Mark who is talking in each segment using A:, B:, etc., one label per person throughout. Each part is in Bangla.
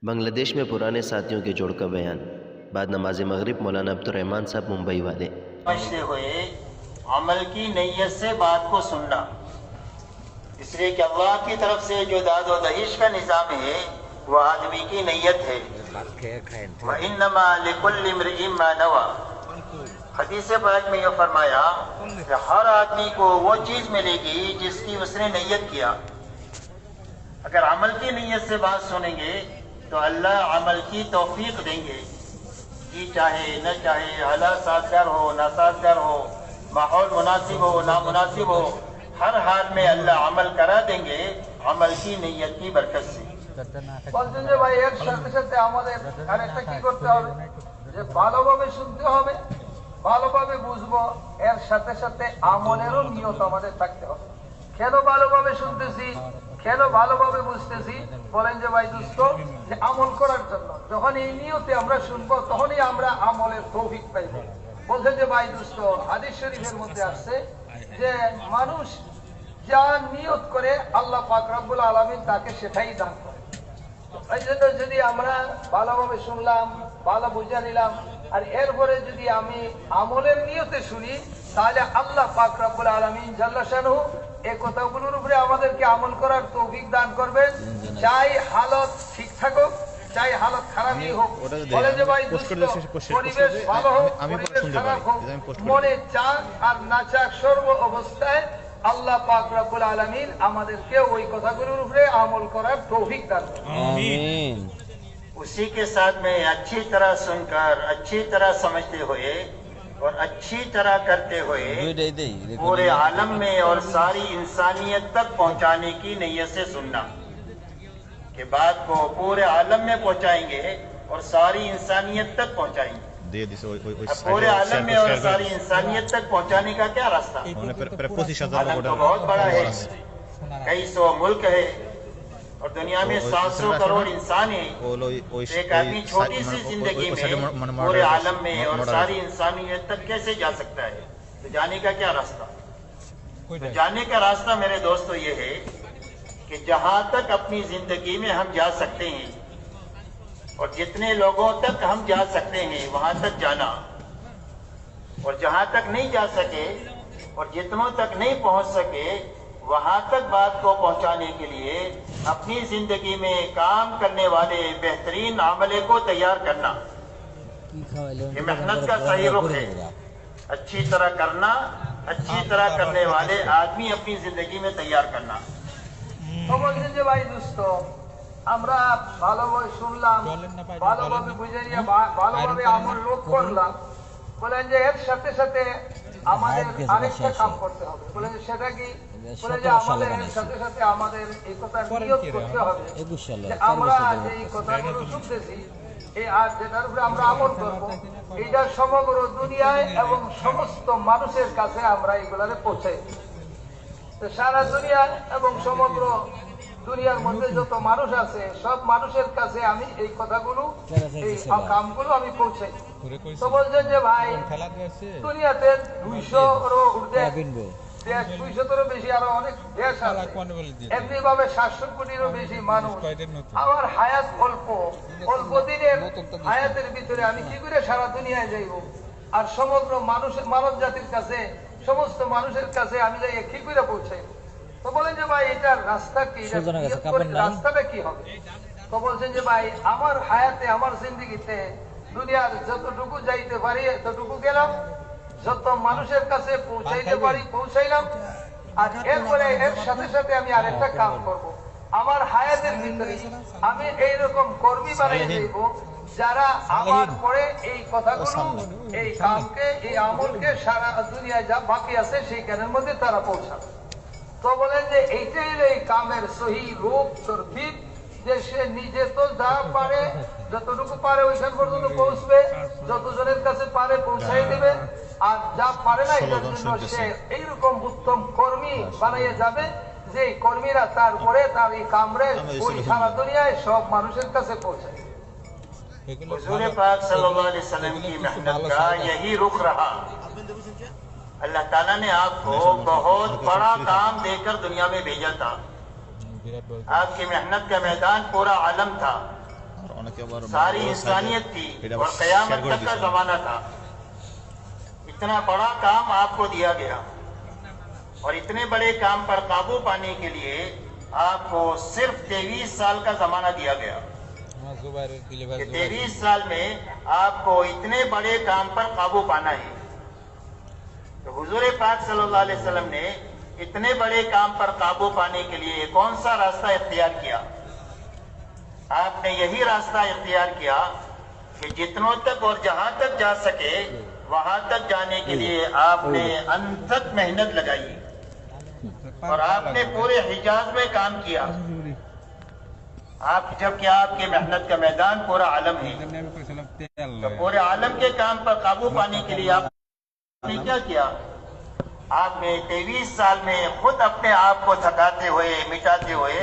A: بنگلہ دیش میں پرانے ساتھیوں کے جوڑ کا بیان بعد نماز مغرب مولانا عبدالرحمن صاحب ممبئی والے۔
B: سمجھتے ہوئے عمل کی نیت سے بات کو سننا، اس لیے کہ اللہ کی طرف سے جو داد و دہیش کا نظام ہے وہ آدمی کی نیت ہے۔ وَإِنَّمَا لِكُلِّ امْرِئٍ مَّا نَوَىٰ، حدیث پاک میں یہ فرمایا کہ ہر آدمی کو وہ چیز ملے گی جس کی اس نے نیت کیا۔ اگر عمل کی نیت سے بات سنیں گے تو اللہ عمل کی توفیق دیں گے، جی چاہے نہ چاہے، حالات سازگار ہو نہ سازگار ہو، ماحول مناسب ہو نہ مناسب ہو، ہر حال میں اللہ عمل کرا دیں گے عمل کی نیت کی برکت سے۔
C: বলছেন যে ভাই এর সাথে সাথে আমাদের আরেকটা কি করতে হবে, যে ভালোভাবে শুনতে হবে, ভালোভাবে বুঝবো, এর সাথে সাথে আমলেরও নিয়ত আমাদের থাকতে হবে। কেন ভালোভাবে শুনতেছি, কেন ভালোভাবে বুঝতেছি? বলেন যে ভাই দোস্ত, যে আমল করার জন্য। যখন এই নিয়তে আমরা শুনবো তখনই আমরা আমলের তৌফিক পাইব। বলছেন যে ভাই দোস্ত, হাদিস শরীফের মধ্যে আসছে যে মানুষ যা নিয়ত করে আল্লাহ পাক রব্বুল আলামিন তাকে সেটাই দান করে। এই জন্য যদি আমরা ভালোভাবে শুনলাম, ভালো বুঝে নিলাম, আর এরপরে যদি আমি আমলের নিয়তে শুনি, তাহলে আল্লাহ পাক রব্বুল আলামিন জাল্লা শানহু এই কথাগুলোর উপরে আমাদেরকে আমল করার তৌফিক দান করবেন। চাই হালত ঠিক থাকুক, চাই হালত খারাপই হোক। বলে যে ভাই পরিবেশ ভালো হোক, পরিবেশ খারাপ হোক, মনে চাক আর না চাক, সর্ব অবস্থায় আল্লাহ পাক রব্বুল আলামিন আমাদেরকে ওই কথাগুলোর উপরে আমল করার তৌফিক দান করুন।
B: آمین۔ اسی کے ساتھ میں اچھی طرح سن کر، اچھی طرح سمجھتے ہوئے اور اچھی طرح کرتے ہوئے پورے عالم میں اور ساری انسانیت تک پہنچانے کی نیت سے سننا، کہ بات کو پورے عالم میں پہنچائیں گے اور ساری انسانیت تک پہنچائیں گے۔ اب پورے عالم میں اور ساری انسانیت تک پہنچانے کا کیا راستہ؟ عالم تو بہت بڑا ہے، کئی سو ملک ہے اور دنیا میں 700 کروڑ انسان ہیں۔ ایک آدمی چھوٹی سی زندگی میں پورے عالم میں اور ساری انسانیت تک کیسے جا سکتا ہے؟ تو جانے کا کیا راستہ؟ تو جانے کا راستہ میرے دوستو یہ ہے کہ جہاں تک اپنی زندگی میں ہم جا سکتے ہیں اور جتنے لوگوں تک ہم جا سکتے ہیں وہاں تک جانا، اور جہاں تک نہیں جا سکے اور جتنوں تک نہیں پہنچ سکے وہاں تک بات کو پہنچانے کے لیے اپنی زندگی میں کام کرنے والے بہترین عملے کو تیار کرنا، یہ محنت کا صحیح رخ ہے۔ اچھی طرح کرنا، اچھی طرح کرنے والے آدمی اپنی زندگی میں تیار کرنا۔
C: তো বলছেন যে ভাই দোস্ত, আমরা ভালোভাবে শুনলাম, ভালোভাবে বুঝে নিয়ে ভালোভাবে আমল লোক করলাম। বলেন যে এর সাথে সাথে আমাদের আরেকটা কাম করতে হবে। বলেন যে সেটা কি? বলে যে আমাদের এর সাথে সাথে আমাদের এই কথার নিয়ত করতে হবে যে আমরা যে এই কথাগুলো শুনতেছি, এই আর যেটার উপরে আমরা আমল করবো, এইটা সমগ্র দুনিয়ায় এবং সমস্ত মানুষের কাছে আমরা এগুলারে পৌঁছাই। তো সারা দুনিয়া এবং সমগ্র দুনিয়ার মধ্যে যত মানুষ আছে সব মানুষের কাছে আমি এই কথাগুলো, এই কামগুলো আমি পৌঁছাই। তো বলছেন যে ভাই দুনিয়াতে 200-রও ঊর্ধ্বে দেশ, 200-রও বেশি আরো অনেক দেশ আছে, এমনি ভাবে 700 কোটিরও বেশি মানুষ। আমার হায়াত অল্প, অল্প দিনের হায়াতের ভিতরে আমি কি করে সারা দুনিয়ায় যাইব? আর সমগ্র মানব জাতির কাছে, সমস্ত মানুষের কাছে আমি যাই কি করে পৌঁছাই? তো বলেন যে ভাই এটার রাস্তা কি, রাস্তাটা কি হবে? তো বলছেন যে ভাই আমার হায়াতে, আমার জিন্দেগিতে দুনিয়ার যতটুকু যাইতে পারি এতটুকু গেলাম, যত মানুষের কাছে পৌঁছাইতে পারি পৌঁছাইলাম, আর এরপরে এর সাথে সাথে আমি আরেকটা কাম করব। আমার হায়াতের ভিতরে আমি এইরকম কর্মী বানিয়ে দেব যারা আমার পরে এই কথাগুলো, এই কামকে, এই আমলকে সারা দুনিয়ায় যা বাকি আছে সেইখানের মধ্যে তারা পৌঁছাবে। তো বলেন যে এইটাই হলো এই কামের সহি রূপ তরতিব, যে সে নিজে তো যা পারে, যতটুকু পারে ওইখান পর্যন্ত পৌঁছবে, যতজনের কাছে পারে পৌঁছাই দেবে, আর যা পারে না এটার জন্য সে এইরকম উত্তম কর্মী বানাইয়ে যাবে যে কর্মীরা তারপরে তার এই কামরে ওই সারা দুনিয়ায় সব মানুষের কাছে পৌঁছায়।
B: حضور پاک صلی اللہ علیہ وسلم کی محنت کا یہی رخ رہا۔ اللہ تعالیٰ نے آپ کو بہت بڑا کام دے کر دنیا میں بھیجا تھا۔ آپ کی محنت کا میدان پورا عالم تھا، सारी इंसानियत थी और कयामत तक का जमाना था। इतना बड़ा काम आपको दिया गया और इतने बड़े काम पर काबू पाने के लिए आपको सिर्फ 23 साल का जमाना दिया गया। 23 साल में आपको इतने बड़े काम पर काबू पाना है। तो हुजूर पाक सल्लल्लाहु अलैहि वसल्लम ने इतने बड़े काम पर काबू पाने के लिए कौन सा रास्ता इख्तियार किया? आपने यही रास्ता इख्तियार किया कि जितनों तक और जहां तक जा सके वहां तक जाने के लिए आपने अनथक मेहनत लगाई और आपने पूरे हिजाज में काम किया। आप जबकि आपके मेहनत का मैदान पूरा आलम है, तो पूरे आलम के काम पर काबू पाने के लिए आपने क्या किया? आपने 23 साल में खुद अपने आप को थकाते हुए मिटाते हुए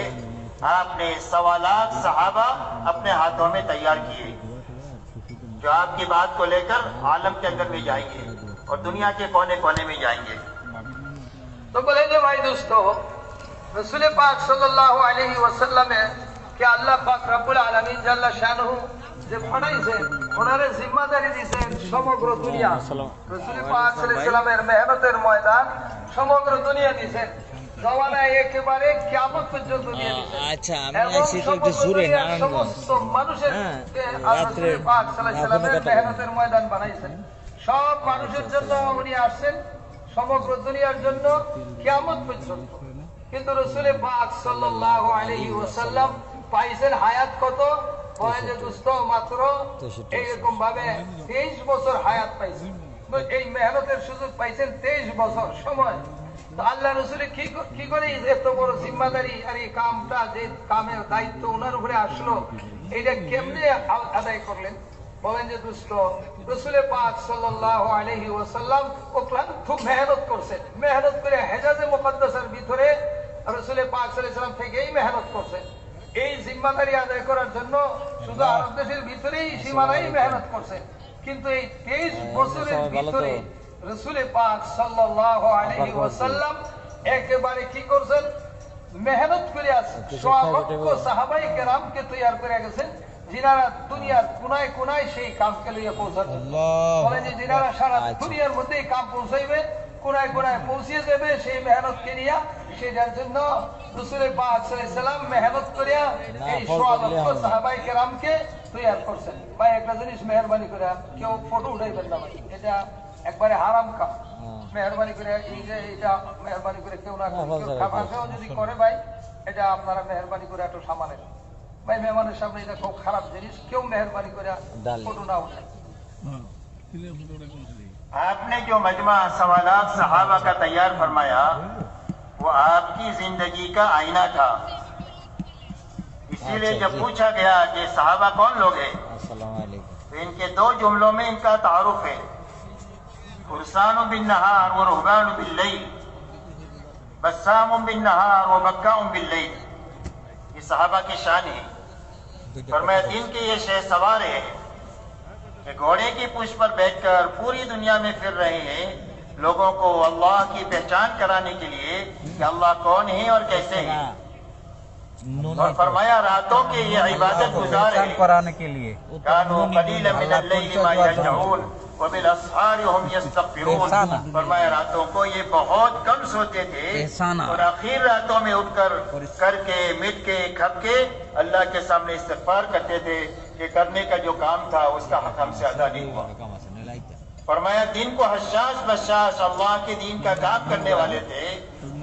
B: आपने 1.25 लाख सहाबा अपने हाथों में तैयार किए, जो आपकी बात को लेकर आलम के अंदर में जाएंगे और दुनिया के कोने कोने में जाएंगे।
C: तो बोलेंगे भाई दोस्तों, रसूल पाक सल्लल्लाहु अलैहि वसल्लम કે আল্লাহ পাক রব্বুল আলামিন জাল্লা শানহু যে ফড়াইছে ওনারে জিম্মাদারি দিয়েছেন সমগ্র দুনিয়া। রাসূল পাক সাল্লাল্লাহু আলাইহি সাল্লামের মেহনতের ময়দান সমগ্র দুনিয়া দিয়েছেন, জমানায় একেবারে কিয়ামত পর্যন্ত দিয়ে দিয়েছেন।
D: আচ্ছা, আমি আসি তো একটু জোরে নারায়ণগঞ্জ
C: সমস্ত মানুষের রাসূল পাক সাল্লাল্লাহু আলাইহি সাল্লামের মেহনতের ময়দান বানাইছেন। সব মানুষের জন্য উনি আসছেন, সমগ্র দুনিয়ার জন্য কিয়ামত পর্যন্ত। কিন্তু রাসূল পাক সাল্লাল্লাহু আলাইহি ওয়াসাল্লাম পাইছেন হায়াত কত? বলেন যে দোস্ত মাত্র এইরকম ভাবে 23 বছর হায়াত পাইছেন। এই মেহনতের সুযোগ পাইছেন 23 বছর সময়। তো আল্লাহ রাসূল কি করে এত বড় জিম্মাদারি আর এই কামটা, যে কামের দায়িত্ব ওনার উপরে আসলো, এইটা কেমনে আদায় করলেন? বলেন যে দোস্ত রাসূল পাক সাল্লাল্লাহু আলাইহি ওয়াসাল্লাম অক্লান্ত মেহনত করছেন। মেহনত করে হেজাজে মুকদ্দাসের ভিতরে রাসূল পাক সাল্লাল্লাহু আলাইহি ওয়াসাল্লাম থেকেই মেহনত করছেন। এই জিম্মাদারি আদায় করার জন্য শুধু আরব দেশের ভিতরেই সীমানাই মেহনত করছেন। কিন্তু এই 23 বছরের ভিতরে রাসূল পাক সাল্লাল্লাহু আলাইহি ওয়াসাল্লাম একেবারে কি করছেন? মেহনত করে আছেন। সহস্র সাহাবায়ে কেরামকে তৈয়ার করে গেছেন, যিনারা দুনিয়ার কোনায় কোনায় সেই কামকে লইয়া পৌঁছাচ্ছেন। বলেন যে যিনারা সারা দুনিয়ার মধ্যে এই কাম পৌঁছাইবে, কোনায় কোনায় পৌঁছে যাবে সেই মেহনতকে নিয়ে, সেটার জন্য রাসূল পাক সাল্লাল্লাহু আলাইহি সাল্লাম মেহনত করিয়া এই সহস্র সাহাবায়ে কেরামকে তৈয়ার করছেন। ভাই একটা জিনিস মেহেরবানি করে, কেউ ফটো উঠাইবেন না ভাই, এটা একবারে হারাম কাম। মেহেরবানি করে এই যে এটা মেহেরবানি করে কেউ না কেউ যদি করে ভাই, এটা আপনারা মেহেরবানি করে একটু সামালেন ভাই। মেহমানের সামনে এটা খুব খারাপ জিনিস, কেউ মেহেরবানি করে ফটো না উঠায়।
B: आपने जो मजमा सवालात सहाबा का तैयार फरमाया वो आपकी जिंदगी का आईना था। इसीलिए जब पूछा गया कि सहाबा कौन लोग हैं, तो इनके 2 जुमलों में इनका तारुफ है, फुरसान बिन नहार व रुहबान बिल लैल, बस्साम बिन नहार व बक्का बिल लैल। ये सहाबा की शान है। फरमाया दिन के ये शहसवार है कि घोड़े की पूंछ पर बैठकर पूरी दुनिया में फिर रहे हैं, लोगों को अल्लाह की पहचान कराने के लिए कि अल्लाह कौन है और कैसे है। और फरमाया रातों के ये इबादत गुजार है,
D: कराने के लिए
B: कानू कलीलन मिनल लैली मा यहजऊन व बिल असहार हुम यस्तगफिरून। फरमाया रातों को ये बहुत कम सोते थे और आखिर रातों में उठकर करके मिट के खप के अल्लाह के सामने इस्तिगफार करते थे कि करने का जो काम था उसका हक हमसे अदा नहीं हुआ। फरमाया दिन को हशाश बशाश अल्लाह के दीन का काम करने वाले थे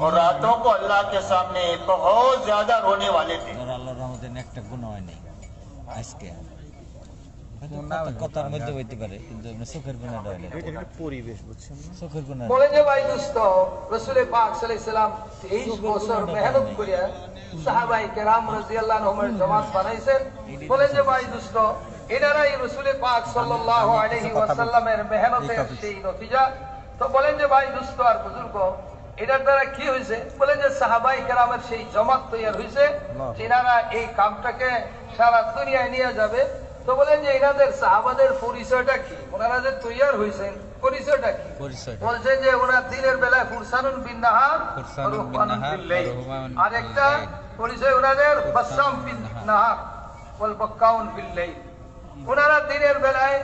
B: और रातों को अल्लाह के सामने बहुत ज्यादा रोने वाले थे।
D: কথার মধ্যে হইতে পারে, কিন্তু চোখের গুণাটা হয় না। পরিবেশ বুঝছেন না, চোখের গুণা।
C: বলে যে ভাই দোস্ত রাসূল পাক সাল্লাল্লাহু আলাইহি সাল্লাম 23 বছর মেহনত করিয়া সাহাবায়ে কেরাম রাদিয়াল্লাহু আনহুমের জামাত বানাইছেন। বলে যে ভাই দোস্ত এনারাই রাসূল পাক সাল্লাল্লাহু আলাইহি ওয়াসাল্লামের মেহনতের সেই নতিজা। তো বলেন যে ভাই দোস্ত আর বুজুর্গ, এটার দ্বারা কি হয়েছে? বলেন যে সাহাবায়ে কেরামের সেই জামাত তৈরি হয়েছে, যিনারা এই কামটাকে সারা দুনিয়ায় নিয়ে যাবে। তো বলেন যে এনাদের সাহাবাদের পরিচয়টা কি? ওনারা যে তৈয়ার হয়েছেন পরিচয়টা কি? বলছেন যে ওনার দিনের বেলায় ফুরসানুন বিন নাহার রুহবানুন বিল লাইল, আর একটা পরিচয় ওনাদের বাসসাম বিন নাহার। ওয়ালবাকাউন বিল্লাইল। ওনারা দিনের বেলায়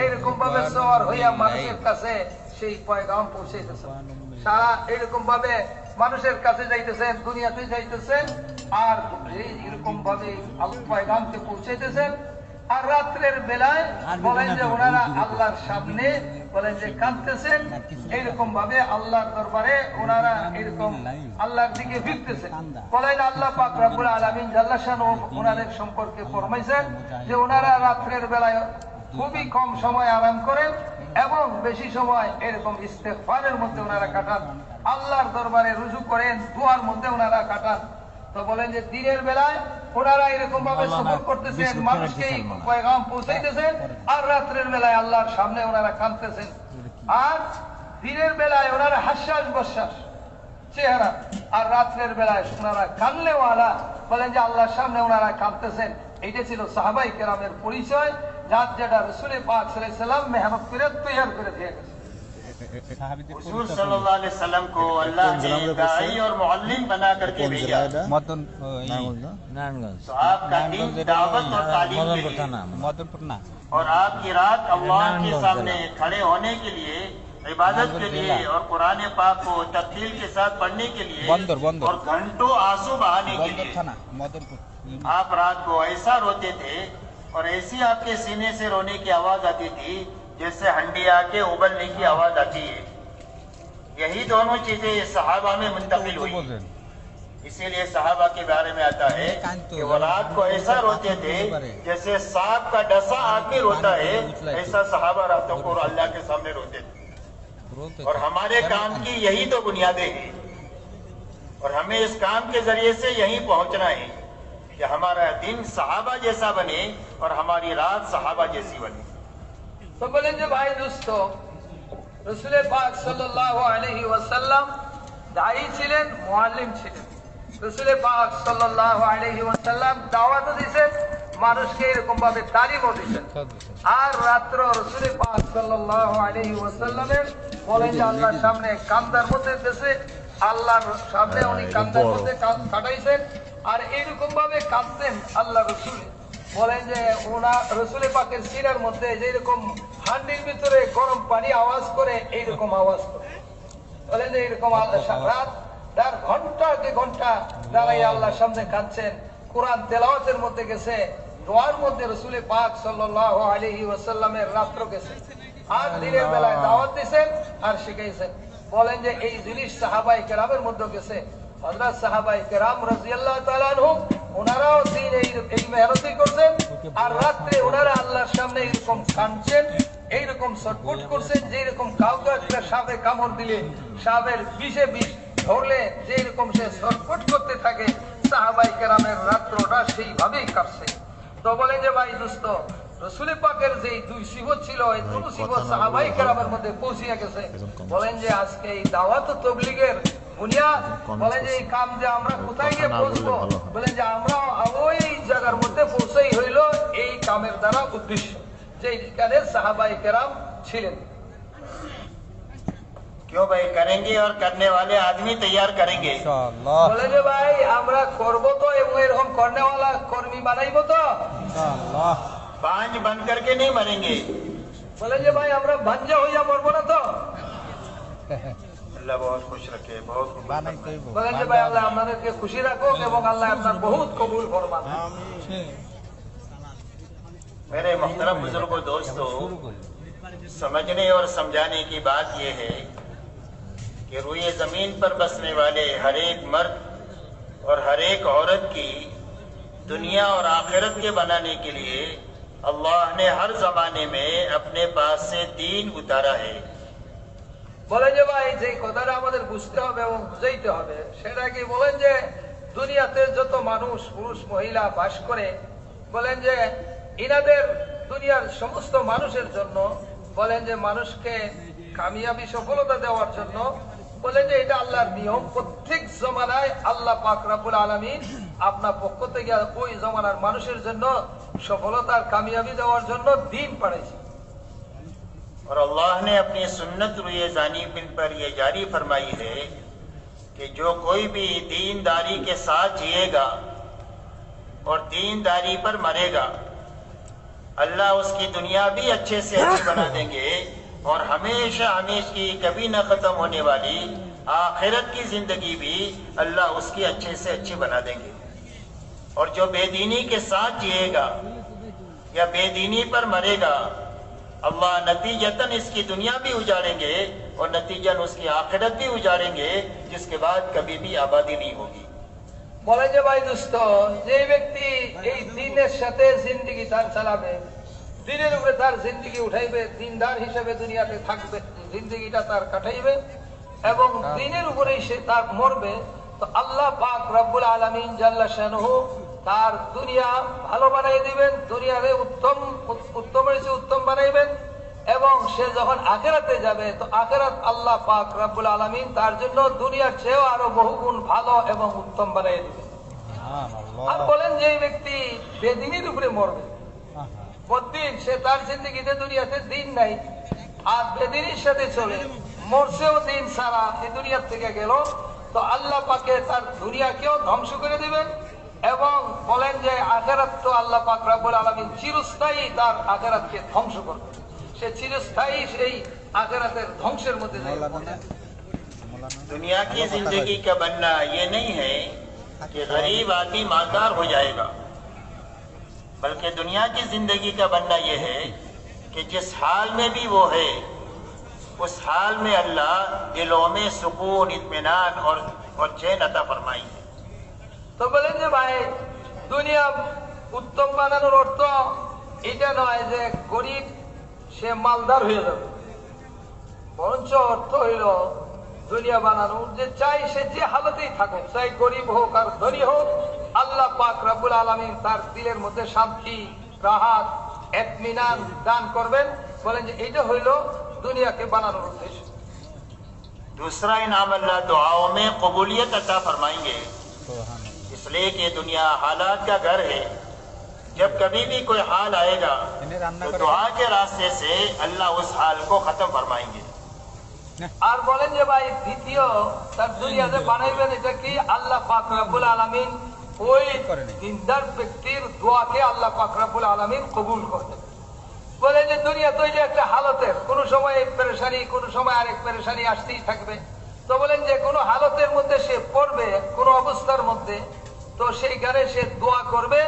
C: এইরকম ভাবে সওয়ার হইয়া মানুষের কাছে সেই পয়গাম পৌঁছাইতেছেন, সারা এরকম ভাবে মানুষের কাছে যাইতেছেন, দুনিয়াতে যাইতেছেন, আর এরকম ভাবে পয়গামকে পৌঁছাইতেছেন। আর রাত্রের বেলায় বলেন যে ওনারা আল্লাহর সামনে বলেন যে কাঁদতেছেন, এইরকম ভাবে আল্লাহর দরবারে ওনারা এরকম আল্লাহর দিকে ফিরতেছেন। বলেন আল্লাহ পাক রব্বুল আলামিন জাল্লা শানহু ওনাদের সম্পর্কে ফরমাইছেন যে ওনারা রাত্রের বেলায় খুবই কম সময় আরাম করেন এবং বেশি সময় এরকম ইস্তেগফারের মধ্যে ওনারা কাটান, আল্লাহর দরবারে রুজু করেন, দুয়ার মধ্যে ওনারা কাটান। তো বলেন যে দিনের বেলায় ওনারা এরকম ভাবে সফর করতেছেন, মানুষকে পয়গাম পৌঁছাইতেছেন, আর রাত্রের বেলায় আল্লাহর সামনে ওনারা কাঁদতেছেন। আর দিনের বেলায় ওনারা হাস্যাস বস্যাস চেহারা, আর রাত্রের বেলায় ওনারা কানলেওয়ালা, বলেন যে আল্লাহর সামনে ওনারা কাঁদতেছেন। এইটা ছিল সাহাবাই কেরামের পরিচয়, যার যেটা রাসূল পাক সাল্লাল্লাহু আলাইহি ওয়াসাল্লাম মেহনত করে তৈরি করে দিয়ে গেছে।
B: हुजूर सल्लल्लाहु अलैहि वसल्लम को अल्लाह ने दाई और मुअल्लिम बना करके भेजा।
D: মদন
B: तो आपका दिन दावत और तालीम के लिए
D: মদনপুর না,
B: और आपकी रात अल्लाह के सामने खड़े होने के लिए, इबादत के लिए और कुरान पाक को तरतील के साथ पढ़ने के लिए और घंटों आंसू बहाने के लिए
D: থানা মদনপুর।
B: आप रात को ऐसा रोते थे और ऐसी आपके सीने से रोने की आवाज आती थी जैसे हंडिया के उबलने की आवाज आती है। यही दोनों चीजें सहाबा में मुंतकिल हुई। इसीलिए सहाबा के बारे में आता है कि वो रात को ऐसा रोते थे जैसे सांप का डसा आके रोता है, ऐसा सहाबा रातों को अल्लाह के सामने रोते थे। और हमारे काम की यही तो बुनियादें हैं, और हमें इस काम के जरिए से यहीं पहुंचना है कि हमारा दिन सहाबा जैसा बने और हमारी रात सहाबा जैसी बने।
C: तो बोलें যে ভাই দোস্ত, রাসূল পাক সাল্লাল্লাহু আলাইহি ওয়াসাল্লাম দায়ী ছিলেন, মুআল্লিম ছিলেন। রাসূল পাক সাল্লাল্লাহু আলাইহি ওয়াসাল্লাম দাওয়াত দিয়েছেন, মানুষকে এরকম ভাবে তালিমও দিয়েছেন। আর রাত্র রাসূল পাক সাল্লাল্লাহু আলাইহি ওয়াসাল্লামের বলেন যে আল্লাহর সামনে কান্দার মধ্যে দেশে আল্লাহর সামনে উনি কান্দার মধ্যে কাটাইছেন। আর এইরকম ভাবে কাঁদতেন আল্লাহ রাসূল, বলেন যে ওনা রাসূল পাকের সিনার মধ্যে যেরকম হান্ডির ভিতরে গরম পানি আওয়াজ করে এইরকম আওয়াজ করে, বলেন যে এইরকম রাত তার ঘন্টাকে ঘন্টা দাঁড়াই আল্লাহর সামনে কাঁদছেন। কোরআন তেলাওয়াতের মধ্যে গেছে, দোয়ার মধ্যে রাসূল পাক সাল্লাল্লাহু আলাইহি ওয়াসাল্লামের রাত্র গেছে। আর দিনের বেলায় দাওয়াত দিয়েছেন আর শিখাইছেন। বলেন যে এই জিনিস সাহাবায়ে কেরামের মধ্যে গেছে। হযরত সাহাবায়ে কেরাম রাদিয়াল্লাহু তাআলা আনহুম ওনারাও দিন এই মেহনতি করছেন, আর রাত্রে ওনারা আল্লাহর সামনে এরকম কাঁদছেন, এইরকম ছটফট করছেন, যেরকম কাউকে একটা সাপে কামড় দিলে সাপের বিষে বিষ ধরলে যেরকম সে ছটফট করতে থাকে, সাহাবায়ে কেরামের রাত্রটা সেইভাবেই কাটছে। তো বলেন যে ভাই দোস্ত, রাসূল পাকের যে দুই সিফত ছিল, এই দুটো সিফত সাহাবায়ে কেরামের মধ্যে পৌঁছিয়া গেছে। বলেন যে আজকে এই দাওয়াত ও তাবলীগের বুনিয়াদ, বলেন যে এই কাম যে আমরা কোথায় গিয়ে পৌঁছবো, বলেন যে আমরা ওই জায়গার মধ্যে পৌঁছাই হইল এই কামের দ্বারা উদ্দেশ্য, যেখানে সাহাবায়ে কেরাম ছিলেন।
B: क्यों भाई करेंगे और करने वाले आदमी तैयार करेंगे।
D: ইনশাআল্লাহ
C: বলে যে ভাই আমরা করবো তো, এবং এরকম করনেওয়ালা কর্মী বানাইবো তো।
D: ইনশাআল্লাহ
B: बांझ बन करके नहीं मरेंगे।
C: বলে যে ভাই আমরা ভাঞ্জা হইয়া মরবো না তো।
B: अल्लाह बहुत खुश रखे, बहुत खुश
D: বানাই
B: रखे।
D: কইব
C: বলেন যে ভাই আল্লাহ আপনাদেরকে খুশি রাখুক এবং আল্লাহ আপনার বহুত কবুল ফরমান।
B: मेरे मोहतरम बुजुर्गों दोस्तों, समझने और समझाने की बात यह है कि रूए जमीन पर बसने वाले हर एक मर्द और हर एक औरत की दुनिया और आखिरत के बनाने के लिए अल्लाह ने हर जमाने में अपने पास से दीन उतारा है।
C: বলেন যে ভাই যে কথাটা আমাদের বুঝতে হবে এবং বুঝাইতে হবে সেটা কি, বলেন যে দুনিয়াতে যত মানুষ পুরুষ মহিলা বাস করে, বলেন যে ইনাদের দুনিয়ার সমস্ত মানুষের জন্য, বলেন যে মানুষকে কামিয়াবি সফলতা দেওয়ার জন্য, বলেন যে এটা আল্লাহর নিয়ম। প্রত্যেক জমানায় আল্লাহ পাক রব্বুল আলামিন আপনার পক্ষ থেকে ওই জমানার মানুষের জন্য সফলতার কামিয়াবি দেওয়ার জন্য দিন পাঠাইছে।
B: और अल्लाह ने अपनी सुन्नत रुए जानी बिन पर यह जारी फरमाई है कि जो कोई भी दीनदारी के साथ जिएगा और दीनदारी पर मरेगा, अल्लाह उसकी दुनिया भी अच्छे से अच्छी बना देंगे और हमेशा हमेशा कभी न खत्म होने वाली आखिरत की जिंदगी भी अल्लाह उसकी अच्छे से अच्छी बना देंगे। और जो बेदीनी के साथ जिएगा या बेदीनी पर मरेगा, अल्लाह नतीजतन इसकी दुनिया भी उजाड़ेंगे और नतीजन उसकी आखिरत भी उजाड़ेंगे, जिसके बाद कभी भी आबादी नहीं होगी।
C: বলে যে ভাই দোস্ত, যে ব্যক্তি এই দিনের সাথে জিন্দেগি তার চালাবে, দিনের উপরে তার জিন্দেগি উঠাইবে, দিনদার হিসেবে দুনিয়াতে থাকবে, জিন্দেগিটা তার কাটাইবে এবং দিনের উপরেই সে তার মরবে, তো আল্লাহ পাক রব্বুল আলামিন জাল্লা শানুহু তার দুনিয়া ভালো বানাই দিবেন, দুনিয়ারে উত্তমের চেয়ে উত্তম বানাইবেন এবং সে যখন আখিরাতে যাবে তো আখিরাত আল্লাহ পাক রব্বুল আলামিন তার জন্য দুনিয়ার চেয়েও আরো বহুগুণ ভালো এবং উত্তম বানাই দিবেন। আর বলেন যে ব্যক্তি বেদিনের উপরে মরবে, বদিন, সে তার জিন্দগিতে দুনিয়াতে দিন নাই আর বেদিনের সাথে চলে, মরছেও দিন সারা, এই দুনিয়ার থেকে গেল, তো আল্লাহ পাকে তার দুনিয়াকেও ধ্বংস করে দিবেন এবং বলেন যে আখিরাত তো আল্লাহ পাক রব্বুল আলামিন চিরস্থায়ী তার আখিরাতকে ধ্বংস করবে, সে চিরস্থায়ী সেই আখিরাতের ধ্বংসের মধ্যে যাবে।
B: दुनिया की जिंदगी का बनना ये नहीं है कि गरीब आदमी मालदार हो जाएगा, बल्कि दुनिया की जिंदगी का बनना ये है कि जिस हाल में भी वो है उस हाल में अल्लाह दिलों में सुकून, इत्मीनान और चैन अता फरमाएंगे।
C: তো বলেন যে ভাই দুনিয়া উত্তম বানানোর অর্থ এটা নয় যে গরিব সে মালদার হয়ে যাবে, বরঞ্চ অর্থ হইল দুনিয়া বানানোর যে চাই সে যে হালতেই থাকুক, চাই গরিব হোক আর ধনী হোক, আল্লাহ পাক রব্বুল আলামিন তার দিলের মধ্যে শান্তি, রাহাত, ইত্মিনান দান করবেন। বলেন যে এইটা হইল দুনিয়াকে বানানোর উদ্দেশ্য।
B: दूसरा इनाम अल्लाह दुआओं में कबूलियत अता फरमाएंगे, इसलिए कि दुनिया हालात का घर है। जब कभी भी कोई हाल आएगा तो दुआ के रास्ते से अल्लाह उस हाल को खत्म फरमाएंगे।
C: আর বলেন যে ভাই দ্বিতীয় তার দুনিয়াতে বানাইবেন, এটা কি আল্লাহ পাক রব্বুল আলামিন ওই দিনদার ব্যক্তির দোয়াকে আল্লাহ পাক রব্বুল আলামিন কবুল করবেন। বলে যে দুনিয়া তো এটা একটা হালতের, কোন সময় এক পেরেশানি, কোন সময় আরেক পেরেশানি আসতেই থাকবে। তো বলেন যে কোন হালতের মধ্যে সে পড়বে, কোন অবস্থার মধ্যে, তো সেইখানে সে দোয়া করবে,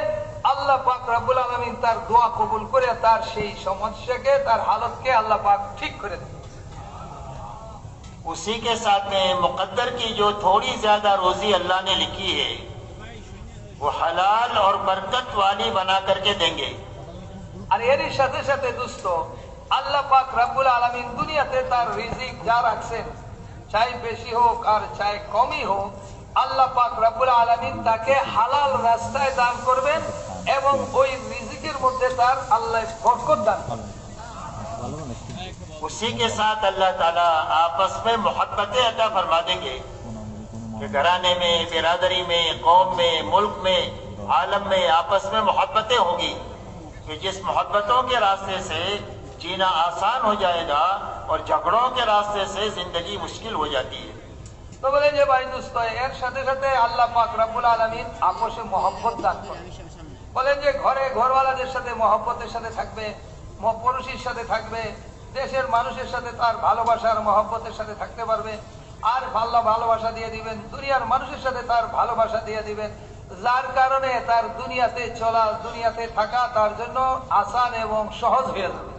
C: আল্লাহ পাক রব্বুল আলামিন তার দোয়া কবুল করে তার সেই সমস্যাকে, তার হালতকে আল্লাহ পাক ঠিক করে দেবে।
B: उसी के साथ में मुकद्दर की जो थोड़ी ज्यादा रोजी अल्लाह ने लिखी है वो हलाल और बरकत वाली बना करके देंगे।
C: আর এরই সাথে সাথে দোস্ত আল্লাহ পাক রব্বুল আলামিন দুনিয়াতে তার রিজিক যা রাখছেন, চাই বেশি হোক আর চাই কমই হোক, আল্লাহ পাক রব্বুল আলামিন তাকে হালাল রাস্তায় দান করবেন এবং ওই রিজিকের মধ্যে তার আল্লাহ বরকত দান করবেন।
B: उसी के साथ अल्लाह ताला आपस में मोहब्बतें अता फरमा देंगे कि घराने में, बिरादरी में, कौम में, मुल्क में, आलम में आपस में मोहब्बतें होंगी कि जिस मोहब्बतों के रास्ते से जीना आसान हो जाएगा और झगड़ों के रास्ते से जिंदगी मुश्किल हो जाती है।
C: তো বলেন যে ভাই দোস্ত এর সাথে সাথে আল্লাহ পাক রব্বুল আলামিন আপসে মহব্বত দান করেন। বলেন যে ঘরে ঘরওয়ালাদের সাথে মহব্বতের সাথে থাকবে, পড়োশীর সাথে থাকবে, দেশের মানুষের সাথে তার ভালোবাসার মহব্বতের সাথে থাকতে পারবে, আর আল্লাহ ভালোবাসা দিয়ে দিবেন, দুনিয়ার মানুষের সাথে তার ভালোবাসা দিয়ে দিবেন, যার কারণে তার দুনিয়াতে চলা, দুনিয়াতে থাকা তার জন্য আসান এবং সহজ হয়ে যাবে।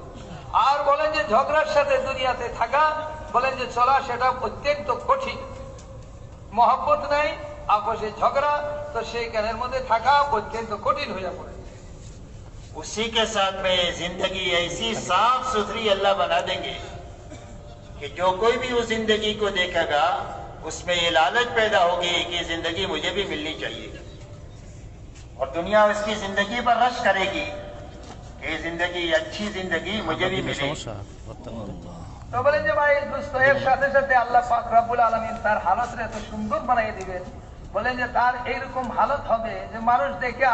C: আর বলেন যে ঝগড়ার সাথে দুনিয়াতে থাকা, বলেন যে চলা সেটা অত্যন্ত কঠিন। মহব্বত নাই, আপসে ঝগড়া, তো সেই জ্ঞানের মধ্যে থাকা অত্যন্ত কঠিন হয়ে পড়ে।
B: उसी के साथ में जिंदगी ऐसी साफ सुथरी अल्लाह बना देंगे कि जो कोई भी उस जिंदगी को देखेगा उसमें ये लालच पैदा होगी कि जिंदगी मुझे भी मिलनी चाहिए और दुनिया उसकी जिंदगी पर रश करेगी कि जिंदगी, अच्छी जिंदगी मुझे भी मिले।
C: তো বলেন যে ভাই দোস্ত এর সাথে সাথে আল্লাহ পাক রব্বুল আলামিন তার হালতরে এত সুন্দর বানিয়ে দিবেন, বলেন যে তার এইরকম হালত হবে যে মানুষ দেখে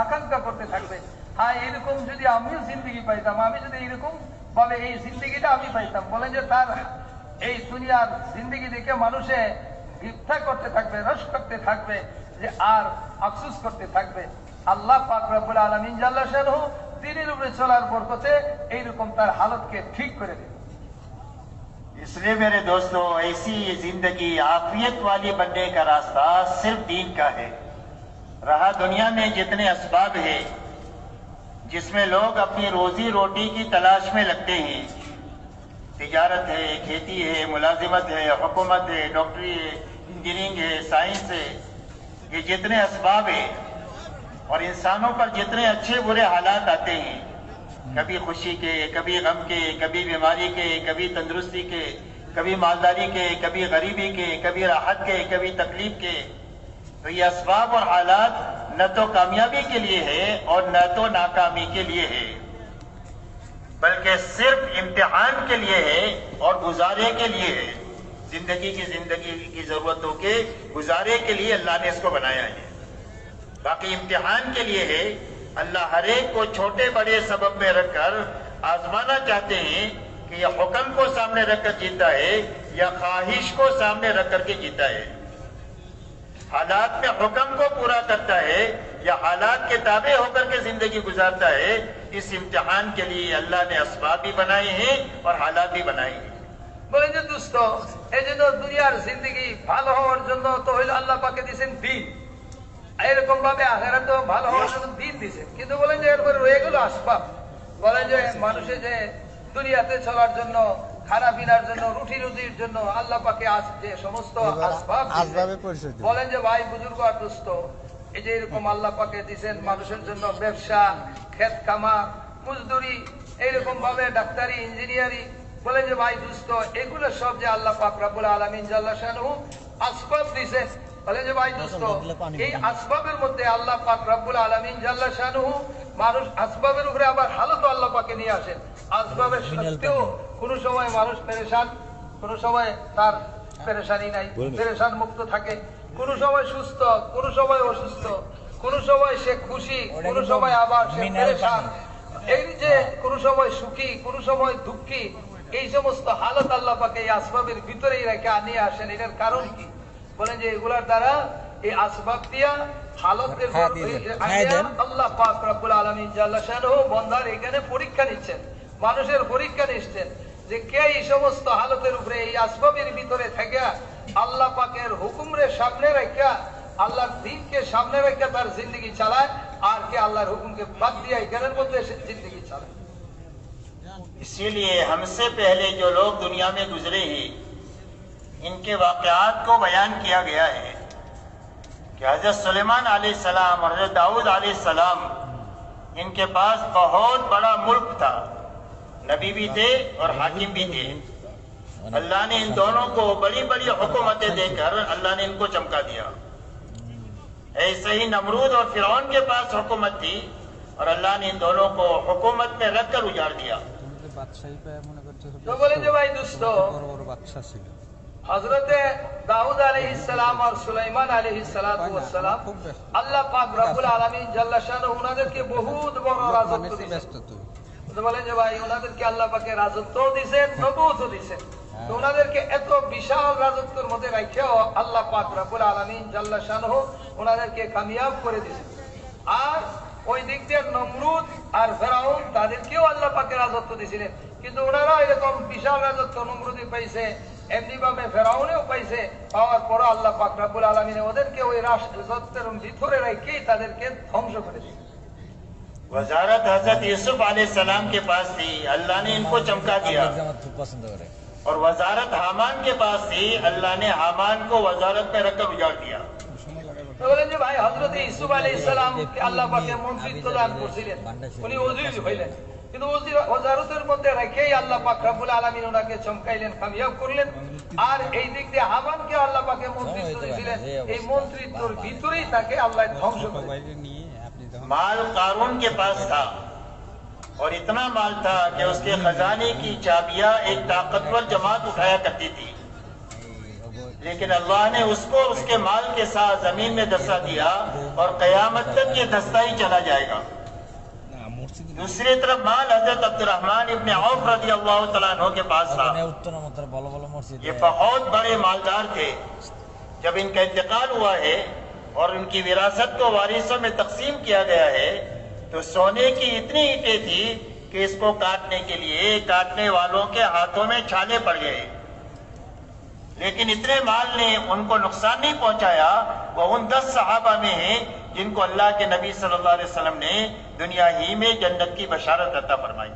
C: আকাঙ্ক্ষা করতে থাকবে, হ্যাঁ এরকম যদি আমিও জিন্দগি পাইতাম, আমি যদি এরকম ভাবে এই জিন্দগিটা আমি পাইতাম। বলেন যে তার এই দুনিয়ার জিন্দগি দেখে মানুষে ইচ্ছা করতে থাকবে, রস করতে থাকবে যে আর আফসোস করতে থাকবে। আল্লাহ পাক রব্বুল আলামিন জাল্লা শানুহু দিনের উপরে চলার বরকতে এইরকম তার হালতকে ঠিক করে দেবে।
B: इसलिए मेरे दोस्तों, ऐसी ये जिंदगी आफियत वाली बनने का रास्ता सिर्फ दीन का है। रहा दुनिया में जितने असबाब है जिसमें लोग अपनी रोजी रोटी की तलाश में लगते हैं, तिजारत है, खेती है, मुलाजिमत है, हुकूमत है, डॉक्टरी है, इंजीनियरिंग है, साइंस है, ये जितने असबाब है और इंसानों पर जितने अच्छे बुरे हालात आते हैं, कभी खुशी के, कभी गम के, कभी बीमारी के, कभी तंदुरुस्ती के, कभी मालदारी के, कभी गरीबी के, कभी राहत के, कभी तकलीफ के, तो ये असबाब और हालात न तो कामयाबी के लिए है और न तो नाकामी के लिए है, बल्कि सिर्फ इम्तिहान के लिए है और गुजारे के लिए है। जिंदगी की जरूरतों के गुजारे के लिए अल्लाह ने इसको बनाया है। बाकी इम्तिहान के लिए है। अल्लाह हर एक को छोटे बड़े सबब में रखकर आजमाना चाहते हैं कि यह हुक्म को सामने रखकर जीता है या ख्वाहिश को सामने रख करके जीता है, हालात में हुक्म को पूरा करता है या हालात के ताबे होकर के जिंदगी गुजारता है। इस इम्तिहान के लिए अल्लाह ने असबाब भी बनाए हैं और हालात भी बनाए हैं।
C: বলেন যে দোস্ত, এই জন্য দুনিয়ার জিন্দগি ভালো হওয়ার জন্য তো হইলো আল্লাহ পাকে দিয়েছেন দিন, এরকম ভাবে আখিরাতেও ভালো হওয়ার জন্য দিন দিয়েছেন। কিন্তু বলেন যে এরপরে রয়ে গেল আসবাব। বলেন যে মানুষের যে দুনিয়াতে চলার জন্য, খানা পিনার জন্য, রুটি রুজির জন্য আল্লাহ পাকে যে সমস্ত আসবাব দিয়েছেন, বলেন যে ভাই বুজুর্গ আর দোস্ত, এই যে এরকম আল্লাহ পাকে দিয়েছেন মানুষের জন্য ব্যবসা, ক্ষেত কামা, মজদুরি, এইরকম ভাবে ডাক্তারি, ইঞ্জিনিয়ারিং, বলেন যে ভাই দোস্ত, এগুলো সব যে আল্লাহ পাক রব্বুল আলামিন জাল্লা শানুহু আসবাব দিয়েছেন, বলেন যে ভাই দোস্ত, এই আসবাবের মধ্যে আল্লাহ পাক রব্বুল আলামিন জাল্লা শানুহু মানুষ আসবাবের উপরে আবার হালত আল্লাহ পাকে নিয়ে আসেন। আসবাবের সত্ত্বেও কোন সময় মানুষ পেরেশান, কোন সময় তার পেরেশানি নাই, পেরেশান মুক্ত থাকে, কোন সময় সুস্থ, কোন সময় অসুস্থ, কোন সময় সে খুশি, কোন সময় আবার সে পেরেশান, এই যে কোন সময় সুখী, কোন সময় দুঃখী, এই সমস্ত হালত আল্লাহ পাকে এই আসবাবের ভিতরেই রেখে নিয়ে আসেন। এটার কারণ কি? বলেন যে এগুলার দ্বারা এই আসবাব দিয়া হালতের আল্লাহ পাক রব্বুল আলামিন জাল্লা শানুহু বান্দার এখানে পরীক্ষা নিচ্ছেন, মানুষের পরীক্ষা নিচ্ছেন যে কে এই সমস্ত হালতের উপরে এই আসবাবের ভিতরে থেকে আল্লাহ পাকের হুকুমরে সামনে রেখা, আল্লাহর দ্বীনকে সামনে রেখে তার জিন্দগি চালায়, আর কে আল্লাহর হুকুমকে বাদ দিয়ে এখানের মধ্যে জিন্দগি চালায়।
B: इसीलिए हमसे पहले जो लोग दुनिया में गुजरे हैं, इनके वाक़यात को बयान किया गया है कि हज़रत सुलेमान अलैहिस्सलाम और हज़रत दाऊद अलैहिस्सलाम, इनके पास बहुत बड़ा मुल्क था, नबी भी थे और हाकिम भी थे। अल्लाह ने इन दोनों को बड़ी बड़ी हुकूमतें देकर अल्लाह ने इनको चमका दिया। ऐसे ही नमरूद और फिरौन के पास हुकूमत थी और अल्लाह ने इन दोनों को हुकूमत में रखकर उजाड़ दिया।
C: तो बोले जो भाई दोस्तों, हजरत दाऊद अलैहिस्सलाम और सुलाइमान अलैहिस्सलाम अल्लाह पाक रब्बुल आलमीन जल्ला शानुहु उनाদেরকে বহুত বড় রাজত্ব দিয়েছেন। তো বলেন যে ভাই উনাদেরকে আল্লাহ পাকে রাজত্ব দিয়েছেন, নবুয়ত দিয়েছেন। তো উনাদেরকে এত বিশাল রাজত্বের মধ্যে রাখিও আল্লাহ পাক রব্বুল আলামিন জাল্লা শানুহু উনাদেরকে কামিয়াব করে দিয়েছেন। আর ওই দিক দিয়ে নমরুদ আর ফেরাউন তাদেরকেও আল্লাহ পাকে রাজত্ব দিয়েছিলেন, কিন্তু ওনারা এরকম বিশাল রাজত্ব নমরুদই পাইছে, এমনি ভাবে ফেরাউনেও পাইছে, পাওয়ার পর আল্লাহ পাক রব্বুল আলামিন ওদেরকে ওই রাজত্বের ভিতরে রেখেই তাদেরকে ধ্বংস করে দিয়েছেন।
B: वजारत हजरत यूसुफ अलैहिस्सलाम के पास थी, अल्लाह ने इनको चमका दिया। और वजारत हामान के पास थी, अल्लाह ने हामान को वजारत में रखकर उजाड़ दिया।
C: তো বলেন যে ভাই হযরত ইউসুফ আলাইহিস সালামকে আল্লাহ পাকে মন্ত্রিত্ব দান করেছিলেন, উনি ওজির হইলেন, কিন্তু ওজির ওজারতের মধ্যে রেখেই আল্লাহ পাক রব্বুল আলামিন ওনাকে চমকাইলেন, কামিয়াব করলেন। আর এই দিক দিয়ে হামানকে আল্লাহ পাকে মন্ত্রিত্ব দিয়েছিলেন, এই মন্ত্রিত্বর ভিতরেই তাকে আল্লাহ ধ্বংস করলেন।
B: माल कारून के पास था और इतना माल था कि उसके खजाने की चाबियां एक ताकतवर जमात उठाया करती थी, लेकिन अल्लाह ने उसको उसके माल के साथ जमीन में धंसा दिया और कयामत तक ये धंसता ही चला जाएगा। दूसरी तरफ माल हजरत अब्दुर्रहमान इब्न औफ रज़ी अल्लाह तआला अन्हु के पास था। ये बहुत बड़े मालदार थे। जब इनका इंतकाल हुआ है और उनकी विरासत को वारिसों में तकसीम किया गया है, तो सोने की इतनी ईंटें थी कि इसको काटने के लिए काटने वालों के हाथों में छाले पड़ गए, लेकिन इतने माल ने उनको नुकसान नहीं पहुंचाया। वो उन 10 सहाबा में हैं जिनको अल्लाह के नबी सल्लल्लाहु अलैहि वसल्लम ने दुनिया ही में जन्नत की बशारत अता फरमाई।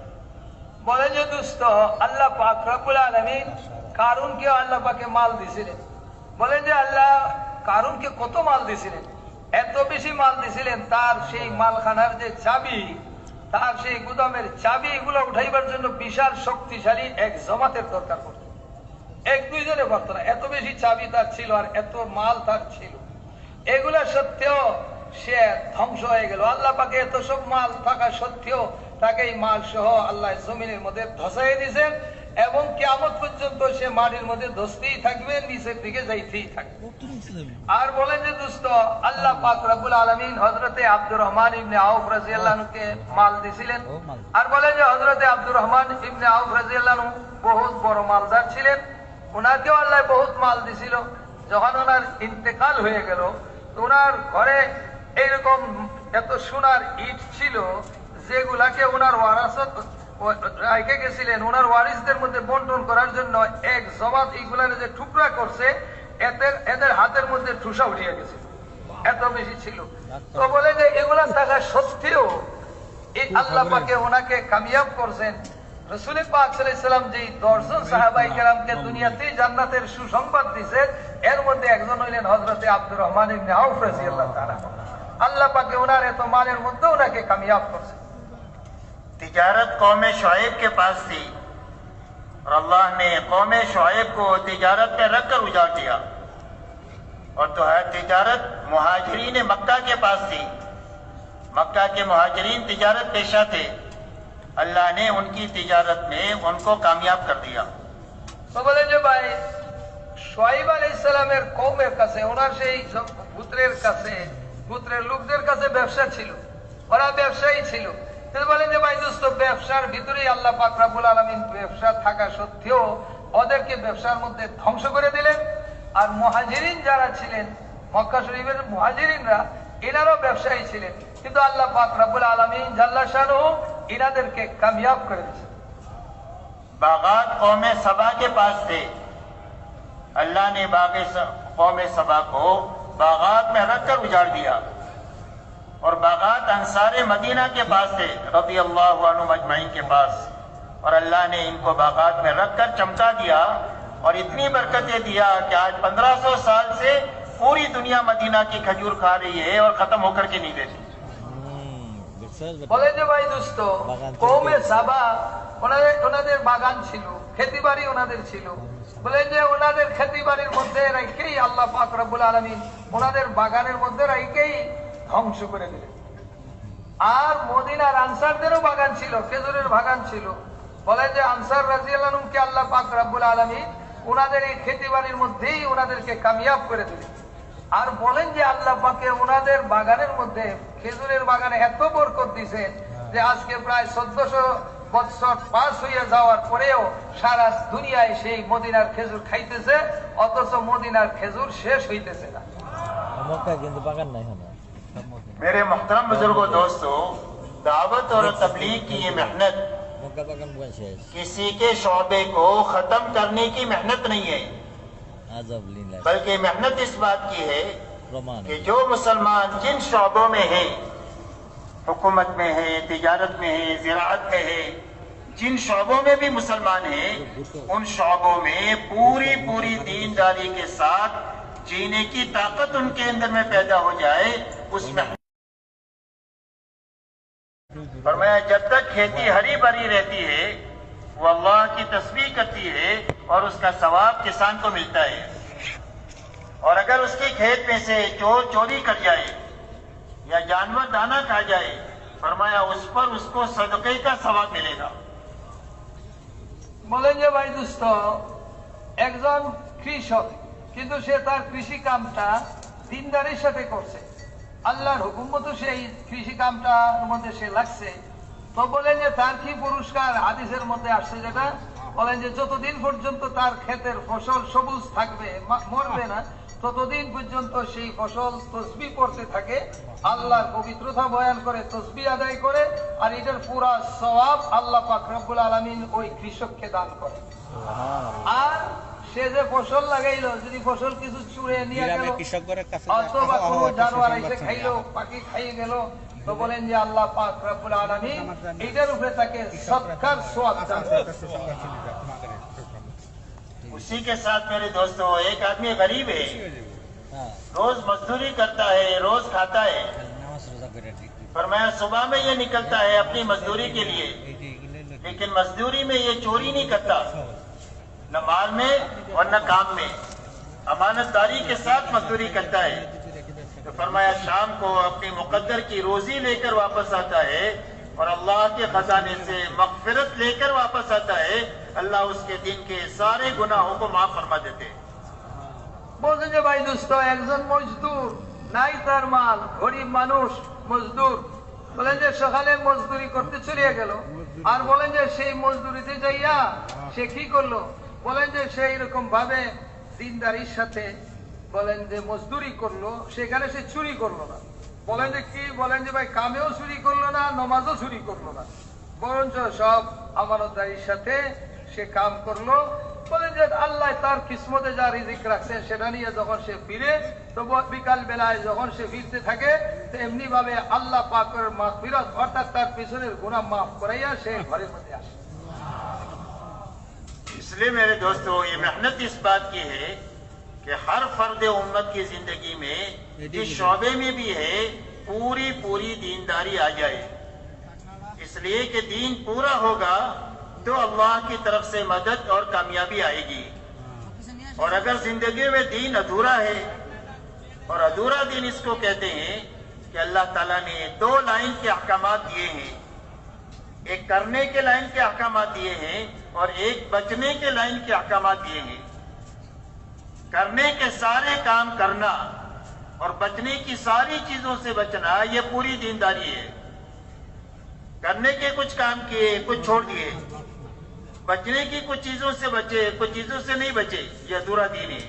C: বলে যে দোস্ত, আল্লাহ পাক রব্বুল আলামিন কারুনকে আল্লাহ পাকে মাল দিয়েছিলেন। বলে যে আল্লাহ কারুনকে কত মাল দিয়েছিলেন, এত বেশি মাল দিয়েছিলেন, তার সেই মালখানার যে চাবি, তার সেই গুদামের চাবি, এগুলো উঠাইবার জন্য বিশাল শক্তিশালী এক জমাতের দরকার পড়ত। এক দুইজনে পারত না, এত বেশি চাবি তার ছিল আর এত মাল তার ছিল। এগুলা সত্ত্বেও সে ধ্বংস হয়ে গেল। আল্লাহ পাকে এত সব মাল থাকা সত্ত্বেও তাকে এই মাল সহ আল্লাহ জমিনের মধ্যে ধসাই দিয়েছেন এবং কিয়ামত পর্যন্ত সে মাটির মধ্যে ধসতেই থাকবে, নিচের দিকে যাইতেই থাকবে। আর বলেন যে দোস্ত, আল্লাহ পাক রব্বুল আলামিন হযরতে আব্দুর রহমান ইবনে আউফ রাদিয়াল্লাহু আনহুকে মাল দিয়েছিলেন। আর বলেন যে হযরতে আব্দুর রহমান ইবনে আউফ রাদিয়াল্লাহু আনহু বহুত বড় মালদার ছিলেন, ওনাকেও আল্লাহ বহুত মাল দিছিল। যখন ওনার ইন্তেকাল হয়ে গেল, তো ওনার ঘরে এইরকম এত সোনার ইট ছিল যেগুলাকে ওনার ওয়ারাসত রেখে গেছিলেন, ওনার ওয়ারিসদের মধ্যে বন্টন করার জন্য এক জমাত এইগুলার যে টুকরা করছে, এদের হাতের মধ্যে ঠুসা উঠিয়ে গেছে, এত বেশি ছিল। তো বলে যে এগুলা থাকা সত্ত্বেও এই আল্লাহ পাকে ওনাকে কামিয়াব করছেন। রাসূল পাক সাল্লাল্লাহু আলাইহি ওয়াসাল্লাম যেই 10 জন সাহাবায়ে কেরামকে দুনিয়াতেই জান্নাতের সুসংবাদ দিয়েছে, এর মধ্যে একজন হইলেন হযরতে আব্দুর রহমান ইবনে আউফ রাদিয়াল্লাহু তাআলা। আল্লাহ পাকে ওনার এত মালের মধ্যে ওনাকে কামিয়াব করছেন।
B: तिजारत कौम शुएब के पास थी और अल्लाह ने कौम शुएब को तिजारत में रखकर उजाड़ दिया, और तो है तिजारत मुहाजिरीन मक्का के पास थी। मक्का के मुहाजिरीन तिजारत पेशा थे, अल्लाह ने उनकी तिजारत में उनको कामयाब कर दिया।
C: তো বলেন যে ভাই, শুআয়ব আলাইহিস সালামের কওমের কাছে, ওনার সেই পুত্রের কাছে, পুত্রের লোকদের কাছে ব্যবসা ছিল, ওরা ব্যবসায়ী ছিল। তিনি বলেন যে ভাই দোস্ত, ব্যবসার ভিতরেই আল্লাহ পাক রব্বুল আলামিন ব্যবসা থাকা সত্ত্বেও ওদেরকে ব্যবসার মধ্যে ধ্বংস করে দিলেন। আর মুহাজিরিন যারা ছিলেন, মক্কা শরীফের মুহাজিরিনরা, এনারাও ব্যবসায়ী ছিলেন, কিন্তু আল্লাহ পাক রব্বুল আলামিন জাল্লা শানুহু ইনাদেরকে কামিয়াব করে দিয়েছেন।
B: बागात कौम सबा के पास थे, अल्लाह ने कौम सबा को बागात में रखकर उजाड़ दिया, और बागात अंसारे मदीना के पास थे रज़ी अल्लाहु अन्हुम अजमईन के पास, और अल्लाह ने इनको बागात में रखकर चमका दिया और इतनी बरकतें दिया कि आज 1500 साल से पूरी दुनिया मदीना की खजूर खा रही है और खत्म होकर के नहीं देती।
C: বলে যে ভাই দোস্ত, কওমে সাবা ওনাদের বাগান ছিল, খেতি বাড়ি ওনাদের ছিল। বলে যে ওনাদের খেতি বাড়ির মধ্যে রেখেই আল্লাহ পাক রব্বুল আলামিন ওনাদের বাগানের মধ্যে রেখেই ধ্বংস করে দিলেন। আর মদিনার আনসারদেরও বাগান ছিল, খেজুরের বাগান ছিল। বলে যে আনসার রাদিয়াল্লাহু আনহুকে আল্লাহ পাক রব্বুল আলামিন ওনাদের এই খেতি বাড়ির মধ্যেই ওনাদেরকে কামিয়াব করে দিলেন। আর বলেন যে আল্লাহ পাকে ওনাদের বাগানের মধ্যে, খেজুরের বাগানে এত বরকত দিয়েছেন যে আজকে প্রায় 1400 বছর পাস হয়ে যাওয়ার পরেও সারা দুনিয়ায় সেই মদিনার খেজুর খাইতেছে, অথচ মদিনার খেজুর শেষ হইতেছে না।
B: मेरे मोहतरम बुजुर्गों, दोस्तों, दावत और तबलीग की ये मेहनत किसी के शोबे को खत्म करने की मेहनत नहीं है, बल्कि मेहनत इस बात की है कि जो मुसलमान जिन शोबों में है, हुकूमत में है, तिजारत में है, ज़िराअत में है, जिन शोबों में भी मुसलमान हैं, उन शोबों में पूरी पूरी दीनदारी के साथ जीने की ताकत उनके अंदर में पैदा हो जाए, उसमें फरमाया जब तक खेती हरी भरी रहती है वो अल्लाह की तस्बीह करती है और उसका सवाब किसान को मिलता है, और अगर उसके खेत में से चोर चोरी कर जाए या जानवर दाना खा जाए, फरमाया उस पर उसको सदक़े का सवाब मिलेगा।
C: বলেন যে ভাই দোস্ত, একজন কৃষক, কিন্তু সে তার কৃষি কামটা দিনদারির সাথে করছে, আল্লাহর হুকুম মতো সেই কৃষি কামটার মধ্যে সে লাগছে। তো বলেন যে তার কি পুরস্কার হাদিসের মধ্যে আসছে, যেটা বলেন যে যতদিন পর্যন্ত তার ক্ষেতের ফসল সবুজ থাকবে, মরবে না, ততদিন পর্যন্ত সেই ফসল তসবিহ পড়তে থাকে, আল্লাহর পবিত্রতা বয়ান করে, তসবিহ আদায় করে, আর এটার পুরা সওয়াব আল্লাহ পাক রব্বুল আলামিন ওই কৃষককে দান করে। আর সে যে ফসল লাগাইলো, যদি ফসল কিছু চুরে নিয়ে গেল অথবা কোনো জানোয়ার এসে খাইলো, পাখি খাইয়ে গেল, তো বলেন যে আল্লাহ পাক রব্বুল আলামিন এটার উপরে তাকে সৎকার সওয়াব দান করে।
B: उसी के साथ मेरे दोस्तों, एक आदमी गरीब है, रोज मजदूरी करता है, रोज खाता है, फरमाया सुबह में ये निकलता है अपनी मजदूरी के लिए, लेकिन मजदूरी में ये चोरी नहीं करता, न माल में और न काम में, अमानतदारी के साथ मजदूरी करता है। तो फरमाया शाम को अपनी मुकद्दर की रोजी लेकर वापस आता है और अल्लाह के खजाने से मगफिरत लेकर वापस आता है। अल्लाह उसके दिन के सारे गुनाहों को माफ फरमा देते हैं।
C: বলছেন যে ভাই দোস্ত, একজন মজদুর, নাই তার মাল, গরিব মানুষ, মজদুর, বলেন যে সকালে মজদুরি করতে চলে গেল, আর বলেন যে সেই মজদুরিতে যাইয়া সে কি করলো, বলেন যে সে এরকম ভাবে দিনদারির সাথে বলেন যে মজদুরি করলো, সেখানে সে চুরি করলো না। বলেন যে কি, বলেন যে ভাই কামেও চুরি করলো না, নমাজও চুরি করলো না, বরঞ্চ সব আমানতদারির সাথে সে কাম করলো। বলেন যে আল্লাহ তার কিসমতে যা রিজিক রাখছেন সেটা নিয়ে যখন সে ফিরে, তো বিকাল বেলায় যখন সে ফিরতে থাকে, তো এমনি ভাবে আল্লাহ পাকের মাগফিরাত অর্থাৎ তার পিছনের গুনাহ মাফ করাইয়া সে ঘরের মধ্যে আসে।
B: इसलिए मेरे दोस्तों, ये मेहनत इस बात की है कि हर फर्द उम्मत की जिंदगी में जिस शोबे में भी है पूरी पूरी दीनदारी आ जाए, इसलिए कि दीन पूरा होगा तो अल्लाह की तरफ से मदद और कामयाबी आएगी। और अगर जिंदगी में दीन अधूरा है, और अधूरा दीन इसको कहते हैं कि अल्लाह ताला ने दो लाइन के अहकामात दिए हैं, एक करने के लाइन के अहकामात दिए हैं और एक बचने के लाइन के अहकामात दिए हैं। करने के सारे काम करना और बचने की सारी चीजों से बचना, ये पूरी दीनदारी है। करने के कुछ काम किए, कुछ छोड़ दिए, बचने की कुछ चीजों से बचे, कुछ चीजों से नहीं बचे, ये अधूरा दीन है।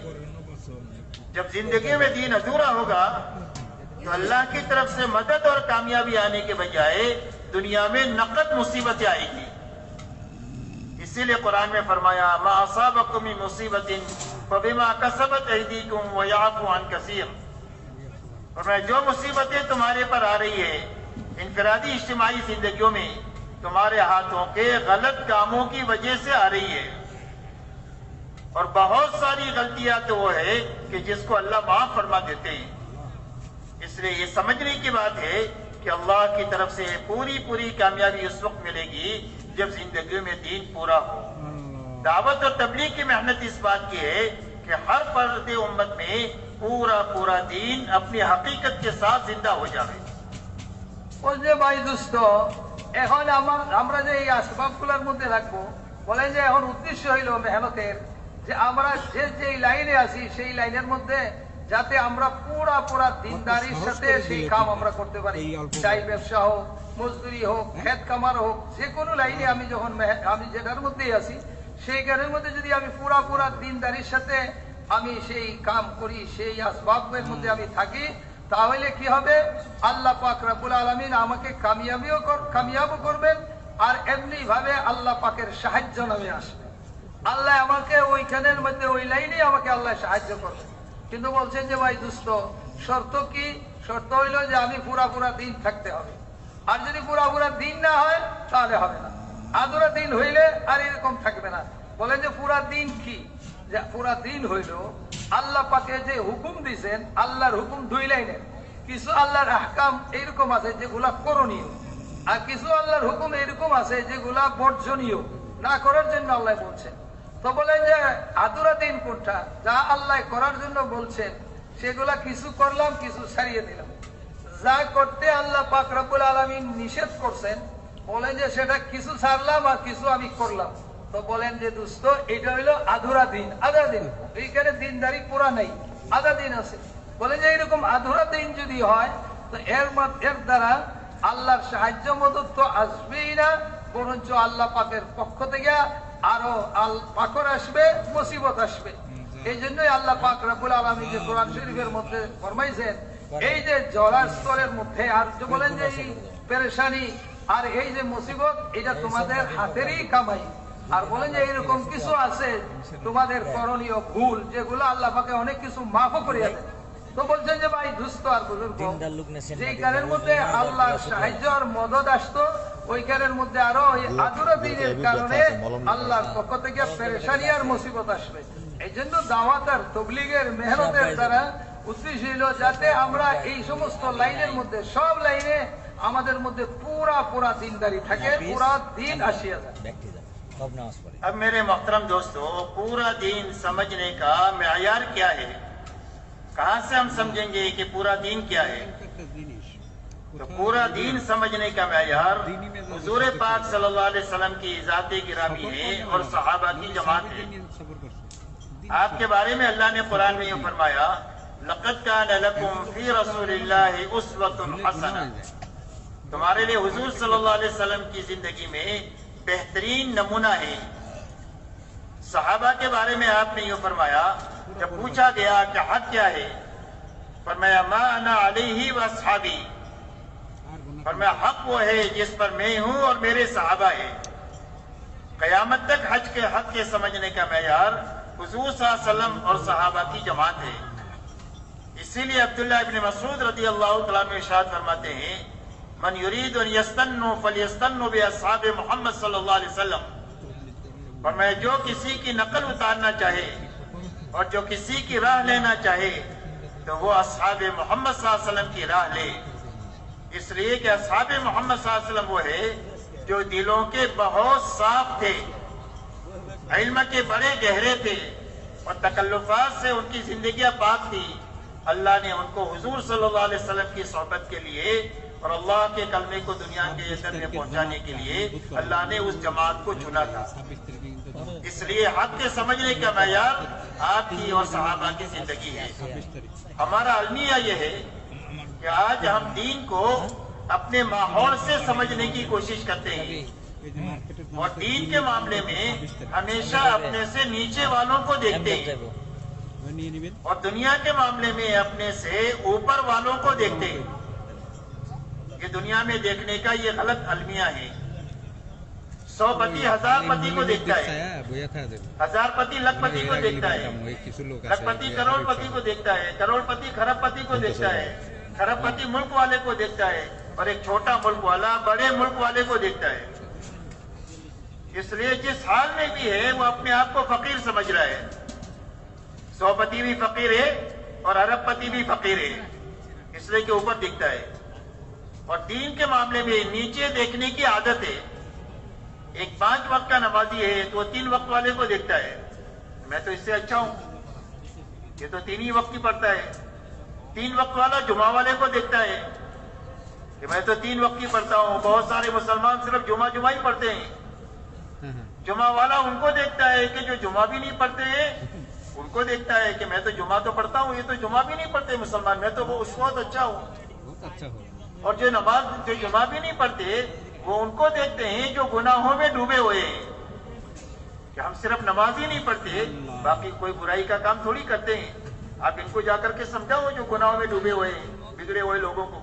B: जब जिंदगी में दीन अधूरा होगा तो अल्लाह की तरफ से मदद और कामयाबी आने के बजाय दुनिया में नकद मुसीबतें आएगी। इसीलिए कुरान में फरमाया, मा असाबकुम मिन मुसीबतिन फबिमा कसबत अयदीकुम व याफू अन कसीर। फरमाया जो मुसीबतें तुम्हारे पर आ रही है इनफरादी इज्तिमाई जिंदगियों में, तुम्हारे हाथों के गलत कामों की वजह से आ रही है, और बहुत सारी गलतियां तो वो है कि जिसको अल्लाह माफ फरमा देते हैं। इसलिए ये समझने की बात है कि अल्लाह की तरफ से पूरी पूरी कामयाबी उस वक्त मिलेगी जब जिंदगी में दीन पूरा हो। दावत और तबलीग की मेहनत इस बात की है कि हर फर्द उम्मत में पूरा पूरा दीन अपनी हकीकत के साथ जिंदा हो जाए।
C: বলছে ভাই দোস্ত, এখন আমরা যে এই আসবাবগুলোর মধ্যে রাখবো, বলেন যে এখন উদ্দেশ্য হইল মেহনতের যে আমরা যে লাইনে আছি সেই লাইনের মধ্যে যাতে আমরা পুরা পুরা দিনদারির সাথে সেই কাম আমরা করতে পারি, চাই ব্যবসা হোক, মজদুরি হোক, খেত কামার হোক, যে কোনো লাইনে আমি যখন আমি যেটার মধ্যেই আছি সেই কাজের মধ্যে যদি আমি পুরা পুরা দিনদারির সাথে আমি সেই কাম করি, সেই আসবাবের মধ্যে আমি থাকি, তাহলে কি হবে, আল্লাহ পাক রব্বুল আলামিন আমাকে কামিয়াবও করবেন, আর এমনি ভাবে আল্লাহ পাকের সাহায্য নামে আসবে। আল্লাহ আমাকে ওইখানের মধ্যে ওই লাইনে আমাকে আল্লাহ সাহায্য করবেন। কিন্তু বলছেন যে ভাই দোস্ত, শর্ত কি? শর্ত হইল যে আমি পুরা পুরা দিন থাকতে হবে, আর যদি পুরা পুরা দিন না হয় তাহলে হবে না। আধুরা দিন হইলে আর এরকম থাকবে না। বলেন যে পুরা দিন কি? যে পুরা দিন হইল আল্লাহ পাকে যে হুকুম দিয়েছেন, আল্লাহর হুকুম দুই লাইনের, কিছু আল্লাহর আহকাম এইরকম আছে যেগুলা করণীয়, আর কিছু আল্লাহর হুকুম এরকম আছে যেগুলা বর্জনীয়, না করার জন্য আল্লাহ বলছেন। তো বলেন যে আধুরা দিন কোনটা? যা আল্লাহ করার জন্য বলছেন সেগুলা কিছু করলাম, কিছু ছাড়িয়ে দিলাম। যা করতে আল্লাহ পাক রব্বুল আলামিন নিষেধ করছেন, বলেন যে সেটা কিছু ছাড়লাম আর কিছু আমি করলাম। তো বলেন যে দোস্ত, এটা হইলো আধুরা দিন। আধা দিন, এইখানে দিনদারি পুরা নেই, আধা দিন আছে। বলেন যে এরকম আধুরা দিন যদি হয় তো এর দ্বারা আল্লাহর সাহায্য মদত তো আসবেই না, বরঞ্চ আল্লাহ পাকের পক্ষ থেকে আরো পাকড় আসবে, মুসিবত আসবে। এই জন্যই আল্লাহ পাক রব্বুল আলামিন যে কোরআন শরীফের মধ্যে ফরমাইছেন এই যে জলার স্তরের মধ্যে আর যে বলেন যে এই পেরেশানি আর এই যে মুসিবত এটা তোমাদের হাতেরই কামাই, আর বলেন যে এরকম কিছু আছে তোমাদের করণীয় ভুল যেগুলো আল্লাহ পাকে অনেক কিছু মাফও করিয়া দেন। তো বলছেন যে ভাই দুস্থ আর বুজুর্গ যে কারের মধ্যে আল্লাহর সাহায্য আর মদদ আসতো ওই কারের মধ্যে আরো ওই আদুরা দিনের কারণে আল্লাহর পক্ষ থেকে পেরেশানি আর মুসিবত আসবে। এই জন্য দাওয়াত আর তবলিগের মেহনতের দ্বারা উদ্দেশ্য হইল যাতে আমরা এই সমস্ত লাইনের মধ্যে সব লাইনে আমাদের মধ্যে পুরা দিনদারি থাকে, পুরা দিন আসিয়া যায়।
B: अब मेरे मोहतरम दोस्तों, पूरा दीन समझने का मेयार क्या है? कहाँ से हम समझेंगे कि पूरा दीन क्या है? तो पूरा दीन समझने का मेयार हुजूर पाक सल्लल्लाहु अलैहि वसल्लम की ज़ाते गिरामी है और सहाबा की जमात है। आपके बारे में अल्लाह ने कुरान में ये फरमाया, लक़द कान लकुम फी रसूलिल्लाहि उस्वतुन हसना। तुम्हारे लिए हुजूर सल्लल्लाहु अलैहि वसल्लम की जिंदगी में बेहतरीन नमूना है। सहाबा के बारे में आपने ये फरमाया, जब पूछा गया कि हक क्या है, फरमाया मा अना अलैहि व अस्हाबी, फरमाया हक वो है जिस पर मैं हूँ और मेरे सहाबा है। कयामत तक हज के हक के समझने का मेयार हुजूर सल्लल्लाहु अलैहि वसल्लम और सहाबा की जमात है। इसीलिए अब्दुल्लाह इब्न मसूद रदियल्लाहु तआला अन्हु इरशाद फरमाते हैं, मन युरीदु अन यस्तन्नु फलयस्तन्नु बि अस्हाबि मोहम्मद सल्लल्लाहु अलैहि वसल्लम। फरमाया जो किसी की नकल उतारना चाहे और जो किसी की राह लेना चाहे तो वो अस्हाबे मोहम्मद सल्लल्लाहु अलैहि वसल्लम की राह ले। इसलिए कि अस्हाबे मोहम्मद सल्लल्लाहु अलैहि वसल्लम वो है जो दिलों के बहुत साफ थे, इल्म के बड़े गहरे थे और तकल्लुफात से उनकी जिंदगियां पाक थी। अल्लाह ने उनको हुजूर सल्लल्लाहु अलैहि वसल्लम की सोहबत के लिए और अल्लाह के कलमे को दुनिया के अंदर में पहुंचाने के लिए अल्लाह ने उस जमात को चुना था। इसलिए हक के समझने का मेयार आपकी और सहाबा की जिंदगी है। हमारा अलमिया यह है कि आज हम दीन को अपने माहौल से समझने की कोशिश करते हैं और दीन के मामले में हमेशा अपने से नीचे वालों को देखते हैं और दुनिया के मामले में अपने से ऊपर वालों को देखते हैं। ये दुनिया में देखने का ये गलत अलमिया है। 100 पति 1000 पति को देखता है, 1000 पति लखपति को देखता है, लखपति करोड़पति को देखता है, करोड़पति खरबपति को देखता है, खरबपति मुल्क वाले को देखता है और एक छोटा मुल्क वाला बड़े मुल्क वाले को देखता है। इसलिए जिस हाल में भी है वो अपने आप को फकीर समझ रहा है। 100 पति भी फकीर है और अरबपति भी फकीर है, इसलिए कि ऊपर दिखता है। और दीन के मामले में नीचे देखने की आदत है। एक 5 वक्त का नमाजी है तो 3 वक्त वाले को देखता है, मैं तो इससे अच्छा हूं, ये तो 3 ही वक्त ही पढ़ता है। 3 वक्त वाला जुमा वाले को देखता है कि मैं तो 3 वक्त ही पढ़ता हूं। बहुत सारे मुसलमान सिर्फ जुमा ही पढ़ते हैं। जुमा वाला उनको देखता है कि जो जुमा भी नहीं पढ़ते हैं, उनको देखता है कि मैं तो जुमा तो पढ़ता हूँ, ये तो जुमा भी नहीं पढ़ते मुसलमान, मैं तो वो उस वक्त अच्छा हूँ। और जो जुमा भी नहीं पढ़ते वो उनको देखते हैं जो गुनाहों में डूबे हुए हैं कि हम सिर्फ नमाज ही नहीं पढ़ते, बाकी कोई बुराई का काम थोड़ी करते हैं। आप इनको जाकर के समझाओ जो गुनाहों में डूबे हुए हैं, बिगड़े हुए लोगों को।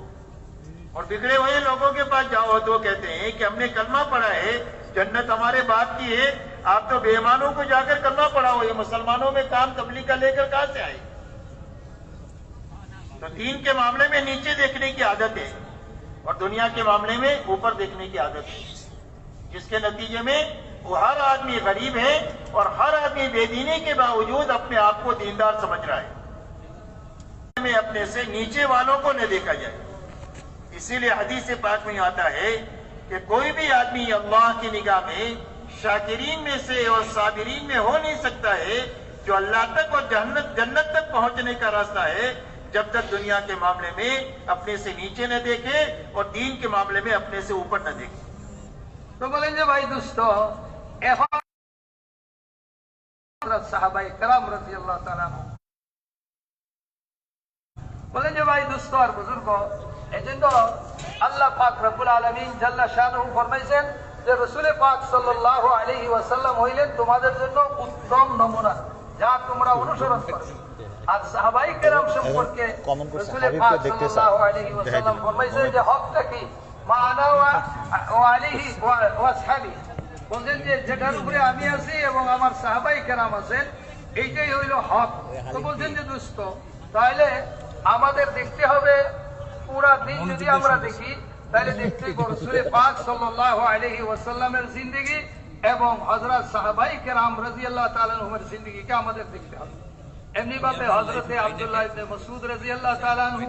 B: और बिगड़े हुए लोगों के पास जाओ तो कहते हैं कि हमने कलमा पढ़ा है, जन्नत हमारे बाप की है, आप तो बेईमानों को जाकर कलमा पढ़ाओ, ये मुसलमानों में काम तबलीग का लेकर कहां से आए? तो दीन के मामले में नीचे देखने की आदत है और दुनिया के मामले में ऊपर देखने की आदत है, जिसके नतीजे में वो हर आदमी गरीब है और हर आदमी बेदीनी के बावजूद अपने आप को दीनदार समझ रहा है। में अपने से नीचे वालों को न देखा जाए। इसीलिए हदीस पाक में आता है कि कोई भी आदमी अल्लाह की निगाह में शाकिरीन में से और साबिरीन में हो नहीं सकता है जो अल्लाह तक और जन्नत तक पहुंचने का रास्ता है, जब तक दुनिया के मामले में अपने से नीचे न देखे और दीन के मामले में अपने से ऊपर न देखे।
C: तो बोलें যে ভাই দুস্থ এখন সাহাবায়ে কেরাম রাদিয়াল্লাহু তাআলা বলেন যে ভাই দুস্থ আর বুজুর্গ, এজন্য আল্লাহ পাক রব্বুল আলামিন জাল্লা শানুহু ফরমাইছেন যে রাসূল পাক সাল্লাল্লাহু আলাইহি ওয়াসাল্লাম হইলেন তোমাদের জন্য উত্তম নমুনা। যা তোমরা অনুসরণ করো। আর সাহাবায়ে কেরাম সম্পর্কে রাসূল পাক সাল্লাল্লাহু আলাইহি ওয়াসাল্লাম ফরমাইছেন যে হকটা কি, মা আনা ওয়া আলাইহি ওয়া আসহাবি, বলেন যে যেটার উপরে আমি আছি এবং আমার সাহাবায়ে কেরাম আছেন এইটাই হইল হক। তো বলছেন যে দোস্ত তাহলে আমাদের দেখতে হবে পুরা দিন যদি আমরা দেখি তাহলে দেখতে হবে রাসূল পাক সাল্লাল্লাহু আলাইহি ওয়াসাল্লামের জিন্দেগি এবং হযরত সাহাবায়ে কেরাম রাদিয়াল্লাহু তাআলা আনহুমের জিন্দেগিকে আমাদের দেখতে হবে। এমনি ভাবে হযরতে আব্দুল্লাহ ইবনে মাসউদ রাদিয়াল্লাহু তাআলা আনহু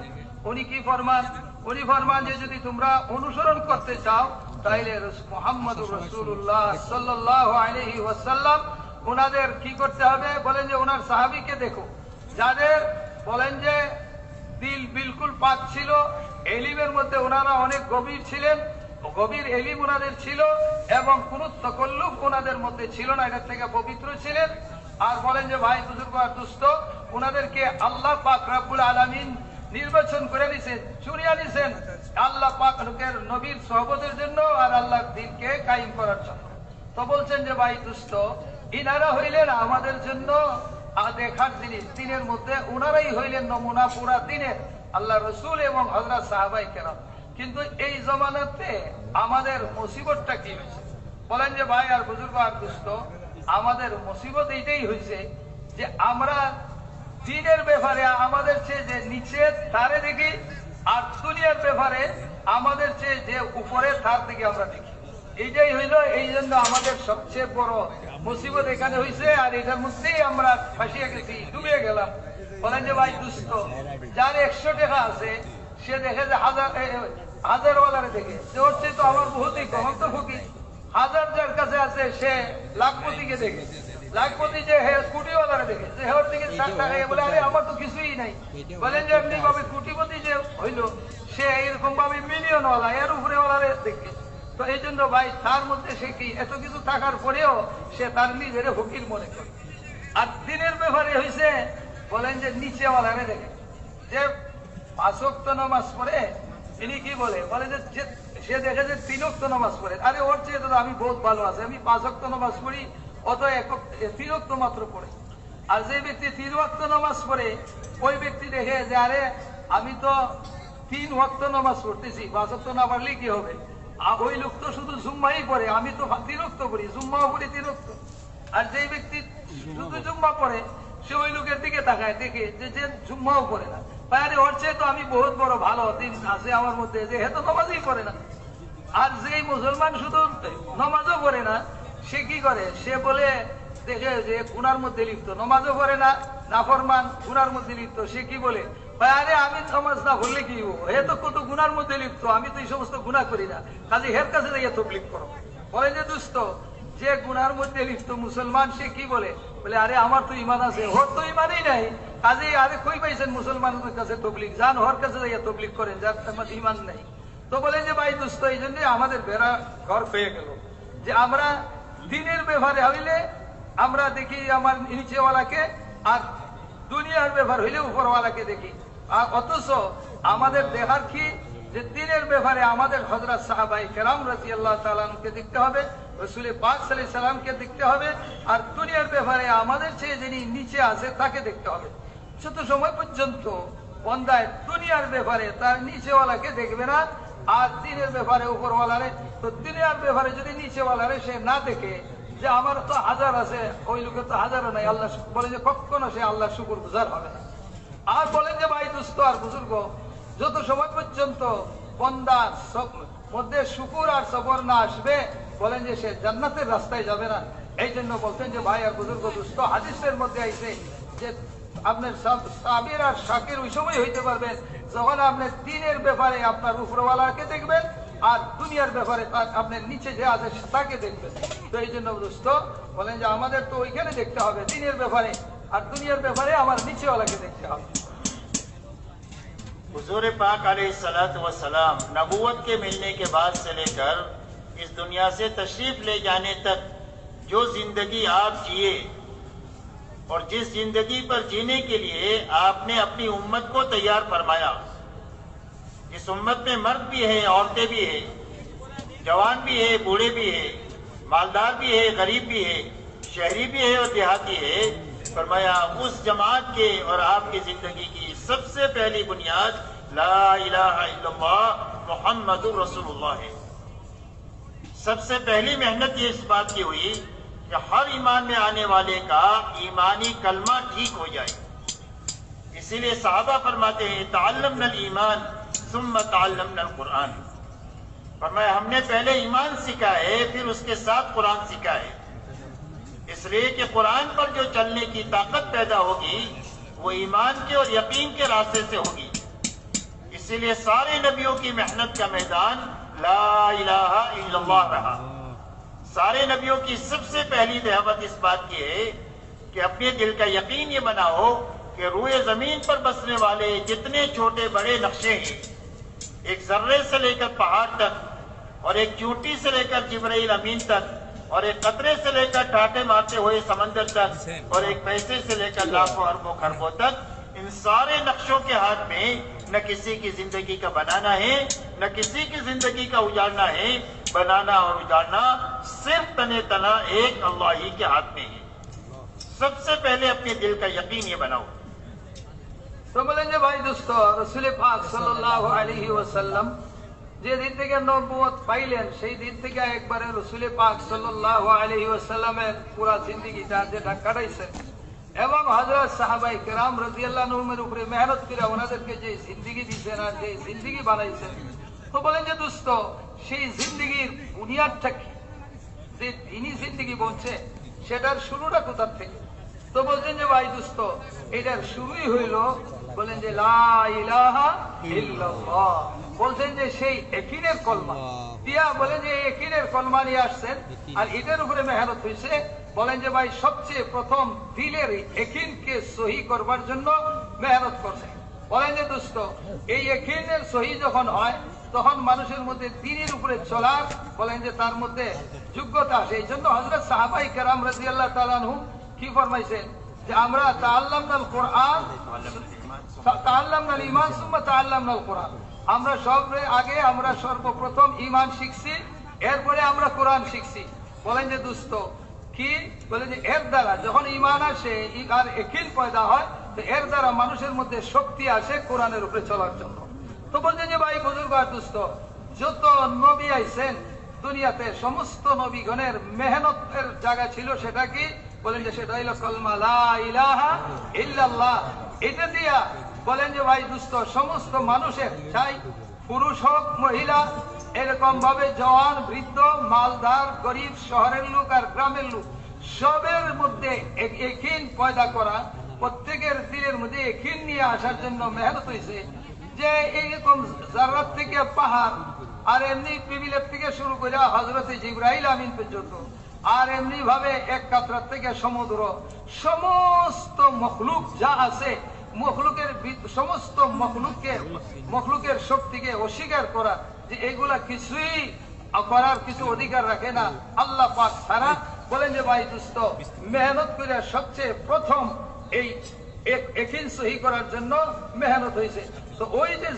C: উনি কি ফরমান, উনি ফরমান যে যদি তোমরা অনুসরণ করতে চাও তাহলে মুহাম্মদুর রাসূলুল্লাহ সাল্লাল্লাহু আলাইহি ওয়াসাল্লাম ওনাদের কি করতে হবে, বলেন যে ওনার সাহাবীকে দেখো যাদের বলেন যে দিল বিলকুল পাক ছিল, এলিমের মধ্যে ওনারা অনেক গভীর ছিলেন, গভীর এলিম ওনাদের ছিল এবং কোন তাকাল্লুফ ওনাদের মধ্যে ছিল না, এটার থেকে পবিত্র ছিলেন। আর বলেন যে ভাই বুজুর্গ আর দোস্ত ওনাদেরকে আল্লাহ পাক রব্বুল আলামিন নির্বাচন করে নিছেন, চুনিয়ে নিছেন আল্লাহ পাক নবীর সহবতের জন্য আর আল্লাহর দ্বীনকে কায়েম করার জন্য। তো বলছেন যে ভাই দোস্ত ইনারা হইলেন আমাদের জন্য দেখার জিনিস, দিনের মধ্যে ওনারাই হইলেন নমুনা পুরা দিনের, আল্লাহ রসুল এবং হযরত সাহাবায়ে কেরাম। কিন্তু এই জমানাতে আমাদের মুসিবতটা কি হয়েছে, বলেন যে ভাই আর বুজুর্গ আর দোস্ত আমাদের মুসিবত এইটাই হয়েছে যে আমরা দিনের ব্যাপারে আমাদের চেয়ে যে নিচে তারে দেখি আর দুনিয়ার ব্যাপারে আমাদের চেয়ে যে উপরে তার দিকে আমরা দেখি। এইটাই হইল এই জন্য আমাদের সবচেয়ে বড় মুসিবত এখানে হয়েছে। আর এটার মধ্যেই আমরা ফাঁসিয়ে গেছি, ডুবে গেলাম। বলেন যে ভাই দুস্থ যার 100 টাকা আছে সে দেখে যে হাজারওয়ালারে দেখে যে হচ্ছে তো আমার বহুতই কম তো ফকির। হাজার যার কাছে আছে সে লাখপতিকে দেখে, লাখপতি যে কোটিওয়ালারে দেখে যে হের দিকে বলে আরে আমার তো কিছুই নাই। বলেন যে এমনি ভাবে কোটিপতি যে হইল সে এরকম ভাবে মিলিয়নওয়ালা এর উপরে ওয়ালারে দেখে। তো এই জন্য ভাই তার মধ্যে সে কি এত কিছু থাকার পরেও সে তার নিজের ফকির মনে করে। আর দিনের ব্যাপারে হয়েছে বলেন যে নিচেওয়ালারে দেখে যে 5 ওয়াক্ত নামাজ পড়ে, ইনি কি বলে যে সে দেখে যে 3 ওয়াক্ত নামাজ পড়ে, আরে ওর চেয়ে তো আমি বহুত ভালো আছে, আমি 5 ওয়াক্ত নামাজ পড়ি অত 3 ওয়াক্ত মাত্র পড়ে। আর যে ব্যক্তি 3 ওয়াক্ত নামাজ পড়ে ওই ব্যক্তি দেখে যে আরে আমি তো 3 ওয়াক্ত নামাজ পড়তেছি, 5 ওয়াক্ত না পড়লে কি হবে, ওই লোক তো শুধু জুম্মাই পড়ে, আমি তো 3 ওয়াক্ত পড়ি, জুম্মাও পড়ি 3 ওয়াক্ত। আর যে ব্যক্তি শুধু জুম্মা পড়ে সে ওই লোকের দিকে তাকায় দেখে যে জুম্মাও পড়ে না, আরে ওর চেয়ে তো আমি বহুত বড় ভালো দিন আছে আমার মধ্যে, যে হে তো নামাজই পড়ে না। আর যেই মুসলমান শুধু নামাজও পড়ে না সে কি করে, সে বলে দেখে যে গুনার মধ্যে লিপ্ত, নামাজও পড়ে না, নাফরমান গুনার মধ্যে লিপ্ত, সে কি বলে আরে আমি নামাজ না পড়লে কি হবো, হে তো কত গুনার মধ্যে লিপ্ত, আমি তো এই সমস্ত গুনাহ করি না, কাজে হের কাছে যাইয়া তবলিগ করো। বলে যে দুস্থ যে গুনার মধ্যে লিপ্ত মুসলমান সে কি বলে আরে আমার তো ইমান আছে, ওর তো ইমানই নাই, কাজে আরে কই পাইছেন মুসলমানের কাছে তবলিগ, যান ওর কাছে যাইয়া তবলিগ করেন যার আমার ইমান নাই। তো বলে যে ভাই দুস্থ এই জন্য আমাদের বেড়া ঘর হয়ে গেল যে আমরা দিনের ব্যাপারে হইলে আমরা দেখি আমার নিচেওয়ালাকে আর দুনিয়ার ব্যাপার হইলে উপরওয়ালাকে দেখি। আর অথচ আমাদের দেখার কি যে দিনের ব্যাপারে আমাদের হযরত সাহাবায়ে কেরাম রাদিয়াল্লাহু তাআলা আনহুকে দেখতে হবে, রাসূল পাক সাল্লাল্লাহু আলাইহি সাল্লামকে দেখতে হবে, আর দুনিয়ার ব্যাপারে আমাদের চেয়ে যিনি নিচে আছে তাকে দেখতে হবে। যত সময় পর্যন্ত বান্দায় দুনিয়ার ব্যাপারে তার নিচেওয়ালাকে দেখবে না আর দিনের ব্যাপারে উপরওয়ালারে, তো দুনিয়ার ব্যাপারে যদি নিচেওয়ালারে সে না দেখে যে আমার তো 1000 আছে ওই লোকের তো 1000ও নাই, আল্লাহ বলে যে কখনো সে আল্লাহ শুকরগুজার হবে না। আর বলেন যে ভাই দুস্থ আর বুজুর্গ যত সময় পর্যন্ত বান্দার মধ্যে শুকর আর সবর না আসবে বলেন যে সে জান্নাতের রাস্তায় যাবে না। এই জন্য বলতেন যে ভাই আর বুজুর্গ দুস্থ হাদিসের মধ্যে আইছে যে আপনার সাবির আর শাকির ওই সময় হইতে পারবেন যখন আপনি দিনের ব্যাপারে আপনার উপরওয়ালাকে দেখবেন আর দুনিয়ার ব্যাপারে আপনার নিচে যে আছে তাকে দেখবেন। তো এই জন্য দুস্থ বলেন যে আমাদের তো ওইখানে দেখতে হবে দিনের ব্যাপারে, আর দুনিয়ার ব্যাপারে আমার নিচেওয়ালাকে দেখতে হবে।
B: हुजूर पाक अलैहिस्सलातु वस्सलाम नबूवत के मिलने के बाद से लेकर इस दुनिया से तशरीफ ले जाने तक जो जिंदगी आप जिए और जिस जिंदगी पर जीने के लिए आपने अपनी उम्मत को तैयार फरमाया, इस उम्मत में मर्द भी है, औरतें भी है, जवान भी है, बूढ़े भी है, मालदार भी है, गरीब भी है, शहरी भी है और देहाती है, فرمایا اس جماعت کے اور آپ کی زندگی کی سب سے پہلی بنیاد لا الہ الا اللہ محمد رسول اللہ ہے۔ سب سے پہلی محنت یہ اس بات کی ہوئی کہ ہر ایمان میں آنے والے کا ایمانی کلمہ ٹھیک ہو جائے۔ اسی لیے صحابہ فرماتے ہیں تعلمنا الایمان ثم تعلمنا القرآن، فرمایا ہم نے پہلے ایمان سیکھا ہے پھر اس کے ساتھ قرآن سیکھا ہے، اس لیے کہ قرآن پر جو چلنے کی طاقت پیدا ہوگی وہ ایمان کے اور یقین کے راستے سے ہوگی۔ اسی لیے سارے نبیوں کی محنت کا میدان لا الہ الا اللہ رہا۔ سارے نبیوں کی سب سے پہلی دعوت اس بات کی ہے کہ اپنے دل کا یقین یہ بناؤ کہ روئے زمین پر بسنے والے جتنے چھوٹے بڑے نقشے ہیں، ایک ذرے سے لے کر پہاڑ تک اور ایک چونٹی سے لے کر جبرائیل امین تک اور ایک قطرے سے لے کر ٹاٹے مارتے ہوئے سمندر تک اور ایک پیسے سے لے کر لاکھوں اربوں خربوں تک، ان سارے نقشوں کے ہاتھ میں نہ کسی کی زندگی کا بنانا ہے نہ کسی کی زندگی کا اجاڑنا ہے۔ بنانا اور اجاڑنا صرف تنے تنا ایک اللہ ہی کے ہاتھ میں ہے۔ سب سے پہلے اپنے دل کا یقین یہ بناؤ۔
C: তো বলেন যে ভাই দোস্ত, রাসূল পাক সাল্লাল্লাহু আলাইহি ওয়াসাল্লাম যে দিন থেকে নবুয়ত পাইলেন সেই দিন থেকে একবারে রাসূল পাক সাল্লাল্লাহু আলাইহি ওয়াসাল্লামের পুরা জিন্দেগিটা যেটা কাটাইছেন এবং হযরত সাহাবায়ে কেরাম রাদিয়াল্লাহু আনহুমের উপরে মেহনত করে ওনাদেরকে যে জিন্দেগি দিয়েছেন আর যে জিন্দেগি বানাইছেন, তো বলেন যে দোস্ত সেই জিন্দেগির বুনিয়াদটা কি, যে দিনই জিন্দেগি বলছে সেটার শুরুটা কোথা থেকে? তো বলছেন যে ভাই দোস্ত এটার শুরুই হইল বলেন যে লা ইলাহা ইল্লাল্লাহ, বলছেন যে সেই একিনের কলমা দিয়া বলেন যে একিনের কলমা নিয়ে আসছেন আর এটার উপরে মেহনত হয়েছে। বলেন যে ভাই সবচেয়ে প্রথম দিলের একিনকে সহি করবার জন্য মেহনত করছে। বলেন যে দোস্ত এই একিনের সহি যখন হয় তখন মানুষের মধ্যে দ্বীনের উপরে চলার বলেন যে তার মধ্যে যোগ্যতা আসে। এই জন্য হযরত সাহাবায়ে কেরাম রাদিয়াল্লাহু তাআলা আনহুম কি ফরমাইছেন যে আমরা তাআল্লামনাল কোরআন তাআল্লামনাল ঈমান সুম্মা তাআল্লামনাল কোরআন, আমরা আমরা সর্বপ্রথম ঈমান শিখছি এরপরে আমরা কোরআন শিখছি। বলেন যে দোস্ত কি বলেন যে এর দ্বারা যখন ঈমান আসে আর ইয়াকিন পয়দা হয় তো এর দ্বারা মানুষের মধ্যে শক্তি আসে কোরআনের উপরে চলার জন্য। তো বলছেন যে ভাই বুজুর্গ আর দোস্ত যত নবী আইছেন দুনিয়াতে সমস্ত নবীগণের মেহনতের জায়গা ছিল সেটা কি? বলেন যে সেটা হইল কলমা লা ইলাহা ইল্লাল্লাহ। এটা দিয়া বলেন যে ভাই দোস্ত সমস্ত মানুষের চাই পুরুষ হোক মহিলা এরকম ভাবে জওয়ান বৃদ্ধ মালদার গরিব শহরের লোক আর গ্রামের লোক সবের মধ্যে ইয়াকিন পয়দা করা, প্রত্যেকের দিলের মধ্যে ইয়াকিন নিয়ে আসার জন্য মেহনত হয়েছে। যে এইরকম জাররাত থেকে পাহাড় আর এমনি পিবিলের থেকে শুরু করে হযরতে জিবরাইল আমিন পর্যন্ত আর এমনি ভাবে এক কাতরাত থেকে সমুদ্র সমস্ত মখলুক যা আছে মখলুকের সমস্ত মখলুকের শক্তিকে অস্বীকার করা যে এগুলা কিছুই করার কিছু অধিকার রাখে না আল্লাহ পাক ছাড়া। বলেন যে ভাই দোস্ত মেহনত করে সবচেয়ে প্রথম এই ইয়াকিন সহি করার জন্য মেহনত হয়েছে। তো ওই যে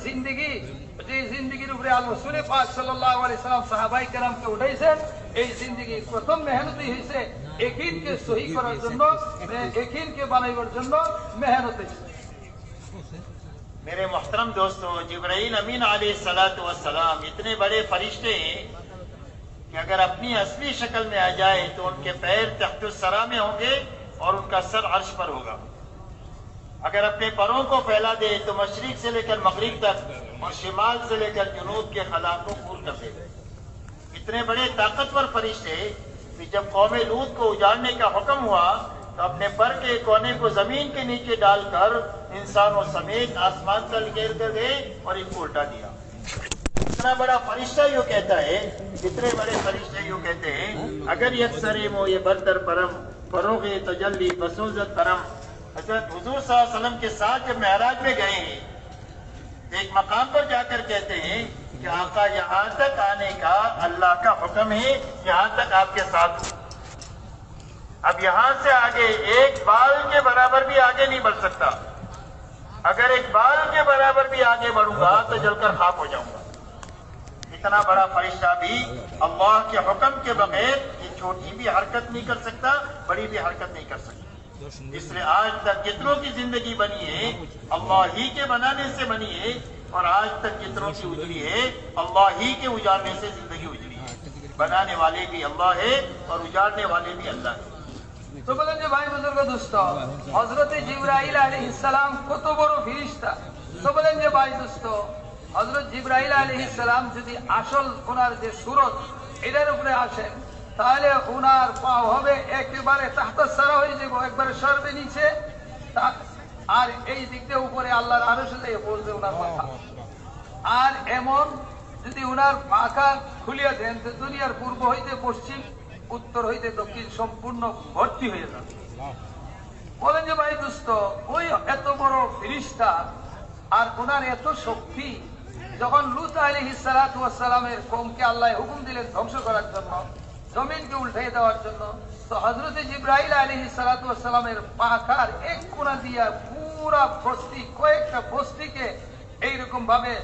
C: জিন্দেগির উপরে আল্লাহ রাসূল পাক সাল্লাল্লাহু আলাইহি সাল্লাম সাহাবায়ে কেরামকে উঠাইছেন, এই জিন্দেগির প্রথম মেহনতই হয়েছে ইয়াকিনকে সহি করার জন্য, ইয়াকিনকে বানাইবার জন্য মেহনত হয়েছে।
B: میرے محترم دوستو جبرائیل امین علیہ الصلوۃ والسلام اتنے بڑے فرشتے ہیں کہ اگر اپنی اصلی شکل میں آ جائے تو ان کے پیر تحت الثری میں ہوں گے اور ان کا سر عرش پر ہوگا۔ اگر اپنے پروں کو پھیلا دے تو مشرق سے لے کر مغرب تک اور شمال سے لے کر جنوب کے خلا کو پور کر دے گا۔ اتنے بڑے طاقتور فرشتے کہ جب قوم لوط کو اجاڑنے کا حکم ہوا تو اپنے پر کے کونے کو زمین کے نیچے ڈال کر انسانوں سمیت آسمان تل گیر کر گئے اور ان کو الٹا دیا۔ اتنا بڑا فرشتہ یوں کہتا ہے، اتنے بڑے فرشتے یوں کہتے ہیں اگر یک سریم و یہ برتر پرم فروغ تجلی بسوزت کرم۔ حضرت حضور صلی اللہ علیہ وسلم کے ساتھ جب معراج میں گئے ہیں ایک مقام پر جا کر کہتے ہیں کہ آقا یہاں تک آنے کا اللہ کا حکم ہے، یہاں تک آپ کے ساتھ ہوں۔ اب یہاں سے آگے ایک بال کے برابر بھی آگے نہیں بڑھ سکتا، اگر ایک بال کے برابر بھی آگے بڑھوں گا تو جل کر خاک ہو جاؤں گا۔ اتنا بڑا فرشتہ بھی اللہ کے حکم کے بغیر یہ چھوٹی بھی حرکت نہیں کر سکتا، بڑی بھی حرکت نہیں کر سکتا۔ इसलिए आज तक जितनों की जिंदगी बनी है अल्लाह ही के बनाने से बनी है, और आज तक जितनों की उजड़ी है अल्लाह ही के उजाड़ने से जिंदगी उजड़ी है। बनाने वाले भी अल्लाह है और उजाड़ने वाले भी अल्लाह है।
C: তো বলেন যে ভাই বুজুর্গ দোস্ত, হযরতে জিবরাইল আলাইহিস সালাম কত বড় ফেরেশতা। তো বলেন যে ভাই দোস্ত, হযরত জিবরাইল আলাইহিস সালাম যদি আসল ওনার যে সূরত এটার উপরে আসেন, তাহলে ওনার পা হবে একেবারে তাহতা সারা হয়ে যাবে, একবারে সর্বে নিচে, আর এই দিক দিয়ে উপরে আল্লাহর আরশে দিয়ে পৌঁছবে ওনার মাথা। আর এমন যদি ওনার পাখা খুলিয়া দেন তো দুনিয়ার পূর্ব হইতে পশ্চিম, উত্তর হইতে দক্ষিণ সম্পূর্ণ ভর্তি হয়ে যাবে। বলেন যে ভাই দোস্ত, ওই এত বড় ফেরেশতা আর ওনার এত শক্তি, যখন লূত আলাইহিস সালাতু ওয়াস সালামের কওমকে আল্লাহ হুকুম দিলেন ধ্বংস করার জন্য, জমিনকে উল্টে দেওয়ার জন্য, তো হযরত জিবরাইল আলাইহিস সালাতু ওয়াস সালামের পাখার এক কোণা দিয়া পুরা বস্তি, কয়েকটা বস্তিকে এইরকম ভাবে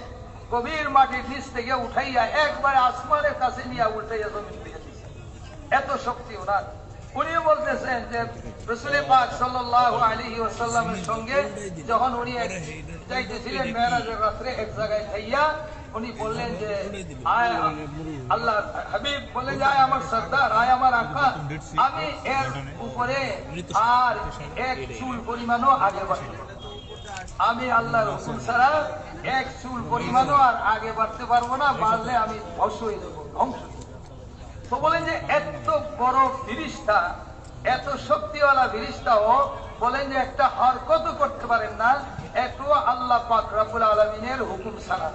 C: গভীর মাটির নিচ থেকে উঠাইয়া একবারে আসমানের কাছে নিয়ে উল্টাইয়া জমিন দিয়ে দিয়েছে। এত শক্তি ওনার। উনিও বলতেছেন যে রাসূল পাক সাল্লাল্লাহু আলাইহি ওয়াসাল্লামের সঙ্গে যখন উনি যাইতেছিলেন মেরাজের রাত্রে এক জায়গায় খাইয়া, উনি বললেন যে আয় আল্লাহ হাবিব, বললেন যে আয় আমার সরদার, আয় আমার আকা, আমি এর উপরে আর এক চুল পরিমাণও আগে বাড়তে পারবো না। আমি আল্লাহর হুকুম ছাড়া এক চুল পরিমাণও আর আগে বাড়তে পারবো না, বাড়লে আমি ধ্বংস হয়ে যাবো, ধ্বংস। তো বলেন যে এত বড় ফেরেশতা, এত শক্তিওয়ালা ফেরেশতাও বলেন যে একটা হরকত করতে পারেন না, একটু আল্লাহ পাক রব্বুল আলামিনের হুকুম ছাড়া।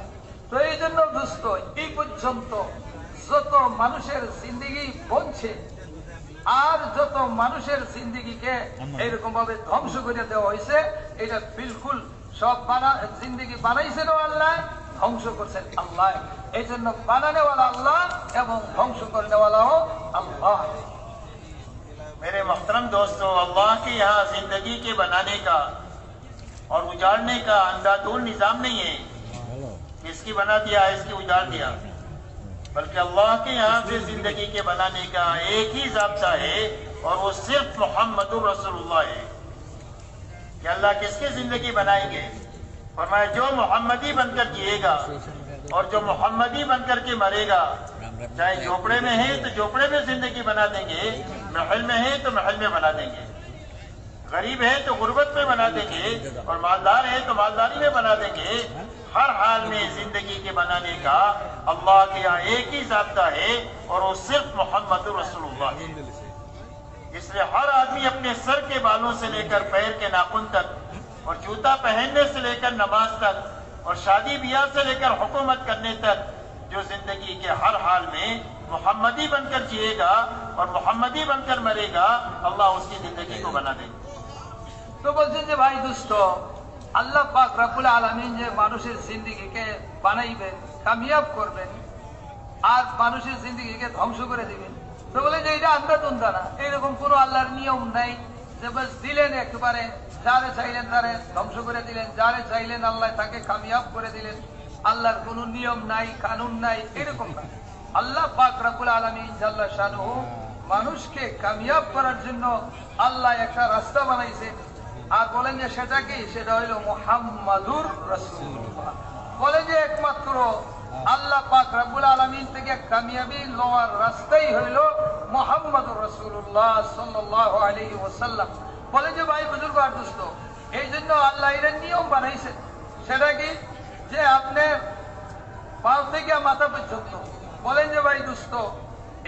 C: তো এই জন্য দোস্ত, এই পর্যন্ত যত মানুষের জিন্দেগি বনছে আর যত মানুষের জিন্দেগিকে এইরকম ভাবে ধ্বংস করে দেওয়া হয়েছে, এটা বিলকুল সব জিন্দেগি বানাইছেন আল্লাহ, ধ্বংস করছেন আল্লাহ। এই জন্য বানানেওয়ালা আল্লাহ এবং ধ্বংস করনেওয়ালাও আল্লাহ।
B: मेरे मोहतरम दोस्तों, अल्लाह के यहाँ जिंदगी के बनाने का और उजाड़ने का अंधाधुंध निजाम नहीं है, इसकी बना दिया इसकी उजाड़ दिया, बल्कि अल्लाह के यहाँ से जिंदगी के बनाने का एक ही ज़ाब्ता है, और वो सिर्फ मोहम्मदुर रसूलुल्लाह है। कि अल्लाह किसकी जिंदगी बनाएंगे? फरमाया जो मोहम्मदी बनकर जिएगा और जो मोहम्मदी बनकर के मरेगा, चाहे झोपड़े में है तो झोपड़े में जिंदगी बना देंगे, महल में है तो महल में बना देंगे, गरीब है तो गुर्बत में बना देंगे, और मालदार है तो मालदारी में बना देंगे। हर हाल में जिंदगी के बनाने का अल्लाह के यहाँ एक ही ज़ाब्ता है, और वो सिर्फ मोहम्मदुर रसूलुल्लाह है। इसलिए हर आदमी अपने सर के बालों से लेकर पैर के नाखून तक, और जूता पहनने से लेकर नमाज तक, और शादी ब्याह से लेकर हुकूमत करने तक, जो जिंदगी के हर हाल में मोहम्मदी बनकर जिएगा और मोहम्मदी बनकर मरेगा, अल्लाह उसकी जिंदगी को बना देगा।
C: তো বলছেন যে ভাই দোস্ত, আল্লাহ পাক রব্বুল আলামিন যে মানুষের জিন্দেগিকে বানাইবেন, কামিয়াব করবেন, আর মানুষের জিন্দেগিকে ধ্বংস করে দিবেন, তো বলে যে এটা আন্ধাধুন্ধা না, এরকম কোনো আল্লাহর নিয়ম নাই যে বাস দিলেন একেবারে, যারে চাইলেন তারে ধ্বংস করে দিলেন, যারে চাইলেন আল্লাহ তাকে কামিয়াব করে দিলেন। আল্লাহর কোনো নিয়ম নাই, কানুন নাই, এরকম না। আল্লাহ পাক রব্বুল আলামিন জাল্লা শানুহু মানুষকে কামিয়াব করার জন্য আল্লাহ একটা রাস্তা বানাইছে, আর বলেন যে সেটা কি? সেটা হইল মুহাম্মাদুর রাসূলুল্লাহ। বলে যে একমাত্র আল্লাহ পাক রব্বুল আলামিন থেকে কামিয়াবি লওয়ার রাস্তাই হইল মুহাম্মাদুর রাসূলুল্লাহ সাল্লাল্লাহু আলাইহি ওয়াসাল্লাম। বলে যে ভাই বুজুর্গ আর দোস্ত, এই জন্য আল্লাহ এর নিয়ম বানাইছে। সেটা কি? যে আপনার পাও থেকে মাথা পর্যন্ত, বলেন যে ভাই দোস্ত,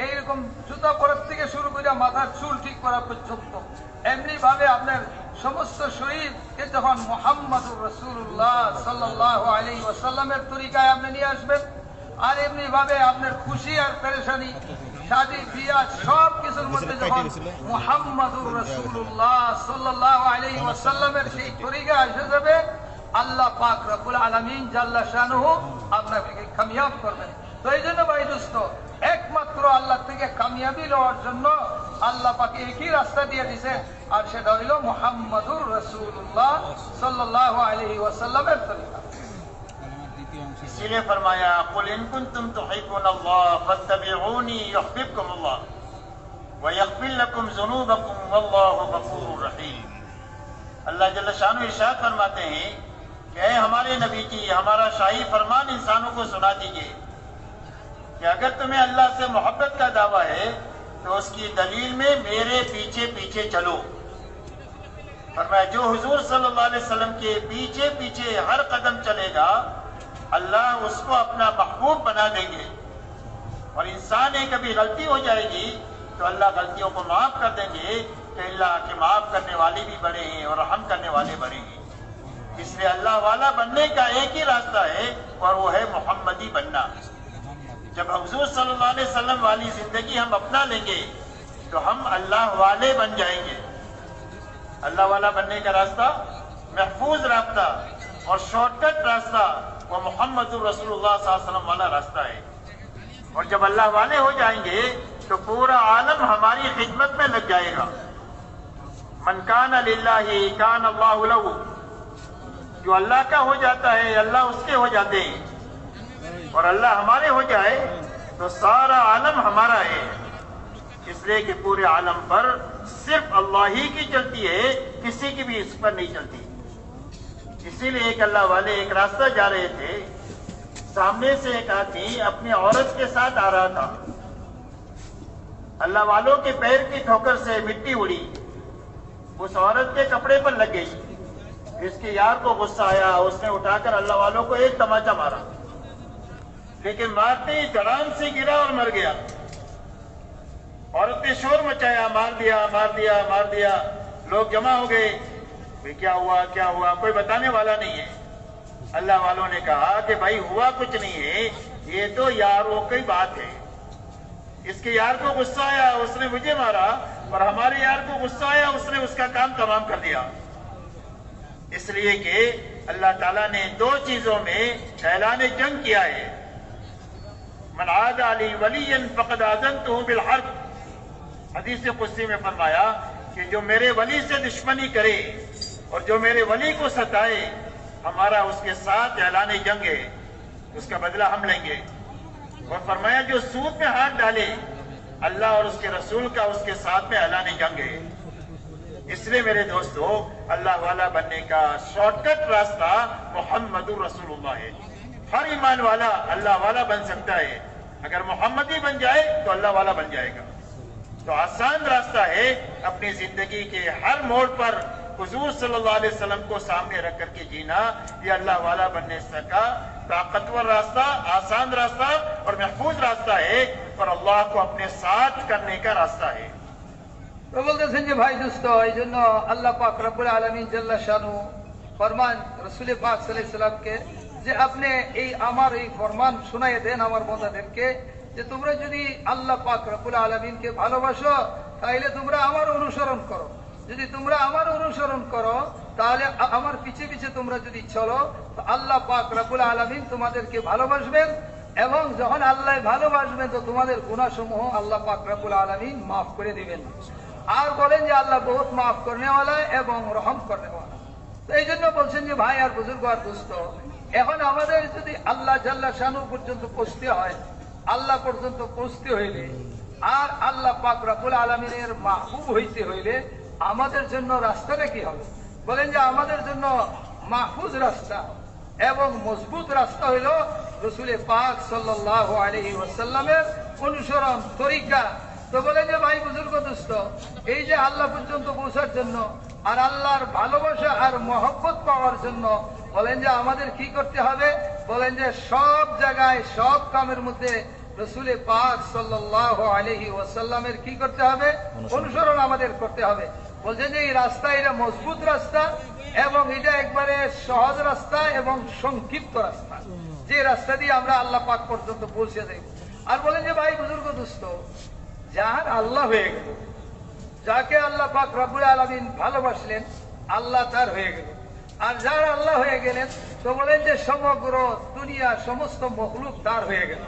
C: এইরকম জুতা পরার থেকে শুরু করে মাথার চুল ঠিক করা পর্যন্ত এমনি ভাবে আপনার সমস্ত শরীরকে যখন মুহাম্মাদুর রাসূলুল্লাহ সাল্লাল্লাহু আলাইহি ওয়াসাল্লামের তরিকায় আপনি নিয়ে আসবেন, আর এমনি ভাবে আপনার খুশি আর পেরেশানি, শাদী বিয়াহ সব কিছুর মধ্যে যখন মুহাম্মাদুর রাসূলুল্লাহ সাল্লাল্লাহু আলাইহি ওয়াসাল্লামের সেই তরিকা এসে যাবে, আল্লাহ পাক রব্বুল আলামিন জাল্লা শানুহু আপনাকে কামিয়াব করবেন। তো এই জন্য ভাই দোস্ত, একমাত্র আল্লাহ থেকে কামিয়াবি লওয়ার জন্য আল্লাহ পাকে একই রাস্তা দিয়ে দিয়েছে, আর সেটা হইল মুহাম্মাদুর রাসূলুল্লাহ সাল্লাল্লাহু আলাইহি ওয়াসাল্লামের তরিকা।
B: इसीलिए फरमाया कुल इन कुंतुम तुहिब्बुनल्लाह फत्तबिऊनी युहब्बुकुमुल्लाह व यग़फिर लकुम ज़ुनूबकुम वल्लाहु गफूरुर रहीम। मुस्तकीम। अल्लाह जल्ल शानु इरशाद फरमाते हैं कि ऐ हमारे नबी जी, हमारा शाही फरमान इंसानों को सुना दीजिए कि अगर तुम्हें अल्लाह से मोहब्बत का दावा है तो उसकी दलील में मेरे पीछे पीछे चलो। फरमाया जो हुजूर सल्लल्लाहु अलैहि वसल्लम के पीछे पीछे हर कदम चलेगा अल्लाह उसको अपना महबूब बना देंगे। और इंसान एक कभी गलती हो जाएगी तो अल्लाह गलतियों को माफ कर देंगे कि अल्लाह के माफ करने वाले भी बड़े हैं और रहम करने वाले बड़े हैं। इसलिए अल्लाह वाला बनने का एक ही रास्ता है और वो है मोहम्मदी बनना। जब हुजूर सल्लल्लाहु अलैहि वसल्लम वाली जिंदगी हम अपना लेंगे तो हम अल्लाह वाले बन जाएंगे। अल्लाह वाला बनने का रास्ता, महफूज रास्ता और शॉर्टकट रास्ता वो मोहम्मदुर रसूलुल्लाह सल्लल्लाहु अलैहि वसल्लम वाला रास्ता है। और जब अल्लाह वाले हो जाएंगे तो पूरा आलम हमारी खिदमत में लग जाएगा। मन कान लिल्लाहि कान अल्लाहु लहू, जो अल्लाह का हो जाता है अल्लाह उसके हो जाते हैं। और अल्लाह हमारे हो जाए तो सारा आलम हमारा है। इसलिए कि पूरे आलम पर सिर्फ अल्लाह ही की चलती है, किसी की भी इस पर नहीं चलती। इसीलिए एक अल्लाह वाले एक रास्ता जा रहे थे, सामने से एक आदमी अपनी औरत के साथ आ रहा था। अल्लाह वालों के पैर की ठोकर से मिट्टी उड़ी, उस औरत के कपड़े पर लग गई। इसके यार को गुस्सा आया, उसने उठाकर अल्लाह वालों को एक तमाचा मारा, लेकिन मारते ही धड़ाम से गिरा और मर गया। औरत ने शोर मचाया, मार दिया मार दिया मार दिया। लोग जमा हो गए, क्या हुआ क्या हुआ, कोई बताने वाला नहीं है। अल्लाह वालों ने कहा कि भाई हुआ कुछ नहीं है, ये तो यारों की बात है। इसके यार को गुस्सा आया, उसने मुझे मारा, और हमारे यार को गुस्सा आया, उसने उसका काम तमाम कर दिया। इसलिए कि अल्लाह ताला ने दो चीजों में ऐलान जंग किया है। मन आदा अली वलियन फक़द आज़नतुहु बिल हर्ब, हदीस कुदसी में फरमाया कि जो मेरे वली से दुश्मनी करे और जो मेरे वली को सताए, हमारा उसके साथ ऐलान जंग है, उसका बदला हम लेंगे। और फरमाया जो सूद में हाथ डाले, अल्लाह और उसके रसूल का उसके साथ में ऐलान जंग है। इसलिए मेरे दोस्तों, अल्लाह वाला बनने का शॉर्टकट रास्ता मोहम्मदुर रसूलुल्लाह है। हर ईमान वाला अल्लाह वाला बन सकता है। अगर मोहम्मदी बन जाए तो अल्लाह वाला बन जाएगा। तो आसान रास्ता है अपनी जिंदगी के हर मोड़ पर हुजूर सल्लल्लाहु अलैहि वसल्लम को सामने रख करके जीना। ये अल्लाह वाला बनने का ताकतवर रास्ता, आसान रास्ता और महफूज रास्ता है, और अल्लाह को अपने साथ करने का रास्ता है।
C: তো বলতেছেন যে ভাই দোস্ত, এই জন্য আল্লাহ পাক রব্বুল আলামিন জাল্লা শানু ফরমান রাসূল পাক সাল্লাল্লাহু আলাইহি ওয়াসাল্লামকে যে আপনি এই আমার এই ফরমান শোনায়ে দেন আমার বান্দাদেরকে যে তোমরা যদি আল্লাহ পাক রব্বুল আলামিনকে ভালোবাসো তাহলে তোমরা আমার অনুসরণ করো। যদি তোমরা আমার অনুসরণ করো তাহলে আমার পিছে পিছে তোমরা যদি চলো তো আল্লাহ পাক রব্বুল আলামিন তোমাদেরকে ভালোবাসবেন, এবং যখন আল্লাহ ভালোবাসবেন তো তোমাদের গুনাহসমূহ আল্লাহ পাক রব্বুল আলামিন মাফ করে দিবেন। আর বলেন যে আল্লাহ বহুত মাফ করনেওয়ালা এবং রহম করনেওয়ালা। তো এই জন্য বলছেন যে ভাই আর বুজুর্গ আর দোস্ত, এখন আমাদের যদি আল্লাহ জাল্লা শানু পর্যন্ত পৌঁছতে হয়, আল্লাহ পর্যন্ত পৌঁছতে হইলে আর আল্লাহ পাক রব্বুল আলামিনের মাহবুব হইতে হইলে আমাদের জন্য রাস্তাটা কি হবে? বলেন যে আমাদের জন্য মাহফুজ রাস্তা এবং মজবুত রাস্তা হইল রাসূল পাক সাল্লাল্লাহু আলাইহি ওয়াসাল্লামের অনুসরণ তরিকা। তো বলেন যে ভাই বুজুর্গ দোস্ত, এই যে আল্লাহ পর্যন্ত পৌঁছার জন্য আর আল্লাহর ভালোবাসা আর মহব্বত পাওয়ার জন্য বলেন যে আমাদের কি করতে হবে? বলেন যে সব জায়গায় সব কামের মধ্যে রাসূল পাক সাল্লাল্লাহু আলাইহি ওয়াসাল্লামের কি করতে হবে? অনুসরণ আমাদের করতে হবে। বলছেন যে এই রাস্তা এটা মজবুত রাস্তা এবং এটা একবারে সহজ রাস্তা এবং সংক্ষিপ্ত রাস্তা, যে রাস্তা দিয়ে আমরা আল্লাহ পাক পর্যন্ত পৌঁছে যাই। আর বলেন যে ভাই বুজুর্গ দোস্ত, যার আল্লাহ হয়ে গেল, যাকে আল্লাহ পাক রব্বুল আলামিন ভালোবাসলেন, আল্লাহ তার হয়ে গেল। আর যার আল্লাহ হয়ে গেলেন তো বলেন যে সমগ্র দুনিয়া সমস্ত মখলুক তার হয়ে গেল,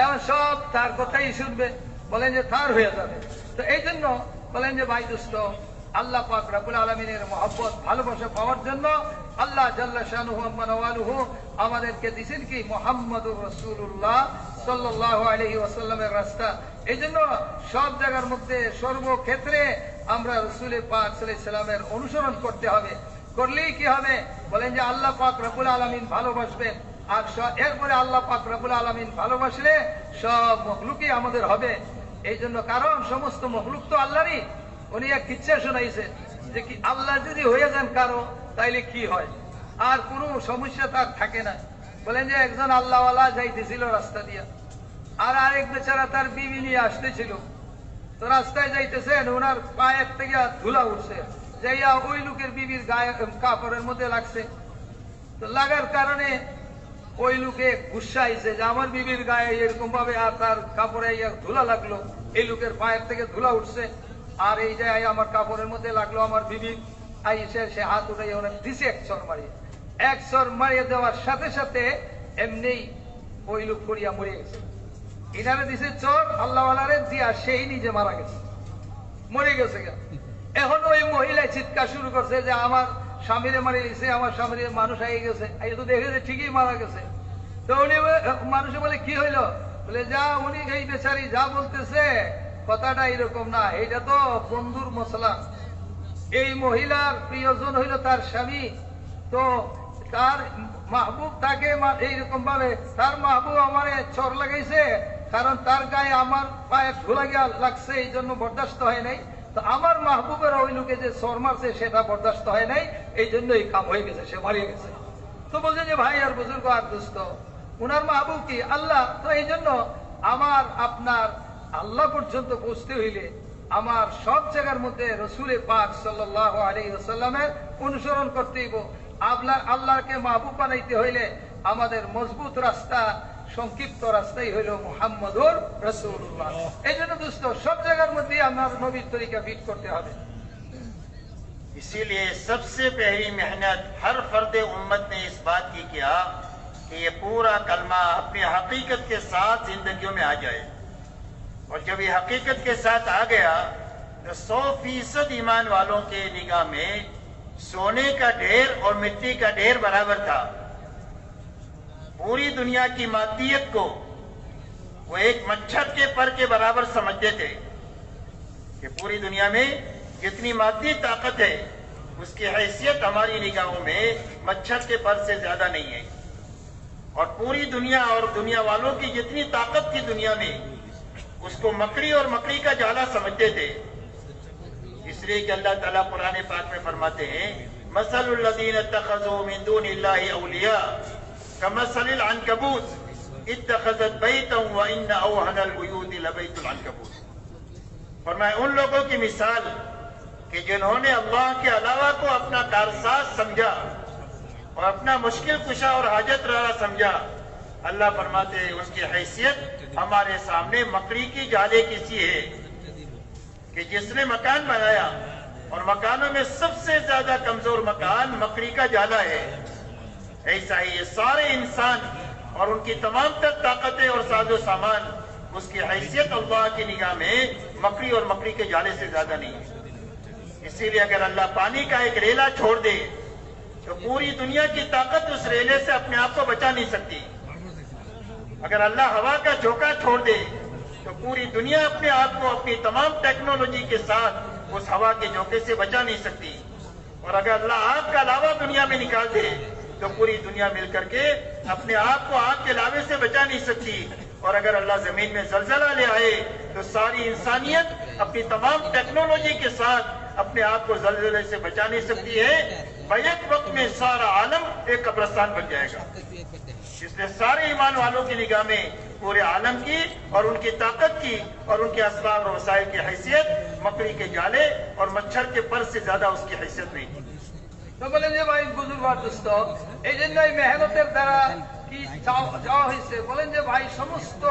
C: এখন সব তার কথাই শুনবে, বলেন যে তার হয়ে যাবে। তো এই জন্য বলেন যে ভাই দোস্ত, আল্লাহ পাক রব্বুল আলামিনের মহব্বত ভালোবাসা পাওয়ার জন্য আল্লাহ জাল্লা শানুহু ওয়া নওয়ালুহু আমাদেরকে দিয়েছেন কি? মুহাম্মদুর রাসূলুল্লাহ সাল্লাল্লাহু আলাইহি ওয়াসাল্লামের রাস্তা। এই জন্য সব জায়গার মধ্যে সর্বক্ষেত্রে আমরা রাসূল পাক সাল্লাল্লাহু আলাইহি সাল্লামের অনুসরণ করতে হবে। করলেই কি হবে? বলেন যে আল্লাহ পাক রব্বুল আলামিন ভালোবাসবেন, আর এরপরে আল্লাহ পাক রব্বুল আলামিন ভালোবাসলে সব মখলুকই আমাদের হবে। এই জন্য, কারণ সমস্ত মখলুক তো আল্লাহরই। উনি এক কিচ্ছা শোনাইছেন যে কি আল্লাহ যদি হয়ে যান কারো, তাইলে কি হয়, আর কোনো সমস্যা তার থাকে না। বলেন যে একজন আল্লাহওয়ালা যাইতেছিল রাস্তা দিয়া, আর আরেক বেচারা তার বিবি নিয়ে আসতেছিল। তো রাস্তায় যাইতেছেন, ওনার পায়ের থেকে ধুলা উঠছে, যাইয়া ওই লোকের বিবির গায়ে কাপড়ের মধ্যে লাগছে। তো লাগার কারণে ওই লোকে গুসা আইছে যে আমার বিবির গায়ে এরকম ভাবে আর তার কাপড়ে ধুলা লাগলো, এই লোকের পায়ের থেকে ধুলা উঠছে, আর এই যে আমার কাপড়ের মধ্যে লাগলো আমার বিবির। আইসে সে হাত উঠাই ওনার দিছে এক চর মারিয়ে দেওয়ার সাথে সাথে এমনি ওই লোক করিয়া মরে গেছে। ইনারে দিছে চর, আল্লাহওয়ালারে দিয়া সেই নিজে মারা গেছে, মরে গেছে। এখন ওই মহিলা চিৎকার শুরু করছে যে আমার স্বামীরে মারি গেছে, আমার স্বামীর মানুষ আগে গেছে। এই তো দেখে যে ঠিকই মারা গেছে। তো উনি মানুষে বলে কি হইলো? বলে যা উনি এই বেচারি যা বলতেছে কথাটা এরকম না, এইটা তো বন্ধুর মশলা। এই মহিলার প্রিয়জন হইল তার স্বামী, তো তার মাহবুব তাকে এইরকম ভাবে তার মাহবুব আমারে চর লাগাইছে, কারণ তার গায়ে আমার পায়ে ধুলা গিয়া লাগছে, এই জন্য বরদাস্ত হয় নাই। তো আমার মাহবুবের ওই লোকে যে চর মারছে সেটা বরদাস্ত হয় নাই, এই জন্য এই কাম হয়ে গেছে, সে মারিয়ে গেছে। তো বলছে যে ভাই আর বুজুর্গ আর দোস্ত, উনার মাহবুব কি আল্লাহ। তো এই জন্য আমার আপনার আল্লাহ পর্যন্ত পৌঁছতে হইলে আমার সব জায়গার মধ্যে রাসূল পাক সাল্লাল্লাহু আলাইহি ওয়াসাল্লামের অনুসরণ করতে হইব। আল্লাহকে মাহবুব বানাইতে হইলে আমাদের মজবুত রাস্তা, সংক্ষিপ্ত রাস্তাই হইল মুহাম্মদুর রাসূলুল্লাহ। এই জন্য দোস্ত সব জায়গার মধ্যে আমার নবীর তরিকা ফিট করতে হবে।
B: इसीलिए सबसे पहली मेहनत हर फर्द उम्मत ने इस बात की किया कि ये पूरा कलमा अपनी हकीकत के साथ जिंदगियों में आ जाए। और जब ये हकीकत के साथ आ गया तो 100% ईमान वालों के निगाह में सोने का ढेर और मिट्टी का ढेर बराबर था। पूरी दुनिया की मादियत को वो एक मच्छर के पर के बराबर समझते थे कि पूरी दुनिया में जितनी मादी ताकत है उसकी हैसियत हमारी निगाहों में मच्छर के पर से ज्यादा नहीं है। और पूरी दुनिया और दुनिया वालों की जितनी ताकत थी दुनिया में, उसको मकड़ी और मकड़ी का जाला समझते थे। इसलिए कि अल्लाह ताला कुरान पाक में फरमाते हैं, मसलुल लज़ीना इत्तखज़ू मिन दूनिल्लाहि औलिया कमसलिल अनकबूत इत्तखज़त बैतन व इन्न अवहनल बुयूति लबैतुल अनकबूत। फरमाया उन लोगों की मिसाल कि जिन्होंने अल्लाह के अलावा को अपना कारसाज समझा और अपना मुश्किल कुशा और हाजत रहा समझा, अल्लाह फरमाते हैं उनकी हैसियत हमारे सामने मकड़ी की जाले की सी है कि जिसने मकान बनाया और मकानों में सबसे ज्यादा कमजोर मकान मकड़ी का जाला है। ऐसा ही ये सारे इंसान और उनकी तमाम तर ताकतें और साजो सामान, उसकी हैसियत अल्लाह की निगाह में मकड़ी और मकड़ी के जाले से ज्यादा नहीं है। इसीलिए अगर अल्लाह पानी का एक रेला छोड़ दे तो पूरी दुनिया की ताकत उस रेले से अपने आप को बचा नहीं सकती। अगर अल्लाह हवा का झोंका छोड़ दे तो पूरी दुनिया अपने आप को अपनी तमाम टेक्नोलॉजी के साथ उस हवा के झोंके से बचा नहीं सकती। और अगर अल्लाह आग का लावा दुनिया में निकाल दे तो पूरी दुनिया मिलकर के अपने आप को आग के लावे से बचा नहीं सकती। और अगर अल्लाह जमीन में जलजला ले आए तो सारी इंसानियत अपनी तमाम टेक्नोलॉजी के साथ अपने आप को जलजले से बचा नहीं सकती है। बैक वक्त में सारा आलम एक कब्रिस्तान बन जाएगा। इसलिए सारे ईमान वालों की निगाह में पूरे आलम की और उनकी ताकत की और उनके असबाब और वसाइल की हैसियत मकड़ी के जाले और मच्छर के पर से ज्यादा उसकी हैसियत नहीं थी।
C: তো বলেন যে ভাই বুজুর্গ দোস্ত, এই জন্য এই মেহনতের দ্বারা কি যাওয়া হয়েছে? বলেন যে ভাই সমস্ত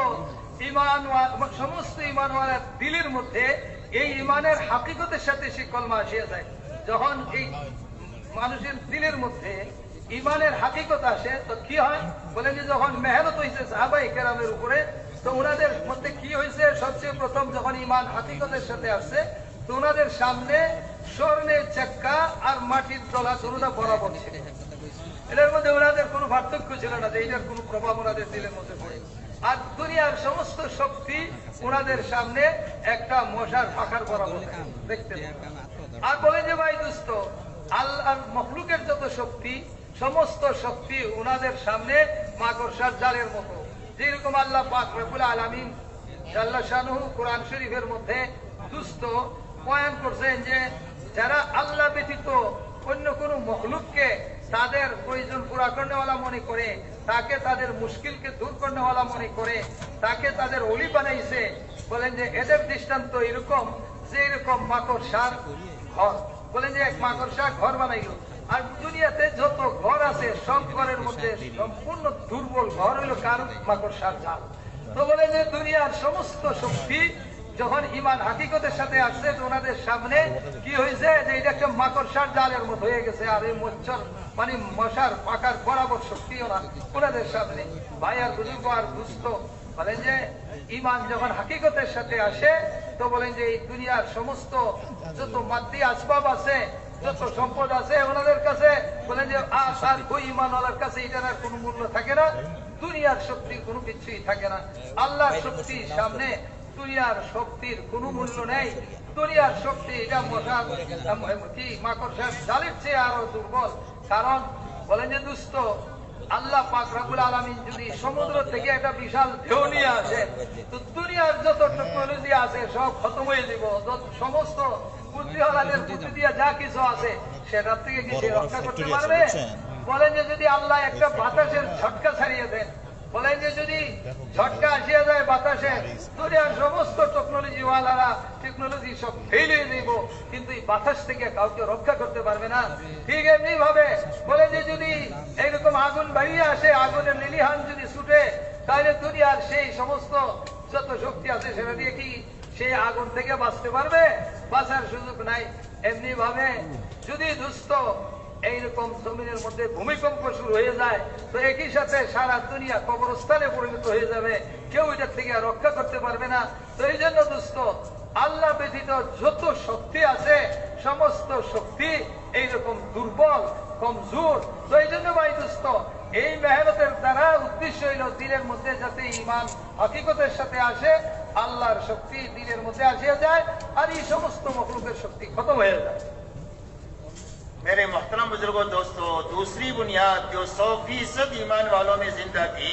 C: ইমানওয়ালার দিলের মধ্যে এই ইমানের হাকিকতের সাথে সে কলমা আসিয়া যায়। যখন এই মানুষের দিলের মধ্যে ইমানের হাকিকত আসে তো কি হয়? বলেন যে যখন মেহনত হয়েছে সাহাবায়ে কেরামের উপরে, তো ওনাদের মধ্যে কি হয়েছে? সবচেয়ে প্রথম যখন ইমান হাকিকতের সাথে আসছে তো ওনাদের সামনে স্বর্ণের চাক্কা আর মাটির তলা দুটোটা বরাবর ছিল। এটার মধ্যে ওনাদের কোনো পার্থক্য ছিল না যে এটার কোনো প্রভাব ওনাদের দিলের মধ্যে পড়ে। আর দুনিয়ার সমস্ত শক্তি ওনাদের সামনে একটা মশার ফাঁকার বরাবর দেখতে পান। আর বলে যে ভাই দোস্ত, আল্লাহর মখলুকের যত শক্তি, সমস্ত শক্তি ওনাদের সামনে মাকড়সার জালের মতো। যেরকম আল্লাহ পাক রব্বুল আলামিন জাল্লা শানুহু কোরআন শরীফের মধ্যে দুস্থ বয়ান করছেন যে যারা আল্লাহ ব্যতীত অন্য কোনো মখলুককে তাদের প্রয়োজন পুরা করনেওয়ালা মনে করে, তাকে তাদের মুশকিলকে দূর করনেওয়ালা মনে করে, তাকে তাদের অলি বানাইছে, বলেন যে এদের দৃষ্টান্ত এরকম যে এরকম মাকড়সার ঘর। বলেন যে এক মাকড়সা ঘর বানাইলো, আর দুনিয়াতে যত ঘর আছে সব ঘরের মধ্যে সম্পূর্ণ দুর্বল ঘর হইল কার? মাকড়সার জাল। তো বলে যে দুনিয়ার সমস্ত শক্তি যখন ইমান হাকিকতের সাথে আসছে ওনাদের সামনে কি হয়েছে যে এটা একটা মাকড়সার জালের মতো হয়ে গেছে। আর এই মচ্ছর মানে মশার পাকার বরাবর শক্তি ওনাদের সামনে। ভাই আর বুজুর্গ আর দুস্থ, বলেন যে ইমান যখন হাকিকতের সাথে আসে তো বলেন যে এই দুনিয়ার সমস্ত যত মাদ্দি আসবাব আছে, যত সম্পদ আছে ওনাদের কাছে বলেন যে আর ওই ইমানওয়ালার কাছে এটার আর কোনো মূল্য থাকে না। দুনিয়ার শক্তির কোনো কিছুই থাকে না। আল্লাহর শক্তির সামনে দুনিয়ার শক্তির কোনো মূল্য নেই। দুনিয়ার শক্তি এটা মশার কি মাকড়সার জালের চেয়ে আরো দুর্বল। কারণ বলেন যে দুস্থ, আল্লাহ পাক রব্বুল আলামিন যদি সমুদ্র থেকে একটা বিশাল ঢেউ নিয়ে আসে তো দুনিয়ার যত টেকনোলজি আছে সব খতম হয়ে যাব। সমস্ত বুদ্ধিওয়ালাদের বুদ্ধি দিয়ে যা কিছু আছে সেটার থেকে কি সে রক্ষা করতে পারবে? বলেন যে যদি আল্লাহ একটা বাতাসের ঝটকা ছাড়িয়ে দেন, বলেন যে যদি ঝটকা আসিয়া যায় বাতাসে, দুনিয়ার সমস্ত টেকনোলজিওয়ালারা টেকনোলজি সব ফেল হয়ে যাব, কিন্তু এই বাতাস থেকে কাউকে রক্ষা করতে পারবে না। ঠিক এমনি ভাবে বলে যে যদি এইরকম আগুন বাড়িয়ে আসে, আগুনের লিলিহান যদি ছুটে, তাহলে দুনিয়ার সেই সমস্ত যত শক্তি আছে সেটা দিয়ে কি সেই আগুন থেকে বাঁচতে পারবে? বাঁচার সুযোগ নাই। এমনি ভাবে যদি দুস্থ এইরকম জমিনের মধ্যে ভূমিকম্প শুরু হয়ে যায় তো একই সাথে সারা দুনিয়া কবরস্থানে পরিণত হয়ে যাবে, কেউ এটার থেকে রক্ষা করতে পারবে না। তো এই জন্য দুস্থ আল্লাহ ব্যতীত যত শক্তি আছে সমস্ত শক্তি এইরকম দুর্বল, কমজোর। তো এই জন্য ভাই দুস্থ এই মেহনতের দ্বারা উদ্দেশ্য হইল দিলের মধ্যে যাতে ইমান হকিকতের সাথে আসে, আল্লাহর শক্তি দিলের মধ্যে আসিয়া যায়, আর এই সমস্ত মখলুকের শক্তি খতম হয়ে যায়।
B: मेरे मोहतरम बुजुर्गों दोस्तों, दूसरी बुनियाद जो 100% ईमान वालों में जिंदा थी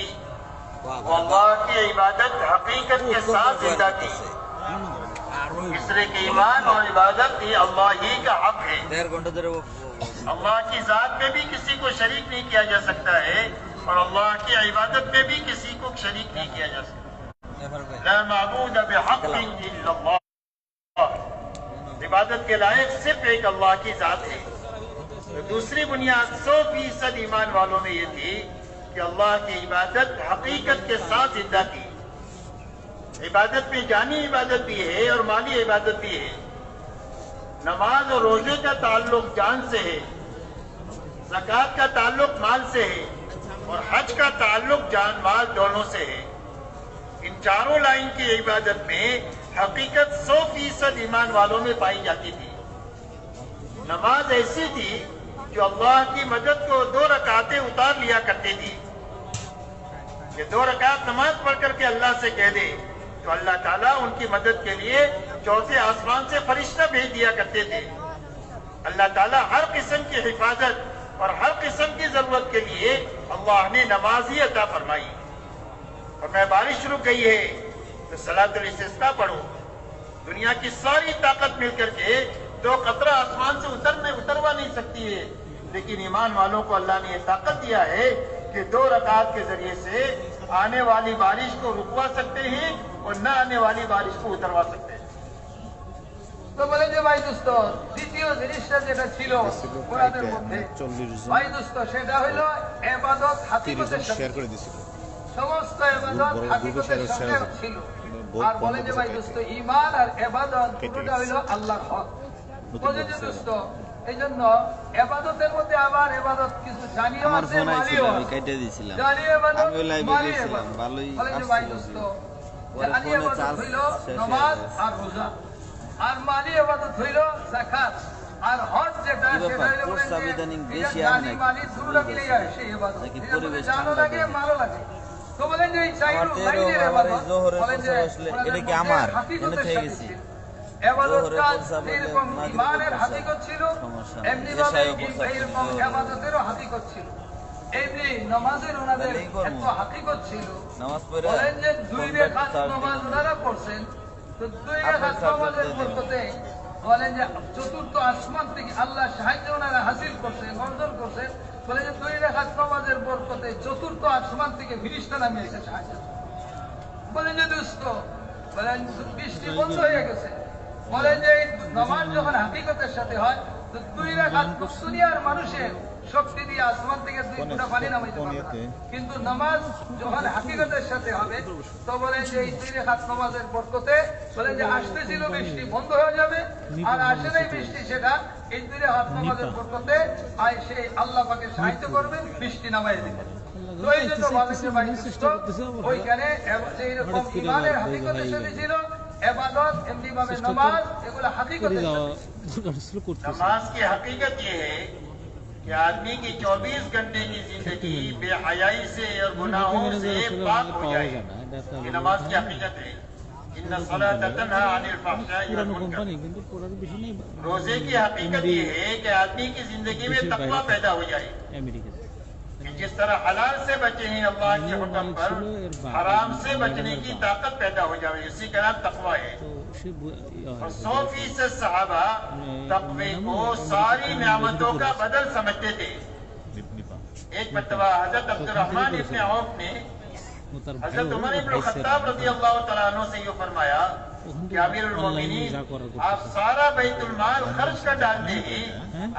B: वो अल्लाह की इबादत हकीकत के साथ जिंदा थी। इसलिए कि ईमान और इबादत ही अल्लाह ही का हक है। अल्लाह की जात में भी किसी को शरीक नहीं किया जा सकता है और अल्लाह की इबादत में भी किसी को शरीक नहीं किया जा सकता। ला माबूद बिहक़्क़िन इल्लल्लाह, इबादत के लायक सिर्फ एक अल्लाह की जात है। तो दूसरी बुनियाद 100% ईमान वालों में ये थी कि अल्लाह की इबादत हकीकत के साथ जिंदा थी। इबादत में जानी इबादत भी है और माली इबादत भी है। नमाज और रोजे का ताल्लुक जान से है, ज़कात का ताल्लुक माल से है और हज का ताल्लुक जान माल दोनों से है। इन चारों लाइन की इबादत में हकीकत 100% ईमान वालों में पाई जाती थी। नमाज ऐसी थी जो अल्लाह की मदद को 2 रकातें उतार लिया करती थी। ये 2 रकात नमाज पढ़ करके अल्लाह से कह दे तो अल्लाह ताला उनकी मदद के लिए चौथे आसमान से फरिश्ता भेज दिया करते थे। अल्लाह ताला हर किस्म की हिफाजत और हर किस्म की जरूरत के लिए अल्लाह ने नमाज ही अता फरमाई। और मैं बारिश शुरू गई है तो सलातुल इस्तिस्का पढ़ो। दुनिया की सारी ताकत मिल करके 2 कतरा आसमान से उतरवा नहीं सकती है, लेकिन ईमान वालों को अल्लाह ने ये ताकत दिया है कि 2 रकात के जरिए से आने वाली बारिश को रुकवा सकते हैं और न आने वाली बारिश को उतरवा सकते हैं।
C: তো বলে যে ভাই দোস্ত দ্বিতীয় জিনিসটা যেটা ছিল ওনাদের মধ্যে ভাই দোস্ত সেটা হইল ইবাদত হাকিকতের সাথে শেয়ার করে দিছিল। সমস্ত ইবাদত হাকিকতের সাথে ছিল। আর বলে যে ভাই দোস্ত ঈমান আর ইবাদত দুটোটা হইল আল্লাহর হক। বুঝে যে দোস্ত এইজন্য ইবাদতের মধ্যে আবার ইবাদত কিছু জানিও আছে, মালিও আছে। আমি কেটে দিয়েছিলাম, জানিও ইবাদত, মালিও ইবাদত। ভালোই বলে যে ভাই দোস্ত জানিও ইবাদত হইল নামাজ আর রোজা, আর মালি ইবাদত হইল যাকাত, আর হজ যেটা সেটা হইল বলেন যে জানি মালি দুটোটা মিলে যায় সেই ইবাদত। জানো লাগে মালও লাগে। তো বলেন যে এই চাইরু
D: আমার
C: লাইনের
D: আমার এই
C: ইবাদত
D: জোহরের
C: বলেন যে
D: পর আসলে এটা কি আমার এনে থেকে গেছি
C: ইবাদতটা
D: জোহরের পর
C: যেরকম
D: মাগরিবের
C: ইমানের
D: পর
C: হাকিকত ছিল
D: সমস্যা নেই।
C: এমনি ভাবে
D: এশারের পর
C: এইরকম ইবাদতেরও হাকিকত ছিল। এমনি নামাজের ওনাদের
D: তাহলেই করবো।
C: এত হাকিকত ছিল
D: নামাজ পড়ে
C: বলেন যে দুই
D: ফোন
C: রেখাত
D: চার্জ
C: নামাজ
D: দিলাম।
C: ওনারা পড়ছেন, তো দুই
D: আপনার
C: রেখাত
D: চার্জ
C: নামাজের
D: দিয়ে দিলাম।
C: বরকতে বলেন যে চতুর্থ আসমান থেকে আল্লাহ সাহায্য ওনারা হাসিল করছেন, অর্জন করছেন। বলে যে দুই রেখাত নামাজের বরকতে চতুর্থ আসমান থেকে ফিরিস্তা নামে এসে সাহায্য। বলেন যে দুস্থ বলেন বৃষ্টি বন্ধ হয়ে গেছে। বলেন যে এই নামাজ যখন হাকিকতের সাথে হয়, তো দুই রেখাত দুনিয়ার মানুষের শক্তি দিয়ে আসমান থেকে দুই ফোঁটা পানি নামাইতে পারবে না। কিন্তু নামাজ যখন হাকিকতের সাথে হবে, তো বলেন যে এই দুই রেখাত নামাজের বরকতে বলেন যে আসতেছিল বৃষ্টি বন্ধ হয়ে যাবে, আর আসে নাই বৃষ্টি সেটা এই দুই রেখাত নামাজের বরকতে সেই আল্লাহ পাকে সাহায্য করবে, বৃষ্টি নামাই দিবে। তো এই জন্য বলেন যে ভাই দুষ্ট, ওইখানে এইরকম ইমানের হাকিকতের সাথে ছিল इबादत एमनी भावे नमाज एगुला हकीकत है।
B: नमाज की हकीकत ये है कि आदमी की 24 घंटे की जिंदगी बेहयाई से और गुनाहों से पाक हो जाए, ये नमाज की हकीकत है। इन्ना सलात तन्हा अनिल फहशाई वल मुनकर। रोजे की हकीकत ये है कि आदमी की जिंदगी में तकवा पैदा हो जाए, कि जिस तरह हलाल से बचे हैं अल्लाह के हुक्म पर, हराम से बचने की ताकत पैदा हो जाए, इसी का नाम तकवा है। और 100% सहाबा तकवे को सारी नेमतों का बदल समझते थे। एक मरतबा हजरत अब्दुर्रहमान इब्न औफ ने हजरत उमर इब्न खत्ताब रज़ी अल्लाह तआला अन्हु से ये फरमाया कि अमीरुल मोमिनीन, आप सारा बैतुल माल खर्च कर डालते हैं,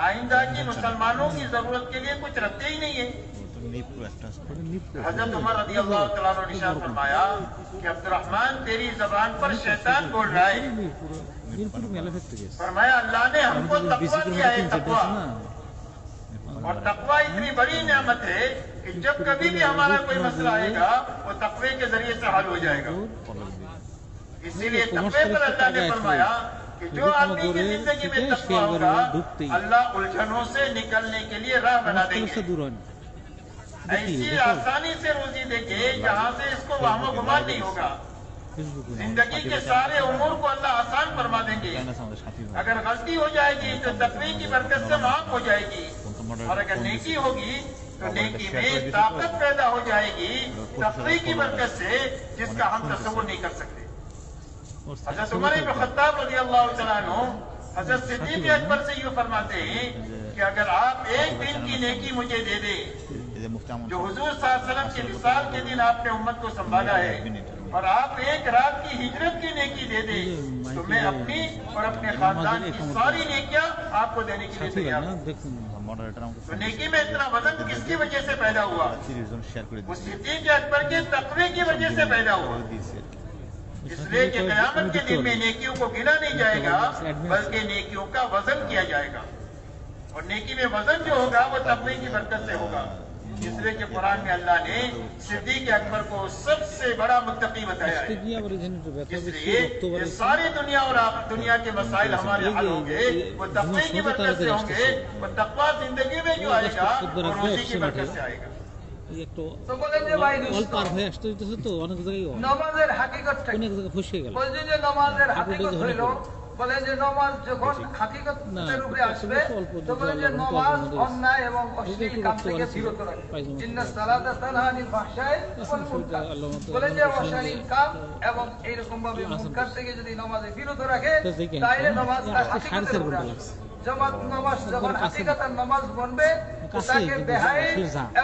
B: आइंदा की मुसलमानों की जरूरत के लिए कुछ रखते ही नहीं है। हजरत उमर रज़ी अल्लाह तआला अन्हु ने इरशाद फरमाया कि अब्दुर्रहमान तेरी जबान पर शैतान बोल रहा है। फरमाया अल्लाह ने हमको तकवा दिया है, तकवा। और तकवा इतनी बड़ी नेमत है कि जब कभी भी हमारा कोई मसला आएगा वो तकवे के जरिए से हल हो जाएगा। इसीलिए तकवे पर अल्लाह ने फरमाया कि जो आदमी की जिंदगी में तकवा होगा, अल्लाह उलझनों से निकलने के लिए राह बना देंगे। ऐसी आसानी से रोजी देंगे जहाँ से इसको वाहमो गुमान नहीं होगा। जिंदगी के सारे उमूर को अल्लाह आसान फरमा देंगे। अगर गलती हो जाएगी तो तकवे की बरकत से माफ हो जाएगी, और अगर नेकी होगी तो नेकी में ताकत पैदा हो जाएगी तकवे की बरकत से, जिसका हम तस्वुर नहीं कर सकते। हजरत उमर इब्न खत्ताब रज़ियल्लाहु तआला अन्हु हजरत सिद्दीक़ अकबर से यूँ फरमाते हैं कि अगर आप एक दिन की नेकी मुझे दे दे, जो हुजूर सल्लल्लाहु अलैहि वसल्लम के विसाल के दिन आपने उम्मत को संभाला है, और आप एक रात की हिजरत की नेकी दे दे, तो मैं अपनी और अपने खानदान की सारी नेकियां आपको देने के लिए तैयार हूं। तो नेकी में इतना वजन किसकी वजह से पैदा हुआ? वो सिद्दीक़ अकबर के तकवे की वजह से पैदा हुआ। इसलिए कि क़यामत के दिन में नेकियों को गिना नहीं जाएगा, बल्कि नेकियों का वजन किया जाएगा, और नेकी में वजन जो होगा वो तकवे की बरकत से होगा। इसलिए कि कुरान में अल्लाह ने सिद्दीक़ अकबर को सबसे बड़ा मुत्तकी बताया है। इसलिए ये सारी दुनिया और आप दुनिया के मसाइल हमारे हल होंगे वो तकवे की बरकत से होंगे, वो तकवा जिंदगी में जो आएगा वो रोजी की बरकत से आएगा।
C: तो बोलें যে ভাই দুষ্ট নামাজের হাকিকতটা বলেন যে নামাজের হাকিকত হইল, বলেন যে নামাজ যখন হাকিকতের উপরে আসবে, তো বলেন যে নামাজ অন্যায় এবং অশ্লীল কাজ থেকে বিরত রাখবে। ইন্নাস সালাতা তানহা আনিল ফাহশাই ওয়াল মুনকার। বলেন যে অশ্লীল কাজ এবং এইরকম ভাবে মুনকার থেকে যদি নামাজে বিরত রাখে, তাহলে নামাজ তার হাকিকতের উপরে আসবে। জামাত নামাজ যখন হাকিকতার নামাজ বনবে, তাকে বেহাই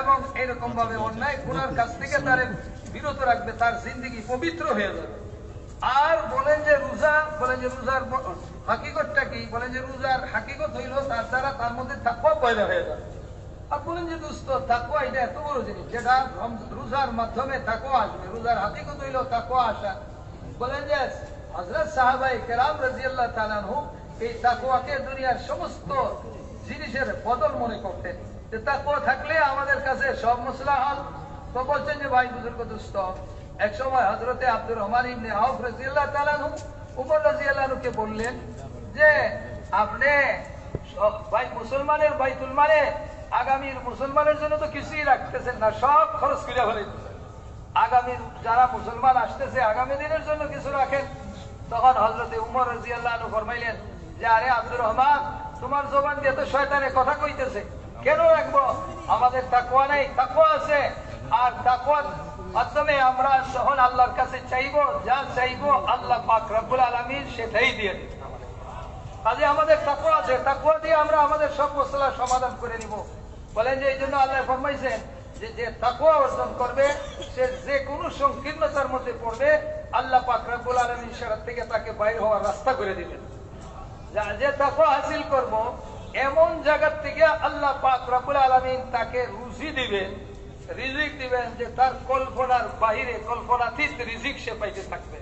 C: এবং এরকম ভাবে অন্যায় গুনার কাছ থেকে তার বিরত রাখবে, তার জিন্দেগি পবিত্র হয়ে যাবে। আর বলেন যে রোজা, বলেন যে রোজার হাকিকতটা কি? বলেন যে রোজার হাকিকত হইল তার দ্বারা তার মধ্যে তাকওয়া পয়দা হয়ে যাবে। আর বলেন যে দোস্ত তাকওয়া এটা এত বড় জিনিস যেটা রোজার মাধ্যমে তাকওয়া আসবে। রোজার হাকিকত হইল তাকওয়া আসা। বলেন যে হযরত সাহাবায়ে কেরাম রাদিয়াল্লাহু তাআলা আনহু এই তাকওয়াকে দুনিয়ার সমস্ত জিনিসের বদল মনে করতেন, যে তাকওয়া থাকলে আমাদের কাছে সব মসলা হল। তো বলছেন যে ভাই বুজুর্গ দোস্ত, এক সময় হযরতে আব্দুর রহমান ইবনে আউফ রাদিয়াল্লাহু তাআলা আনহু উমর রাদিয়াল্লাহু আনহুকে বললেন যে আপনি ভাই মুসলমানের বাইতুল মালে আগামীর মুসলমানের জন্য তো কিছুই রাখতেছেন না, সব খরচ করে ফেলেছেন। আগামী যারা মুসলমান আসতেছে আগামী দিনের জন্য কিছু রাখেন। তখন হযরতে উমর রাদিয়াল্লাহু আনহু ফরমাইলেন যে আরে আব্দুর রহমান, তোমার জবান দিয়ে তো শয়তানের কথা কইতেছে, কেন রাখবো? আমাদের তাকওয়া নেই? তাকওয়া আছে। আর তাকওয়ার মাধ্যমে আমরা যখন আল্লাহর কাছে চাইবো, যা চাইবো আল্লাহ পাক রব্বুল আলামিন সেটাই দিয়ে দিবেন। কাজে আমাদের তাকওয়া আছে, তাকওয়া দিয়ে আমরা আমাদের সব মশলার সমাধান করে নিব। বলেন যে এই জন্য আল্লাহ ফরমাইছেন যে যে তাকওয়া অর্জন করবে সে যে কোনো সংকীর্ণতার মধ্যে পড়বে আল্লাহ পাক রব্বুল আলামিন সেটা থেকে তাকে বাইরে হওয়ার রাস্তা করে দিবেন। যে তাকওয়া হাসিল করব এমন জায়গা থেকে আল্লাহ পাক রব্বুল আলামিন তাকে রুজি দিবেন, রিজিক দিবেন যে তার কল্পনার বাইরে, কল্পনাতীত রিজিক সে পাইতে থাকবে।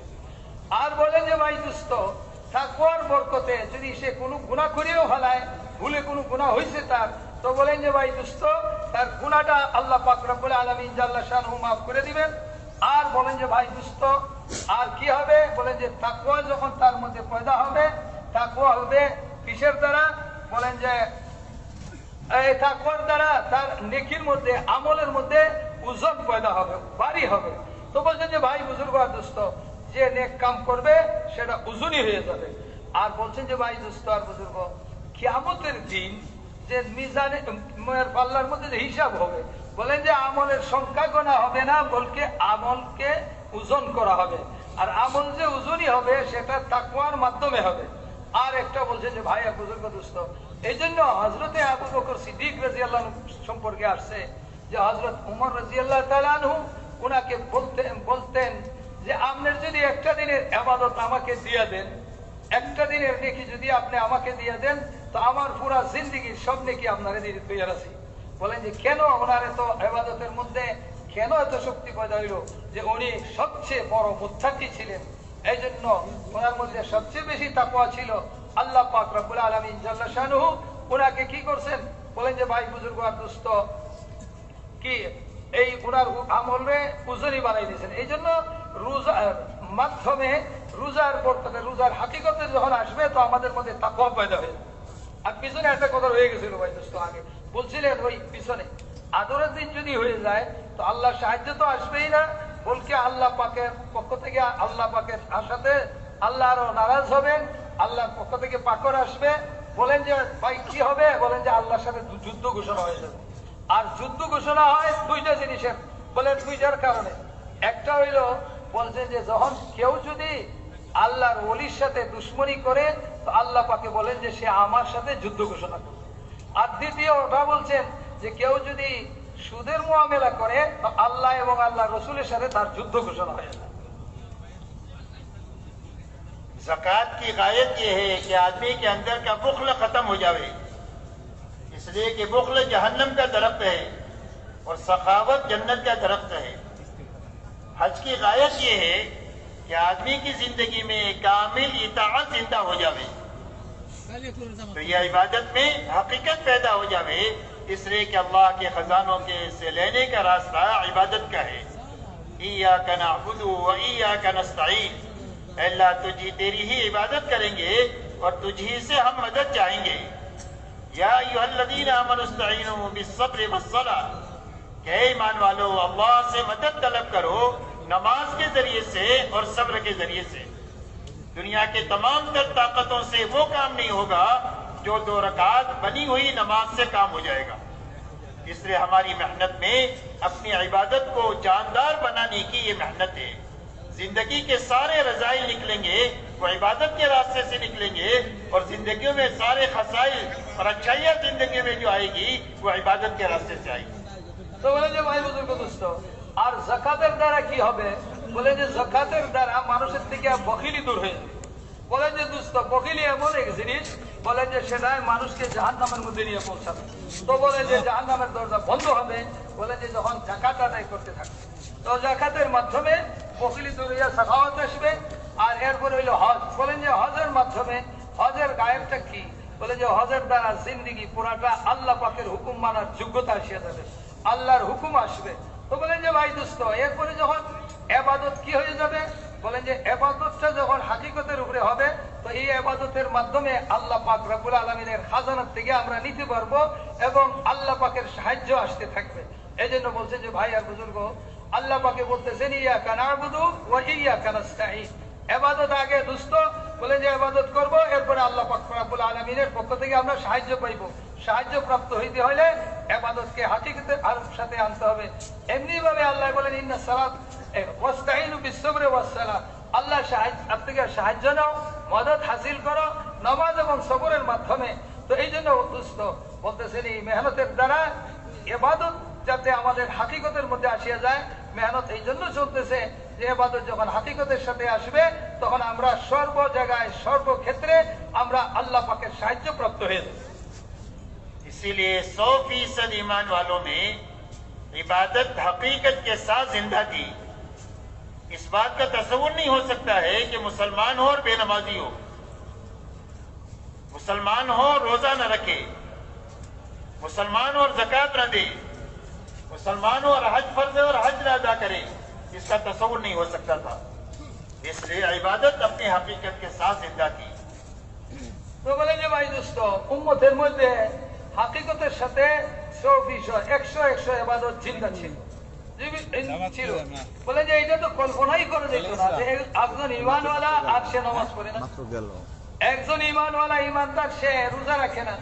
C: আর বলেন যে ভাই দোস্ত, তাকওয়ার বরকতে যদি সে কোনো গুনাহ করেও ফেলায়, ভুলে কোনো গুনাহ হয়েছে তার, তো বলেন যে ভাই দোস্ত তার গুনাহটা আল্লাহ পাক রব্বুল আলামিন জাল্লা শানহু মাফ করে দিবেন। আর বলেন যে ভাই দোস্ত আর কি হবে? বলেন যে তাকওয়া যখন তার মধ্যে পয়দা হবে, তাকওয়া হবে কিসের দ্বারা? বলেন যে এই তাকওয়ার দ্বারা তার নেকির মধ্যে, আমলের মধ্যে ওজন পয়দা হবে, ভারী হবে। তো বলছেন যে ভাই বুজুর্গ আর দোস্ত, যে নেক কাম করবে সেটা ওজনই হয়ে যাবে। আর বলছেন যে ভাই দোস্ত আর বুজুর্গ, কিয়ামতের দিন যে মিজানে পাল্লার মধ্যে যে হিসাব হবে, বলেন যে আমলের সংখ্যা গোনা হবে না, বলকে আমলকে ওজন করা হবে। আর আমল যে ওজনই হবে সেটা তাকওয়ার মাধ্যমে হবে। আর একটা বলছে যে ভাই আর বুজুর্গ দোস্ত, এই জন্য হযরতে আবু বকর সিদ্দিক রাদিয়াল্লাহু আনহু সম্পর্কে আসছে যে হযরত উমর রাদিয়াল্লাহু তাআলা আনহু উনাকে বলতেন যে আপনার যদি একটা দিনের ইবাদত আমাকে দিয়ে দেন, একটা দিনের নেকি যদি আপনি আমাকে দিয়ে দেন, তো আমার পুরা জিন্দেগীর সব নেকি আপনারে দিয়ে তৈরি আছি। বলেন যে কেন ওনার এত ইবাদতের মধ্যে কেন এত শক্তি পয়দা হইল? যে উনি সবচেয়ে বড় মুত্তাকি ছিলেন, এই জন্য ওনার মধ্যে সবচেয়ে বেশি তাকওয়া ছিল। আল্লাহ পাক রব্বুল আলামিন জাল্লা শানহু ওনাকে কি করছেন? বলেন যে ভাই বুজুর্গ আর দোস্ত কি এই ওনার আমলে উজরি বানাই দিয়েছেন। এই জন্য রোজার মাধ্যমে, রোজার বরকতে, রোজার হাকিকতে যখন আসবে তো আমাদের মধ্যে তাকওয়া পয়দা হয়ে যাবে। আর পিছনে একটা কথা রয়ে গেছিল ভাই দোস্ত, আগে বলছিলেন ওই পিছনে আদরের দিন যদি হয়ে যায় তো আল্লাহর সাহায্য তো আসবেই না, বলকে আল্লাহ পাকের পক্ষ থেকে, আল্লাহ পাকের আশাতে আল্লাহ আরো নারাজ হবেন, আল্লাহর পক্ষ থেকে পাকড় আসবে। বলেন যে ভাই কি হবে? বলেন যে আল্লাহর সাথে যুদ্ধ ঘোষণা হয়ে যাবে। আর যুদ্ধ ঘোষণা হয় দুইটা জিনিসের, বলেন দুইটার কারণে। একটা হইল বলছেন যে যখন কেউ যদি আল্লাহর ওলির সাথে দুশ্মনী করে তো আল্লাহ পাকে বলেন যে সে আমার সাথে যুদ্ধ ঘোষণা করবে। আর দ্বিতীয় ওটা বলছেন যে কেউ যদি সুদের মুআমেলা করে তো আল্লাহ এবং আল্লাহ রসুলের সাথে তার যুদ্ধ ঘোষণা হয়ে যায়।
B: ज़कात की गायत यह है कि आदमी के अंदर का बुख्ल खत्म हो जाए, इसलिए कि बुख्ल जहन्नम का दरख्त है और सखावत जन्नत का दरख्त है। हज की गायत यह है कि आदमी की जिंदगी में कामिल इताअत जिंदा हो जाए, तो यह इबादत में हकीकत पैदा हो जाए। इसलिए कि अल्लाह के खजानों के से लेने का रास्ता इबादत का है। इय्याका नअबुदु व इय्याका नस्तईन, अल्लाह तुझी तेरी ही इबादत करेंगे और तुझी से हम मदद चाहेंगे। या अय्युहल्लज़ीना आमनुस्तईनु बिस्सब्रि वस्सलाह, हे ईमान वालो अल्लाह से मदद तलब करो नमाज के जरिए से और सब्र के जरिए से। दुनिया के तमाम तर ताकतों से वो काम नहीं होगा जो 2 रकात बनी हुई नमाज से काम हो जाएगा। इसलिए हमारी मेहनत में अपनी इबादत को जानदार बनाने की ये मेहनत है। जिंदगी के सारे रजाइल निकलेंगे वो इबादत के रास्ते से निकलेंगे, और जिंदगी में सारे खसाइल और अच्छाइयाँ जिंदगी में जो आएगी वो इबादत के रास्ते से आएगी।
C: তো বলে যে ভাই বুজুর্গ দোস্ত, আর যাকাতের দ্বারা কি হবে? বলে যে যাকাতের দ্বারা মানুষের থেকে বখিলি দূর হয়ে যাবে। বলেন যে দোস্ত বখিলি এমন এক জিনিস, বলেন যে সেটাই মানুষকে জাহান্নামের মধ্যে নিয়ে পৌঁছাবে। তো বলে যে জাহান্নামের দরজা বন্ধ হবে, বলে যে যখন যাকাত আদায় করতে থাকবে, তো যাকাতের মাধ্যমে বখিলি দূর হইয়া সাখাওয়াত আসবে। আর এরপরে হইলো হজ। বলেন যে হজের মাধ্যমে, হজের গায়েবটা কি? বলে যে হজের দ্বারা জিন্দেগি পুরাটা আল্লাহ পাকের হুকুম মানার যোগ্যতা আসিয়া যাবে, আল্লাহর হুকুম আসবে। তো বলেন যে ভাই দোস্ত এরপরে যখন ইবাদত কি হয়ে যাবে? বলেন যে ইবাদতটা যখন হাকিকতের উপরে হবে তো এই ইবাদতের মাধ্যমে আল্লাহ পাক রব্বুল আলামিনের খাজানার থেকে আমরা নিতে পারবো এবং আল্লাহ পাকের সাহায্য আসতে থাকবে। এই জন্য বলছে যে ভাই আর বুজুর্গ, আল্লাহ পাকে বলতেছেন ইয়াকা না'বুদু ওয়া ইয়াকা নাস্তাঈন। ইবাদত আগে দোস্ত বলে যে ইবাদত করব, এরপরে আল্লাহ পাক রব্বুল আলামিনের পক্ষ থেকে আমরা সাহায্য পাইব। সাহায্য প্রাপ্ত হইতে হলে ইবাদতকে হাকিকতের সাথে আনতে হবে। এমনি ভাবে আল্লাহ বলেন ইন্নাস সালাত ওয়াস্তাঈনু বিস-সাবরি ওয়াস-সালাহ, আল্লাহ থেকে সাহায্য নাও, মদদ হাসিল করো নামাজ এবং সবরের মাধ্যমে। তো এই জন্য দোস্ত বলতেছেন এই মেহনতের দ্বারা ইবাদত যাতে আমাদের হাকিকতের মধ্যে আসিয়া যায়, মেহনত এই জন্য চলতেছে যে ইবাদত যখন হাকিকতের সাথে আসবে তখন আমরা সর্ব জায়গায় সর্বক্ষেত্রে আমরা আল্লাহ পাকের সাহায্য প্রাপ্ত হয়ে যাব।
B: इसीलिए 100% ईमान वालों में इबादत हकीकत के साथ जिंदा थी। इस बात का तस्वुर नहीं हो सकता है कि मुसलमान हो और बेनमाजी हो, मुसलमान हो रोजा न रखे, मुसलमान और ज़कात न दे, मुसलमान हो और हज फर्ज है और हज न अदा करे, इसका तस्वुर नहीं हो सकता था। इसलिए इबादत अपनी हकीकत के साथ जिंदा थी।
C: তো বলেন যে ভাই দোস্ত উম্মতের মধ্যে হাকিকতের সাথে 100% ইবাদত জিন্দা ছিল। বলে যে এটা তো কল্পনাই করে যেত না যে একজন ঈমানওয়ালা আর সে নামাজ পড়ে না, একজন ঈমানওয়ালা ঈমানদার সে রোজা রাখে না,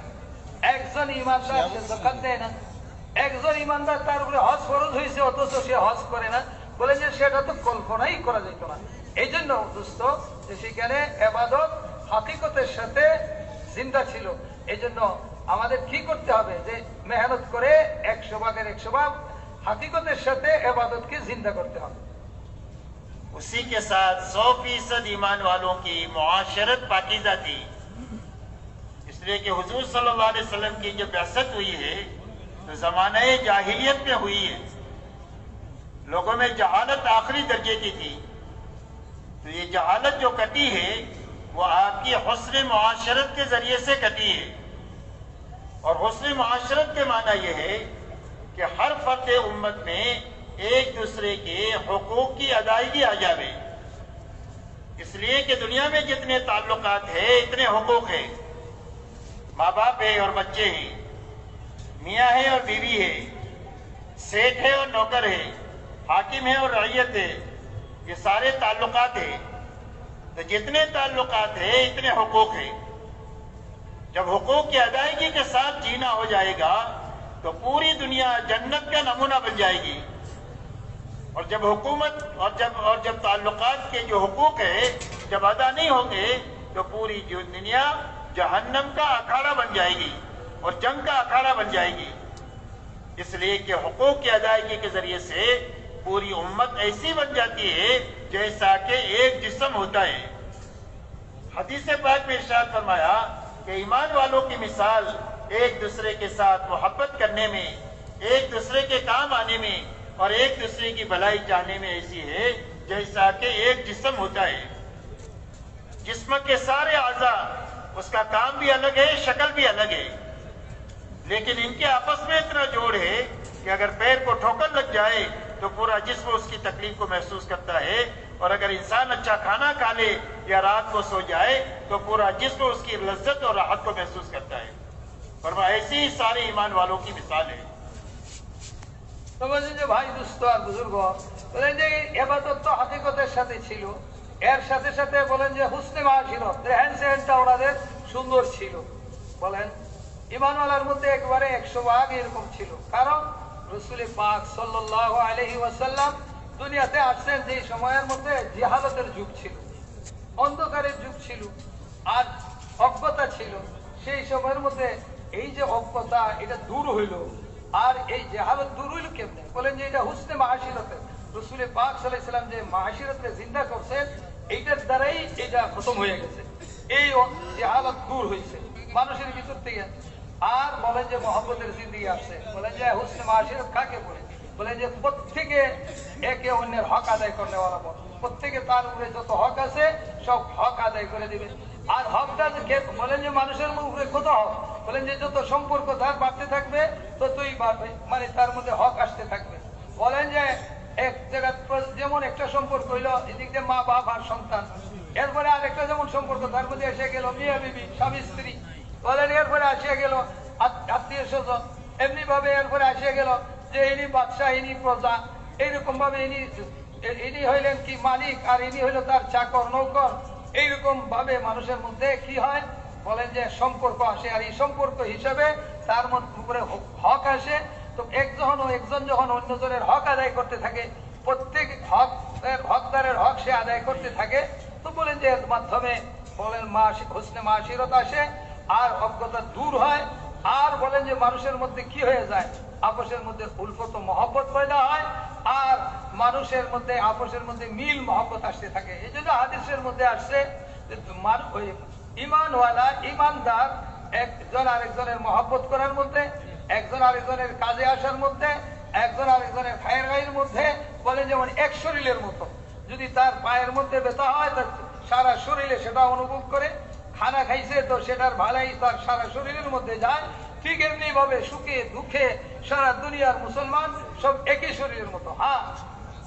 C: একজন ঈমানদার সে যাকাত দেয় না, একজন ঈমানদার তার উপরে হজ ফরজ হয়েছে অথচ সে হজ করে না। বলে যে সেটা তো কল্পনাই করা যেত না। এই জন্য দোস্ত যে সেখানে ইবাদত হাকিকতের সাথে জিন্দা ছিল। এই জন্য আমাদের কি করতে হবে যে মেহনত করে 100% হাকিকতের সাথে ইবাদতকে জিন্দা করতে হবে।
B: उसी के साथ 100% ईमान वालों की मुआशरत पाकीज़ा थी। इसलिए कि हुजूर सल्लल्लाहु अलैहि वसल्लम की जब बिअसत हुई है तो ज़माने जाहिलियत में हुई है, लोगों में जहालत आखिरी दर्जे की थी। तो ये जहालत जो कटी है वो आपकी हुस्न मुआशरत के जरिए से कटी है। और हुस्न मुआशरत के माना यह है कि हर फर्द उम्मत में एक दूसरे के हुकूक की अदायगी आ जावे। इसलिए कि दुनिया में जितने ताल्लुकात है इतने हुकूक है, माँ बाप है और बच्चे हैं, मियाँ है और बीवी है, सेठ है और नौकर है, हाकिम है और रइयत है, ये सारे ताल्लुकात है। तो जितने ताल्लुकात है इतने हुकूक है। जब हुकूक की अदायगी के साथ जीना हो जाएगा तो पूरी दुनिया जन्नत का नमूना बन जाएगी। और जब हुकूमत और जब ताल्लुकात के जो हुकूक है जब अदा नहीं होंगे तो पूरी जो दुनिया जहन्नम का अखाड़ा बन जाएगी और जंग का अखाड़ा बन जाएगी। इसलिए कि हुकूक की अदायगी के जरिए से पूरी उम्मत ऐसी बन जाती है जैसा कि एक जिस्म होता है। हदीस पाक में इरशाद फरमाया कि ईमान वालों की मिसाल एक दूसरे के साथ मोहब्बत करने में, एक दूसरे के काम आने में और एक दूसरे की भलाई चाहने में ऐसी है जैसा कि एक जिस्म होता है। जिस्म के सारे आज़ा, उसका काम भी अलग है, शक्ल भी अलग है, लेकिन इनके आपस में इतना जोड़ है कि अगर पैर को ठोकर लग जाए तो पूरा जिस्म उसकी तकलीफ को महसूस करता है। और अगर इंसान अच्छा खाना खा ले या रात को सो जाए तो पूरा जिस्म उसकी लज्जत और राहत को महसूस करता है। और ऐसी ही सारे ईमान वालों की मिसाल है।
C: তো বলছেন যে ভাই দুস্থ আর বুজুর্গ বলেন যে ইবাদত তো হাকিকতের সাথে ছিল, এর সাথে সাথে বলেন যে হুসনে মাশিরত, রেহেন সেহেনটা ওনাদের সুন্দর ছিল। বলেন ঈমানওয়ালার মধ্যে একবারে 100% এরকম ছিল। কারণ রাসূল পাক সাল্লাল্লাহু আলাইহি ওয়াসাল্লাম দুনিয়াতে আসছেন যে সময়ের মধ্যে জিহালতের যুগ ছিল, অন্ধকারের যুগ ছিল আর অজ্ঞতা ছিল। সেই সময়ের মধ্যে এই যে অজ্ঞতা এটা দূর হইল, আর এই জেহালত দূর হইল কেমনে? বলেন যে এটা হুসনে মাশিরতে রাসূল পাক সাল্লাল্লাহু আলাইহি ওয়াসাল্লাম যে মাশিরতকে জিন্দা করছেন এইটার দ্বারাই এটা খতম হয়ে গেছে। এই জেহালত দূর হয়েছে মানুষের ভিতর থেকে। আর বলেন যে মহব্বতের জিন্দেগি আসছে। বলেন যে হুসনে মাশিরত কাকে বলে? বলেন যে প্রত্যেকে একে অন্যের হক আদায় করতে পারবো, প্রত্যেকে তার উপরে যত হক আছে সব হক আদায় করে দিবে। আর হকটা বলেন যে মানুষের উপরে কত হক? বলেন যে যত সম্পর্ক তার বাড়তে থাকবে ততই বাড়বে, মানে তার মধ্যে হক আসতে থাকবে। বলেন যে এক জায়গা যেমন একটা সম্পর্ক হইলো এদিক দিয়ে মা বাপ আর সন্তান, এরপরে আরেকটা যেমন সম্পর্ক তার মধ্যে এসে গেল মিয়া বিবি স্বামী স্ত্রী, বলেন এরপরে আসিয়া গেল আত্মীয় স্বজন, এমনি ভাবে এরপরে আসিয়া গেল যে ইনি বাদশাহ ইনি প্রজা, এইরকম ভাবে ইনি হইলেন কি মালিক আর ইনি হইল তার চাকর নৌকর, এইরকম ভাবে মানুষের মধ্যে কি হয় বলেন যে সম্পর্ক আসে। আর এই সম্পর্ক হিসাবে তার উপরে হক আসে। তো একজন যখন অন্যজনের হক আদায় করতে থাকে, প্রত্যেক হকদারের হক সে আদায় করতে থাকে, তো বলেন যে এর মাধ্যমে বলেন হোসনে মাশিরত আসে, আর অজ্ঞতা দূর হয়। আর বলেন যে মানুষের মধ্যে কি হয়ে যায়, আপসের মধ্যে উলফত মহব্বত পয়দা হয়, আর মানুষের মধ্যে আপসের মধ্যে মিল মহব্বত আসতে থাকে। এই জন্য হাদিসের মধ্যে আসছে যে ইমানওয়ালা ইমানদার একজন আরেকজনের মহব্বত করার মধ্যে, একজন আরেকজনের কাজে আসার মধ্যে, একজন আরেকজনের খায়ের গায়ের মধ্যে বলেন যেমন এক শরীরের মতো। যদি তার পায়ের মধ্যে ব্যথা হয় তার সারা শরীরে সেটা অনুভব করে, খানা খাইছে তো সেটার ভালাই তার সারা শরীরের মধ্যে যায়। ঠিক এমনি ভাবে সুখে দুঃখে সারা দুনিয়ার মুসলমান সব একই শরীরের মতো। হ্যাঁ,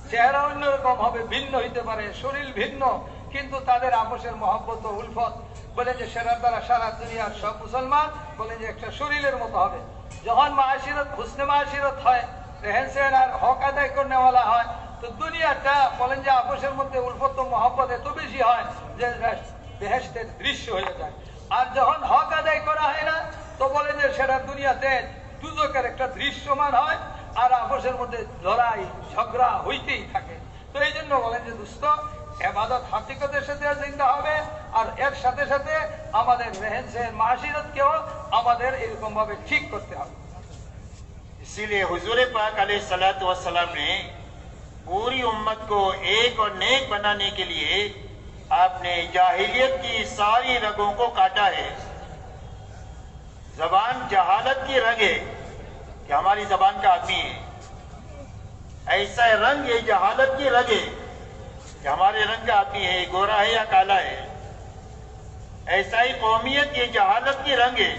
C: চেহারা অন্যরকম হবে, ভিন্ন হইতে পারে, শরীর ভিন্ন, কিন্তু তাদের আপসের মহব্বত ও উলফত বলেন যে সেটার দ্বারা সারা দুনিয়ার সব মুসলমান বলেন যে একটা শরীরের মতো হবে। যখন মাশিরত হুসনে মাশিরত হয়, রেহেন সেহেন আর হক আদায় করনেওয়ালা হয়, তো দুনিয়াটা বলেন যে আপসের মধ্যে উলফত ও মহব্বত এত বেশি হয় যে বেহেশতের দৃশ্য হয়ে যায়। আর যখন হক আদায় করা হয় না, তো বলেন যে সেটা দুনিয়াতে দুজকের একটা দৃশ্যমান হয়, আর আপসের মধ্যে লড়াই ঝগড়া হইতেই থাকে। তো এই জন্য বলেন যে দুস্থ ইবাদত হাকিকতের সাথে জিন্দা হবে, আর এর সাথে সাথে আমাদের রেহেন সেহেন মাশিরতকেও আমাদের এরকম ভাবে ঠিক করতে হবে।
B: इसीलिए हुजूर पाक अलैहिस्सलातु वस्सलाम ने पूरी उम्मत को एक और नेक बनाने के लिए आपने जाहिलियत की सारी रगों को काटा है। जबान जहालत की रग है कि हमारी जबान का आदमी है, ऐसा रंग ये जहालत की रग है कि हमारे रंग का आदमी है, गोरा है या काला है। ऐसा ही कौमियत ये जहालत की रंग है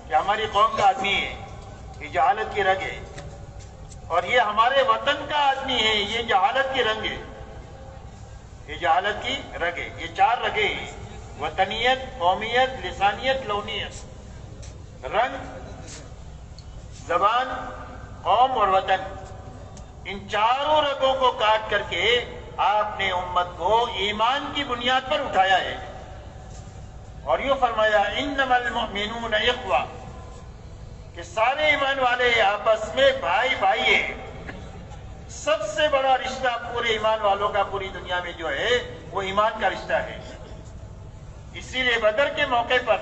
B: कि हमारी कौम का आदमी है, ये जहालत की रंग है। और ये हमारे वतन का आदमी है, ये जहालत की रंग है, ये जहालत की रंग है। ये चार रगे हैं, वतनियत, कौमियत, लिसानियत, लौनियत। रंग, जबान, कौम और वतन, इन चारों रगों को काट करके आपने उम्मत को ईमान की बुनियाद पर उठाया है। और यूं फरमाया इन्नमल मुमिनून इख्वा, कि सारे ईमान वाले आपस में भाई भाई है। सबसे बड़ा रिश्ता पूरे ईमान वालों का पूरी दुनिया में जो है वो ईमान का रिश्ता है। इसीलिए बदर के मौके पर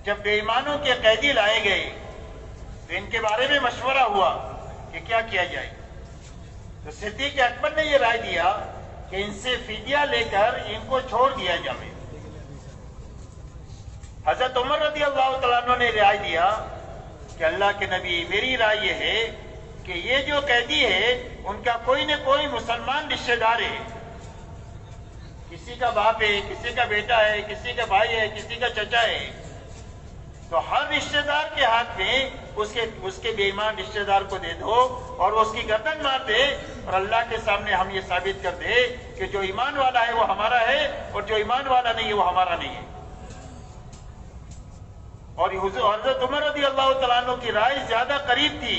B: जब बेईमानों के कैदी लाए गए तो इनके बारे में मशवरा हुआ कि क्या किया जाए। तो सिद्दीक अकबर ने ये राय दिया कि इनसे फिदिया लेकर इनको छोड़ दिया जाए। हजरत उमर रज़ी अल्लाह तआला अन्हु ने राय दिया कि अल्लाह के नबी, मेरी राय ये है कि ये जो कैदी है उनका कोई न कोई मुसलमान रिश्तेदार है, किसी का बाप है, किसी का बेटा है, किसी का भाई है, किसी का चचा है। तो हर रिश्तेदार के हाथ में उसके बेईमान रिश्तेदार को दे दो और उसकी गर्दन मार दे, और अल्लाह के सामने हम ये साबित कर दे कि जो ईमान वाला है वो हमारा है और जो ईमान वाला नहीं है वो हमारा नहीं है। और हज़रत उमर रज़ी अल्लाह तआला अन्हु की राय ज्यादा करीब थी,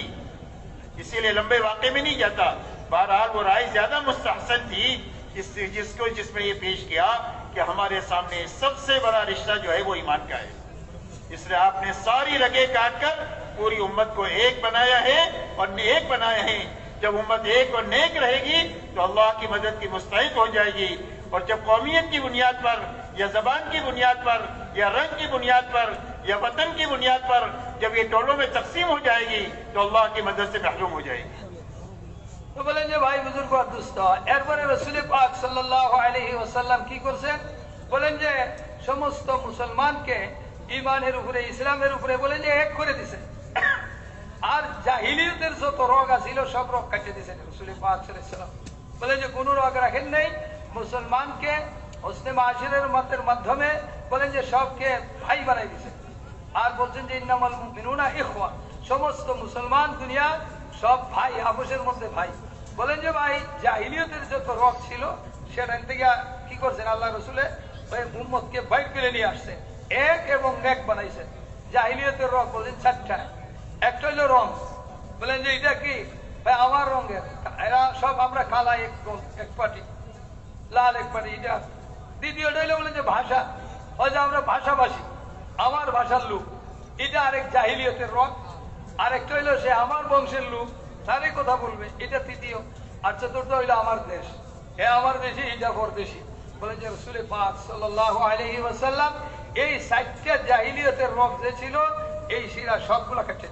B: इसीलिए लंबे वाक़े में नहीं जाता। बहरहाल वो राय ज्यादा मुस्तहसन थी जिसमें ये पेश किया कि हमारे सामने सबसे बड़ा रिश्ता जो है वो ईमान का है। इसलिए आपने सारी रगे काट कर पूरी उम्मत को एक बनाया है और नेक बनाया है। जब उम्मत एक और नेक रहेगी तो अल्लाह की मदद की मुस्तहिक हो जाएगी। और जब कौमियत की बुनियाद पर या जबान की बुनियाद पर या रंग की बुनियाद पर या वतन की बुनियाद पर जब ये टोलों में तकसीम हो जाएगी तो अल्लाह की मदद से महरूम हो जाएगी।
C: তো বলেন যে ভাই বুজুর্গ আর দুস্থ, এরপরে রাসূল পাক সাল্লাল্লাহু আলাইহি ওয়াসাল্লাম কি করছেন বলেন যে সমস্ত মুসলমানকে ইমানের উপরে ইসলামের উপরে বলেন যে এক করে দিয়েছেন। আর জাহিলিয়তের যত রোগ ছিল সব রোগ কাটিয়ে দিয়েছেন রাসূল পাক সাল্লাল্লাহু আলাইহি ওয়াসাল্লাম। বলেন যে কোনো রোগ রাখেন নাই, মুসলমানকে হোসনে মাশিরের মাধ্যমে বলেন যে সবকে ভাই বানাই দিয়েছেন। আর বলছেন যে ইন্নামাল মুমিনুনা ইখওয়া, সমস্ত মুসলমান দুনিয়া সব ভাই, আপসের মধ্যে ভাই। বলেন যে ভাই জাহিলিয়তের যত রোগ ছিল সেখান থেকে কি করছেন আল্লাহ রসুলে ওই উম্মতকে বাইর করে নিয়ে আসছেন, এক এবং নেক বানাইছেন। জাহিলিয়তের রোগ বলেন চারটা। একটা হলো রং, বলেন যে এটা কি ভাই আমার রঙের, এরা সব আমরা কালা এক পার্টি, লাল এক পার্টি। এটা দ্বিতীয়টা হইলে বলে যে ভাষা, হয় যে আমরা ভাষাভাষী, আমার ভাষার লোক, এটা আরেক জাহিলিয়তের রং। আরেকটা হইলো সে আমার বংশের লোক, তারই কথা বলবে, এটা তৃতীয়। আর চতুর্থ হইলো আমার দেশ, এ আমার দেশি, এটা পরদেশি। বলে যে রাসূল পাক সাল্লাল্লাহু আলাইহি ওয়াসাল্লাম এই 60টা জাহিলিয়তের রং যে ছিল, এই শিরা সবগুলা কেটে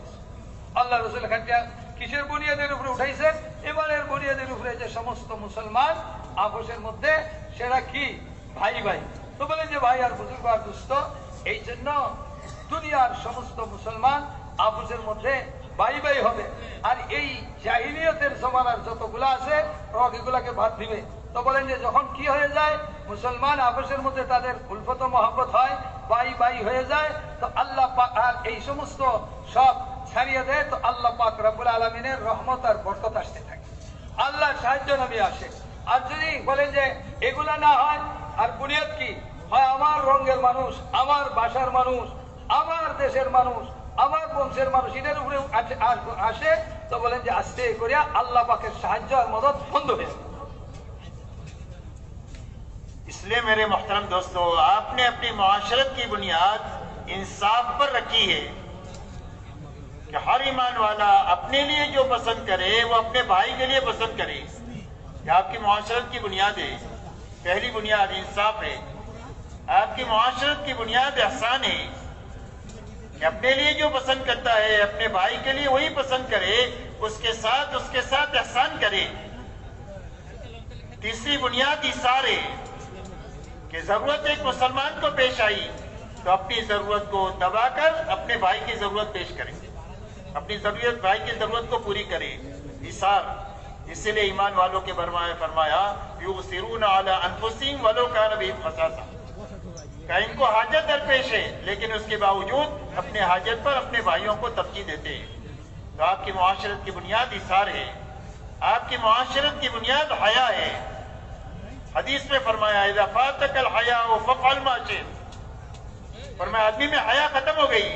C: আল্লাহ রাসূল কাটিয়া কিসের বুনিয়াদের উপরে উঠাইছেন? এবারের বুনিয়াদের উপরে যে সমস্ত মুসলমান আপোষের মধ্যে সেটা কি ভাই ভাই। তো বলে যে ভাই আর বুজুর্গ আর দুস্থ, এই জন্য দুনিয়ার সমস্ত মুসলমান আপোষের মধ্যে ভাই ভাই হবে। আর এই জাহিলিয়তের জমানার যতগুলা আছে রগ এগুলাকে বাদ দিবে। তো বলেন যে যখন কি হয়ে যায়, মুসলমান আপোষের মধ্যে তাদের উলফত মহব্বত হয়, ভাই ভাই হয়ে যায়, তো আল্লাহ পাক আর এই সমস্ত সব ছাড়িয়ে দেয়। তো আল্লাহ পাক রব্বুল আলামিনের রহমত আর বরকত আসতে থাকে, আল্লাহর সাহায্য নামে আসে। আর যদি বলেন যে এগুলা না হয়, আর বুনিয়াদ কি হয়? আমার রঙের মানুষ, আমার ভাষার মানুষ, আমার দেশের মানুষ, আমার বংশের মানুষ, এটার উপরে আসে। তো বলেন যে আস্তে করিয়া আল্লাহ পাকের সাহায্য আর মদদ বন্ধ হয়ে।
B: इसलिए मेरे मोहतरम दोस्तों, आपने अपनी मुआशरत की बुनियाद इंसाफ पर रखी है कि हर ईमान वाला अपने लिए जो पसंद करे वो अपने भाई के लिए पसंद करे। ये आपकी मुआशरत की बुनियाद है। पहली बुनियाद इंसाफ है। आपकी मुआशरत की बुनियाद एहसान है कि अपने लिए जो पसंद करता है अपने भाई के लिए वही पसंद करे, उसके साथ एहसान करे। तीसरी बुनियाद इसार है कि जरूरत एक मुसलमान को पेश आई तो अपनी जरूरत को दबाकर अपने भाई की जरूरत पेश करें, अपनी जरूरत भाई की जरूरत को पूरी करें। इसार, इसीलिए ईमान वालों के फरमाया युसिरून अला अनफुसिहिम वलो कान बिहिम खसासा, कि इनको हाजत दरपेश है लेकिन उसके बावजूद अपने हाजत पर अपने भाइयों को तरजीह देते हैं। तो आपकी मुआशरत की बुनियाद इसार है, आपकी मुआशरत की बुनियाद हया है। हदीस में फरमाया इज़ा फातकल हया फअल मा शि'त, फरमाया आदमी में हया खत्म हो गई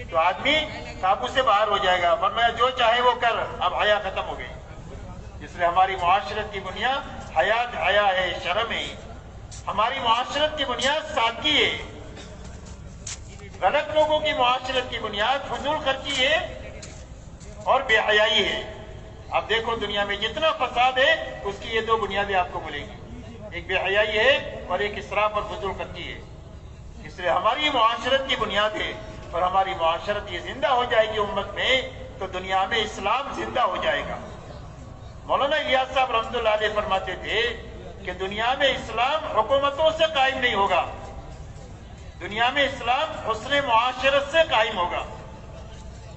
B: तो आदमी काबू से बाहर हो जाएगा। फरमाया जो चाहे वो कर, अब हया खत्म हो गई। इसलिए हमारी मुआशरत की बुनियाद हया है, शर्म है। हमारी मुआशरत की बुनियाद सादगी है। गलत लोगों की मुआशरत की बुनियाद फजूल खर्ची है और बेहयाई है। अब देखो दुनिया में जितना फसाद है उसकी ये दो बुनियादें आपको मिलेंगी, एक बेहयाई है और एक इसराफ और फजूल खर्ची है। इसलिए हमारी मुआशरत की बुनियाद है और हमारी मुआशरत ये जिंदा हो जाएगी उम्मत में तो दुनिया में इस्लाम जिंदा हो जाएगा। मौलाना इलियास साहब रहमतुल्लाह अलैह फरमाते थे कि दुनिया में इस्लाम हुकूमतों से कायम नहीं होगा, दुनिया में इस्लाम हुस्न मुआशरत से कायम होगा।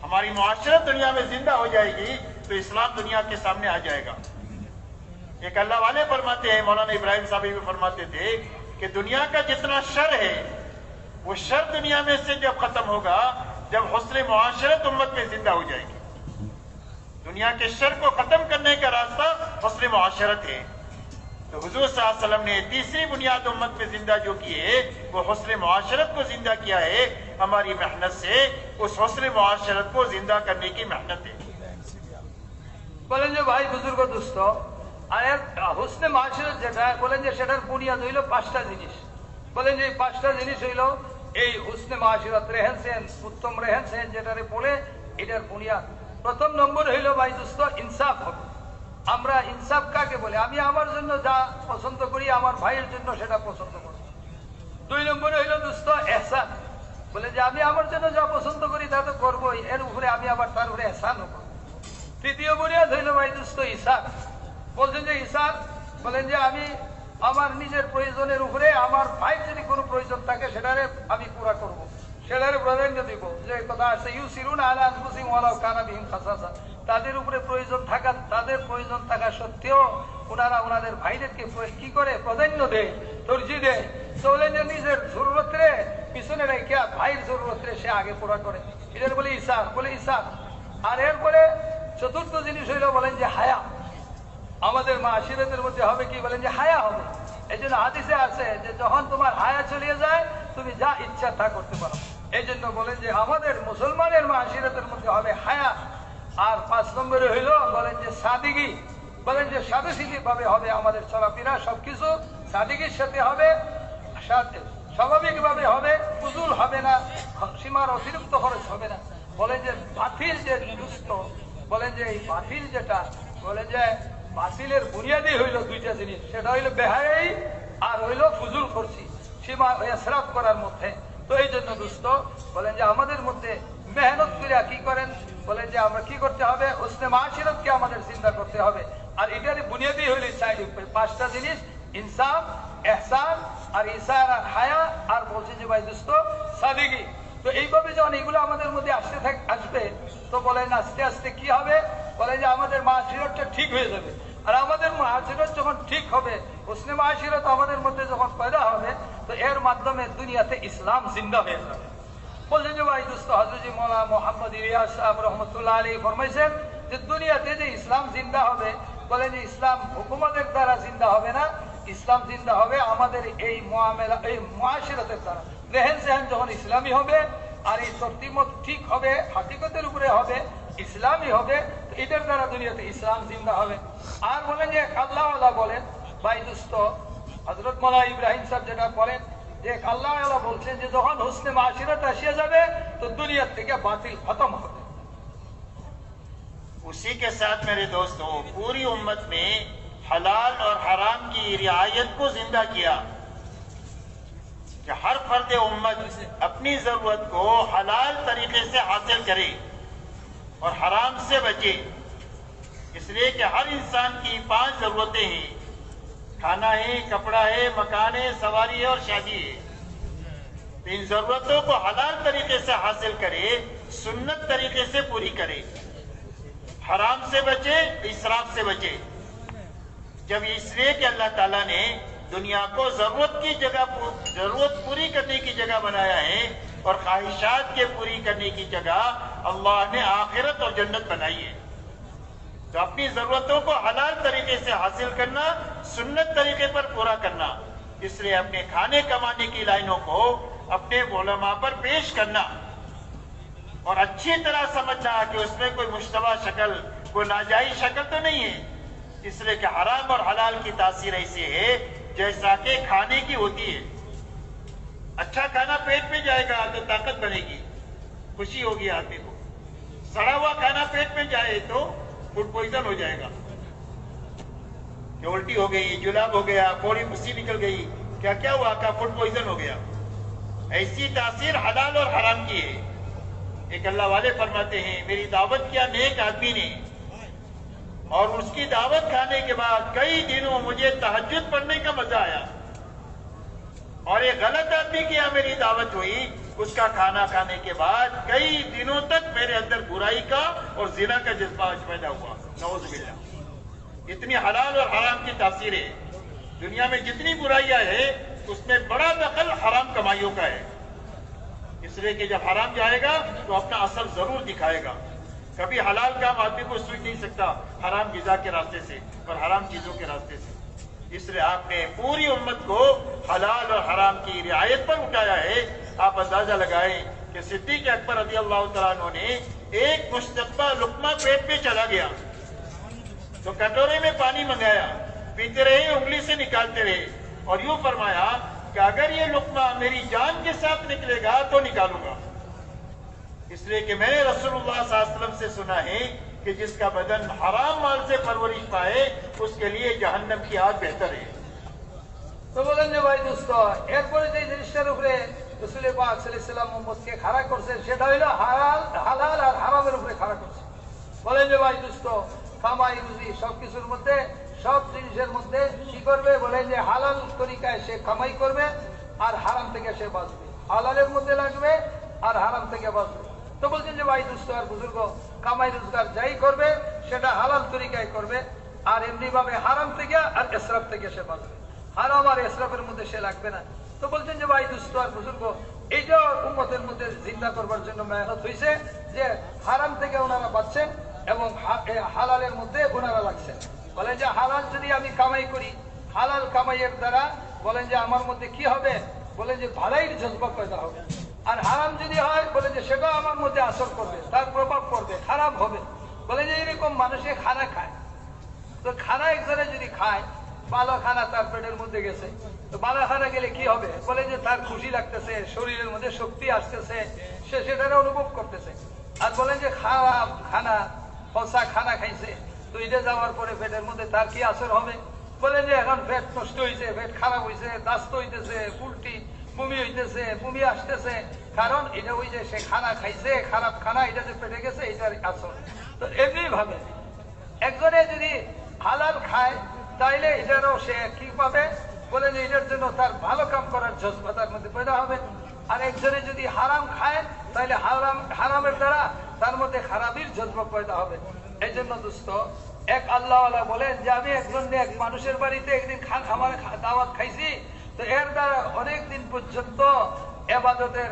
B: हमारी मुआशरत दुनिया में जिंदा हो जाएगी तो इस्लाम दुनिया के सामने आ जाएगा। एक अल्लाह वाले फरमाते हैं, मौलाना इब्राहिम साहब भी फरमाते थे कि दुनिया का जितना शर है वो शर दुनिया में से जब खत्म होगा जब हुस्न मुआशरत उम्मत में जिंदा हो जाएगी। दुनिया के शर को खत्म करने का रास्ता हुस्न मुआशरत है। तो हुजूर सल्लल्लाहु अलैहि वसल्लम ने तीसरी बुनियाद उम्मत में जिंदा जो की है वो हुस्न मुआशरत को जिंदा किया है। हमारी मेहनत से उस हुस्न मुआशरत को जिंदा करने की मेहनत है।
C: বলেন যে ভাই বুজুর্গ দুস্থ, আর হুসনে মুআশরাত যেটা বলেন যে সেটার বুনিয়াদ হইল 5টা জিনিস। বলেন যে এই 5টা জিনিস হইল এই হুসনে মুআশরাত, রেহেন সেন, উত্তম রেহেন সেন যেটারে বলে এটার বুনিয়াদ। প্রথম নম্বর হইল ভাই দুস্থ ইনসাফ হবে। আমরা ইনসাফ কাকে বলে? আমি আমার জন্য যা পছন্দ করি আমার ভাইয়ের জন্য সেটা পছন্দ করি। 2 নম্বরে হইল দুস্থ ইহসান, বলে যে আমি আমার জন্য যা পছন্দ করি তা তো করবোই, এর উপরে আমি আবার তার উপরে ইহসানও করব। তৃতীয় বুনিয়াদ হইল ভাই দুস্থ ইসার, বলছেন যে ইসার বলেন যে আমি আমার নিজের প্রয়োজনের উপরে আমার ভাইয়ের যদি কোনো প্রয়োজন থাকে সেটারে আমি পুরা করব, সেটারে প্রাধান্য দিব। যে কথা আছে ইউসিরুনা আলা আনফুসিহিম ওয়ালাউ কানা বিহিম খাসাসা, তাদের উপরে প্রয়োজন থাকা, তাদের প্রয়োজন থাকা সত্ত্বেও ওনারা ওনাদের ভাইদেরকে কি করে প্রাধান্য দেয়, তরজিহ দেয়। তো বলেন যে নিজের জরুরতরে পিছনে রেখে ভাইয়ের জরুরতরে সে আগে পুরা করে, এটার বলে ইসার, বলে ইসার। আর এরপরে চতুর্থ জিনিস হইল বলেন যে হায়া। আমাদের মাশিরাতের মধ্যে হবে কি বলেন যে হায়া হবে। এই জন্য হাদিসে আছে যে যখন তোমার হায়া চলে যায় তুমি যা ইচ্ছা তা করতে পারো। এই জন্য বলেন যে আমাদের মুসলমানের মাশিরাতের মধ্যে হবে হায়া। আর 5 নম্বরে হইলো বলেন যে সাদিগি, বলেন যে সাদাসিধি ভাবে হবে আমাদের চলাফেরা, সবকিছু সাদিগির সাথে হবে, স্বাভাবিকভাবে হবে, ফুজুল হবে না, সীমার অতিরিক্ত খরচ হবে না। বলেন যে বাতিল যে দুষ্ট, বলেন যে এই বাতিল যেটা, বলেন যে বাতিলের বুনিয়াদি হইল দুইটা জিনিস, সেটা হইলো বেহায়াই আর হইলো ফুজুল খরচি, সীমা ইসরাফ করার মধ্যে। তো এই জন্য দুষ্ট বলেন যে আমাদের মধ্যে মেহনত করে কি করেন, বলেন যে আমরা কি করতে হবে, হুসনে মাশিরাতকে আমাদের চিন্তা করতে হবে। আর এটারই বুনিয়াদি হইলে 5টা জিনিস, ইনসাফ, ইহসান আর ইসার আর হায়া, আর বলছে যে ভাই দোস্ত সাদিগি। তো এইভাবে যখন এগুলো আমাদের মধ্যে আসবে, তো বলেন আস্তে আস্তে কি হবে, বলেন যে আমাদের মাশিরাতটা ঠিক হয়ে যাবে। আর আমাদের মাশিরাত যখন ঠিক হবে, হুসনে মাশিরাত আমাদের মধ্যে যখন পয়দা হবে, তো এর মাধ্যমে দুনিয়াতে ইসলাম জিন্দা হয়ে যাবে। বলছেন যে ভাই দোস্ত হযরত মাওলানা মুহাম্মদ ইলিয়াস সাহেব রাহমাতুল্লাহ আলাইহি ফরমাইছেন যে দুনিয়াতে যে ইসলাম জিন্দা হবে, বলেন যে ইসলাম হুকুমতের দ্বারা জিন্দা হবে না, ইসলাম জিন্দা হবে আমাদের এই মুআমালা, এই মুআশিরাতের দ্বারা। রেহেন সেহেন যখন ইসলামী হবে আর এই তরতিব ঠিক হবে, হাকিকতের উপরে হবে, ইসলামী হবে, তো এটার দ্বারা দুনিয়াতে ইসলাম জিন্দা হবে। আর বলেন যে আল্লাহওয়ালা বলেন ভাই দোস্ত হযরত মাওলানা ইব্রাহিম সাহেব যেটা বলেন যে আল্লাহওয়ালা বলছেন যে যখন হুসনে মাশিরাত আসিয়া যাবে, তো দুনিয়া থেকে বাতিল খতম হবে।
B: उसी के साथ मेरे दोस्तों पूरी उम्मत में हलाल और हराम की रियायत को जिंदा किया कि हर फर्द उम्मत अपनी जरूरत को हलाल तरीके से हासिल करे और हराम से बचे। इसलिए कि हर इंसान की 5 जरूरतें हैं, खाना है, कपड़ा है, मकान है, सवारी है और शादी है। तो इन जरूरतों को हलाल तरीके से हासिल करे, सुन्नत तरीके से पूरी करे, हराम से बचे, इसराफ से बचे। जब इसलिए कि अल्लाह ताला ने दुनिया को जरूरत की जगह, जरूरत पूरी करने की जगह बनाया है और ख्वाहिशात के पूरी करने की जगह अल्लाह ने आखिरत और जन्नत बनाई है। तो अपनी जरूरतों को हलाल तरीके से हासिल करना, सुन्नत तरीके पर पूरा करना, इसलिए अपने खाने कमाने की लाइनों को अपने उलमा पर पेश करना और अच्छी तरह समझना कि उसमें कोई मुश्तबा शक्ल, कोई नाजायज शक्ल तो नहीं है। इसलिए कि हराम और हलाल की तासीर ऐसी है जैसा कि खाने की होती है। अच्छा खाना पेट में जाएगा तो ताकत बनेगी, खुशी होगी आदमी को। सड़ा हुआ खाना पेट में जाए तो फूड पॉइजन हो जाएगा, उल्टी हो गई, जुलाब हो गया, फोड़ी फुस्सी निकल गई, क्या क्या हुआ का फूड पॉइजन हो गया। ऐसी तासीर हलाल और हराम की है। एक अल्लाह वाले फरमाते हैं मेरी दावत किया नेक आदमी ने और उसकी दावत खाने के बाद कई दिनों मुझे तहज्जुद पढ़ने का मजा आया, और एक गलत आदमी किया मेरी दावत हुई, उसका खाना खाने के बाद कई दिनों तक मेरे अंदर बुराई का और जिना का जज्बा पैदा हुआ। नौज़ुबिल्लाह। इतनी हलाल और हराम की तासीर है। दुनिया में जितनी बुराइयां है उसमें बड़ा दखल हराम कमाइयों का है। इसलिए कि जब हराम जाएगा तो अपना असर जरूर दिखाएगा। कभी हलाल काम आदमी को सूझ नहीं सकता हराम गिजा के रास्ते से और हराम चीजों के रास्ते से। इसलिए आपने पूरी उम्मत को हलाल और हराम की रियायत पर उठाया है। आप अंदाजा लगाएं कि सिद्दीक अकबर रज़ी अल्लाह तआला अन्हु ने एक मुस्तक़बा लुक़मा पेट में चला गया तो कटोरे में पानी मंगाया, पीते रहे, उंगली से निकालते रहे और यूं फरमाया कि अगर ये लुक़मा मेरी जान के साथ निकलेगा तो निकालूंगा। इसलिए कि मैंने रसूलुल्लाह सल्लल्लाहु अलैहि वसल्लम से सुना है कि जिसका बदन हराम माल से परवरिश पाए उसके लिए जहन्नम की आग बेहतर है।
C: तो बोलें যে ভাই দোস্ত এরপরে যে জিনিসটার উপরে রাসূল পাক সাল্লাল্লাহু আলাইহি ওয়াসাল্লাম উম্মতকে খাড়া করছে সেটা হলো হালাল আর হারামের উপরে খাড়া করছে। বলেন যে ভাই দোস্ত কামাই রুজি সবকিছুর মধ্যে, সব জিনিসের মধ্যে কি করবে, বলেন যে হালাল তরিকায় সে কামাই করবে আর হারাম থেকে সে বাঁচবে, হালালের মধ্যে লাগবে আর হারাম থেকে বাঁচবে। তো বলছেন যে ভাই দোস্ত আর বুজুর্গ কামাই রোজগার যাই করবে সেটা হালাল তরিকায় করবে আর এমনি ভাবে হারাম থেকে আর ইসরাফ থেকে সে বাঁচবে, হারাম আর ইসরাফের মধ্যে সে লাগবে না। তো বলছেন যে ভাই দোস্ত আর বুজুর্গ এই যে উম্মতের মধ্যে জিন্দা করবার জন্য মেহনত হয়েছে যে হারাম থেকে ওনারা বাঁচছেন এবং হালালের মধ্যে ওনারা লাগছেন। বলেন যে হালাল যদি আমি কামাই করি, হালাল কামাইয়ের দ্বারা বলেন যে আমার মধ্যে কি হবে, বলেন যে ভালাইয়ের জজ্বা পয়দা হবে। আর হারাম যদি হয় বলেন যে সেটা আমার মধ্যে আসর করবে, তার প্রভাব পড়বে, খারাপ হবে। বলে যে এরকম মানুষে খানা খায়, তো খানা একজনে যদি খায়, ভালো খানা তার পেটের মধ্যে গেছে, তো ভালো খানা গেলে কি হবে? বলে যে তার খুশি লাগতেছে, শরীরের মধ্যে শক্তি আসতেছে, সে সেটারে অনুভব করতেছে। আর বলেন যে খারাপ খানা, ফসা খানা খাইছে, তো এটা যাওয়ার পরে পেটের মধ্যে তার কি আসর হবে? বলেন যে এখন পেট নষ্ট হয়েছে, পেট খারাপ হয়েছে, দাস্ত হইতেছে, উল্টি বমি হইতেছে, বমি আসতেছে, কারণ এটা ওই যে সে খানা খাইছে, খারাপ খানা, এটা যে পেটে গেছে, এটার আসর। তো এমনি ভাবে একজনে যদি হালাল খায় তাইলে এটারও সে কি পাবে? বলে যে এটার জন্য তার ভালো কাম করার জজবা তার মধ্যে পয়দা হবে। আর একজনে যদি হারাম খায় তাহলে হারামের দ্বারা তার মধ্যে খারাপির জজবা পয়দা হবে। এই জন্য দোস্ত, এক আল্লাহওয়ালা বলেন যে আমি একজন এক মানুষের বাড়িতে একদিন আমার দাওয়াত খাইছি, তো এর দ্বারা অনেকদিন পর্যন্ত ইবাদতের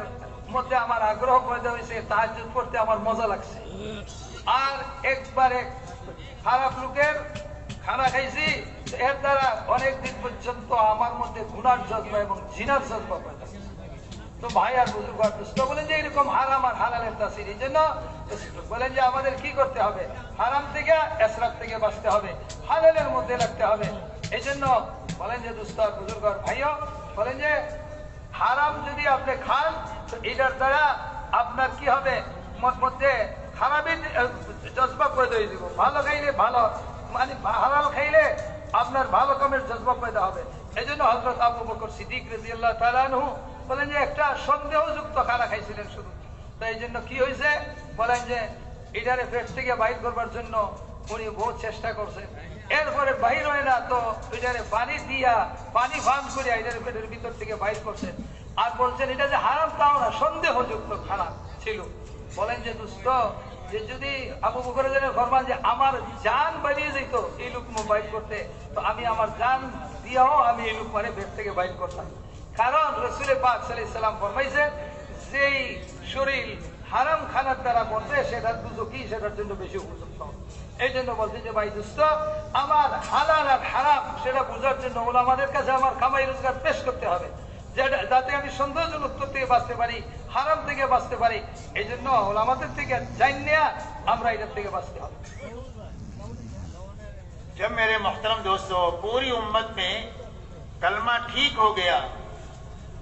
C: মধ্যে আমার আগ্রহ পয়দা হয়েছে, তাহাজ্জুদ পড়তে আমার মজা লাগছে। আর একবার এক খারাপ লোকের খানা খাইছি, এর দ্বারা অনেকদিন পর্যন্ত আমার মধ্যে গুনার জন্ম এবং জিনার জন্ম পয়দা। তো ভাই আর বুজুর্গ আর দুষ্ট বলেন যে এরকম হারাম আর হালালের তাসির, এই জন্য বলেন যে আমাদের কি করতে হবে? হারাম থেকে এসরাফ থেকে বাঁচতে হবে, হালালের মধ্যে লাগতে হবে। এই জন্য বলেন যে দুষ্ট আর বুজুর্গ আর ভাইও বলেন যে হারাম যদি আপনি খান, তো এটার দ্বারা আপনার কি হবে? মধ্যে খারাপের জজবা পয়দা হয়ে দিব। ভালো খাইলে ভালো, মানে হালাল খাইলে আপনার ভালো কামের জজবা পয়দা হবে। এই জন্য হযরত আবু বকর সিদ্দিক রাদিয়াল্লাহু তাআলা আনহু বলেন যে একটা সন্দেহযুক্ত খানা খাইছিলেন শুধু, তো এই জন্য কি হয়েছে? বলেন যে এটারে পেট থেকে বাইর করবার জন্য উনি বহু চেষ্টা করছেন, এরপরে বাইর হয় না, তো এটারে পানি দিয়া, পানি পান করে এটারে পেটের ভিতর থেকে বাইর করছেন। আর বলছেন এটা যে হারাম তাও না, সন্দেহযুক্ত খানা ছিল। বলেন যে দুষ্ট, যে যদি আবু বকরের জন্য ফরমান যে আমার জান বাড়িয়ে যেত এই লুকমা বাইর করতে, তো আমি আমার জান দিয়াও আমি এই লুকমারে পেট থেকে বাইর করতাম। কারণ রাসূল পাক সাল্লাল্লাহু আলাইহি ওয়াসাল্লাম ফরমাইছে যেই শরীর হারাম খানার দ্বারা বলতে সেটার দুজকি সেটার জন্য বেশি উপযুক্ত। এই জন্য বলছে যে ভাই দোস্ত, আমার হালাল আর হারাম সেটা বোঝার জন্য ওলামাদের কাছে আমার কামাই রোজগার পেশ করতে হবে, যাতে আমি সন্দেহজনক থেকে বাঁচতে পারি, হারাম থেকে বাঁচতে পারি। এই জন্য ওলামাদের থেকে জানিয়ে আমরা এটার থেকে বাঁচতে হবে।
B: जब मेरे मोहतरम दोस्तों पूरी उम्मत में कलमा ठीक हो गया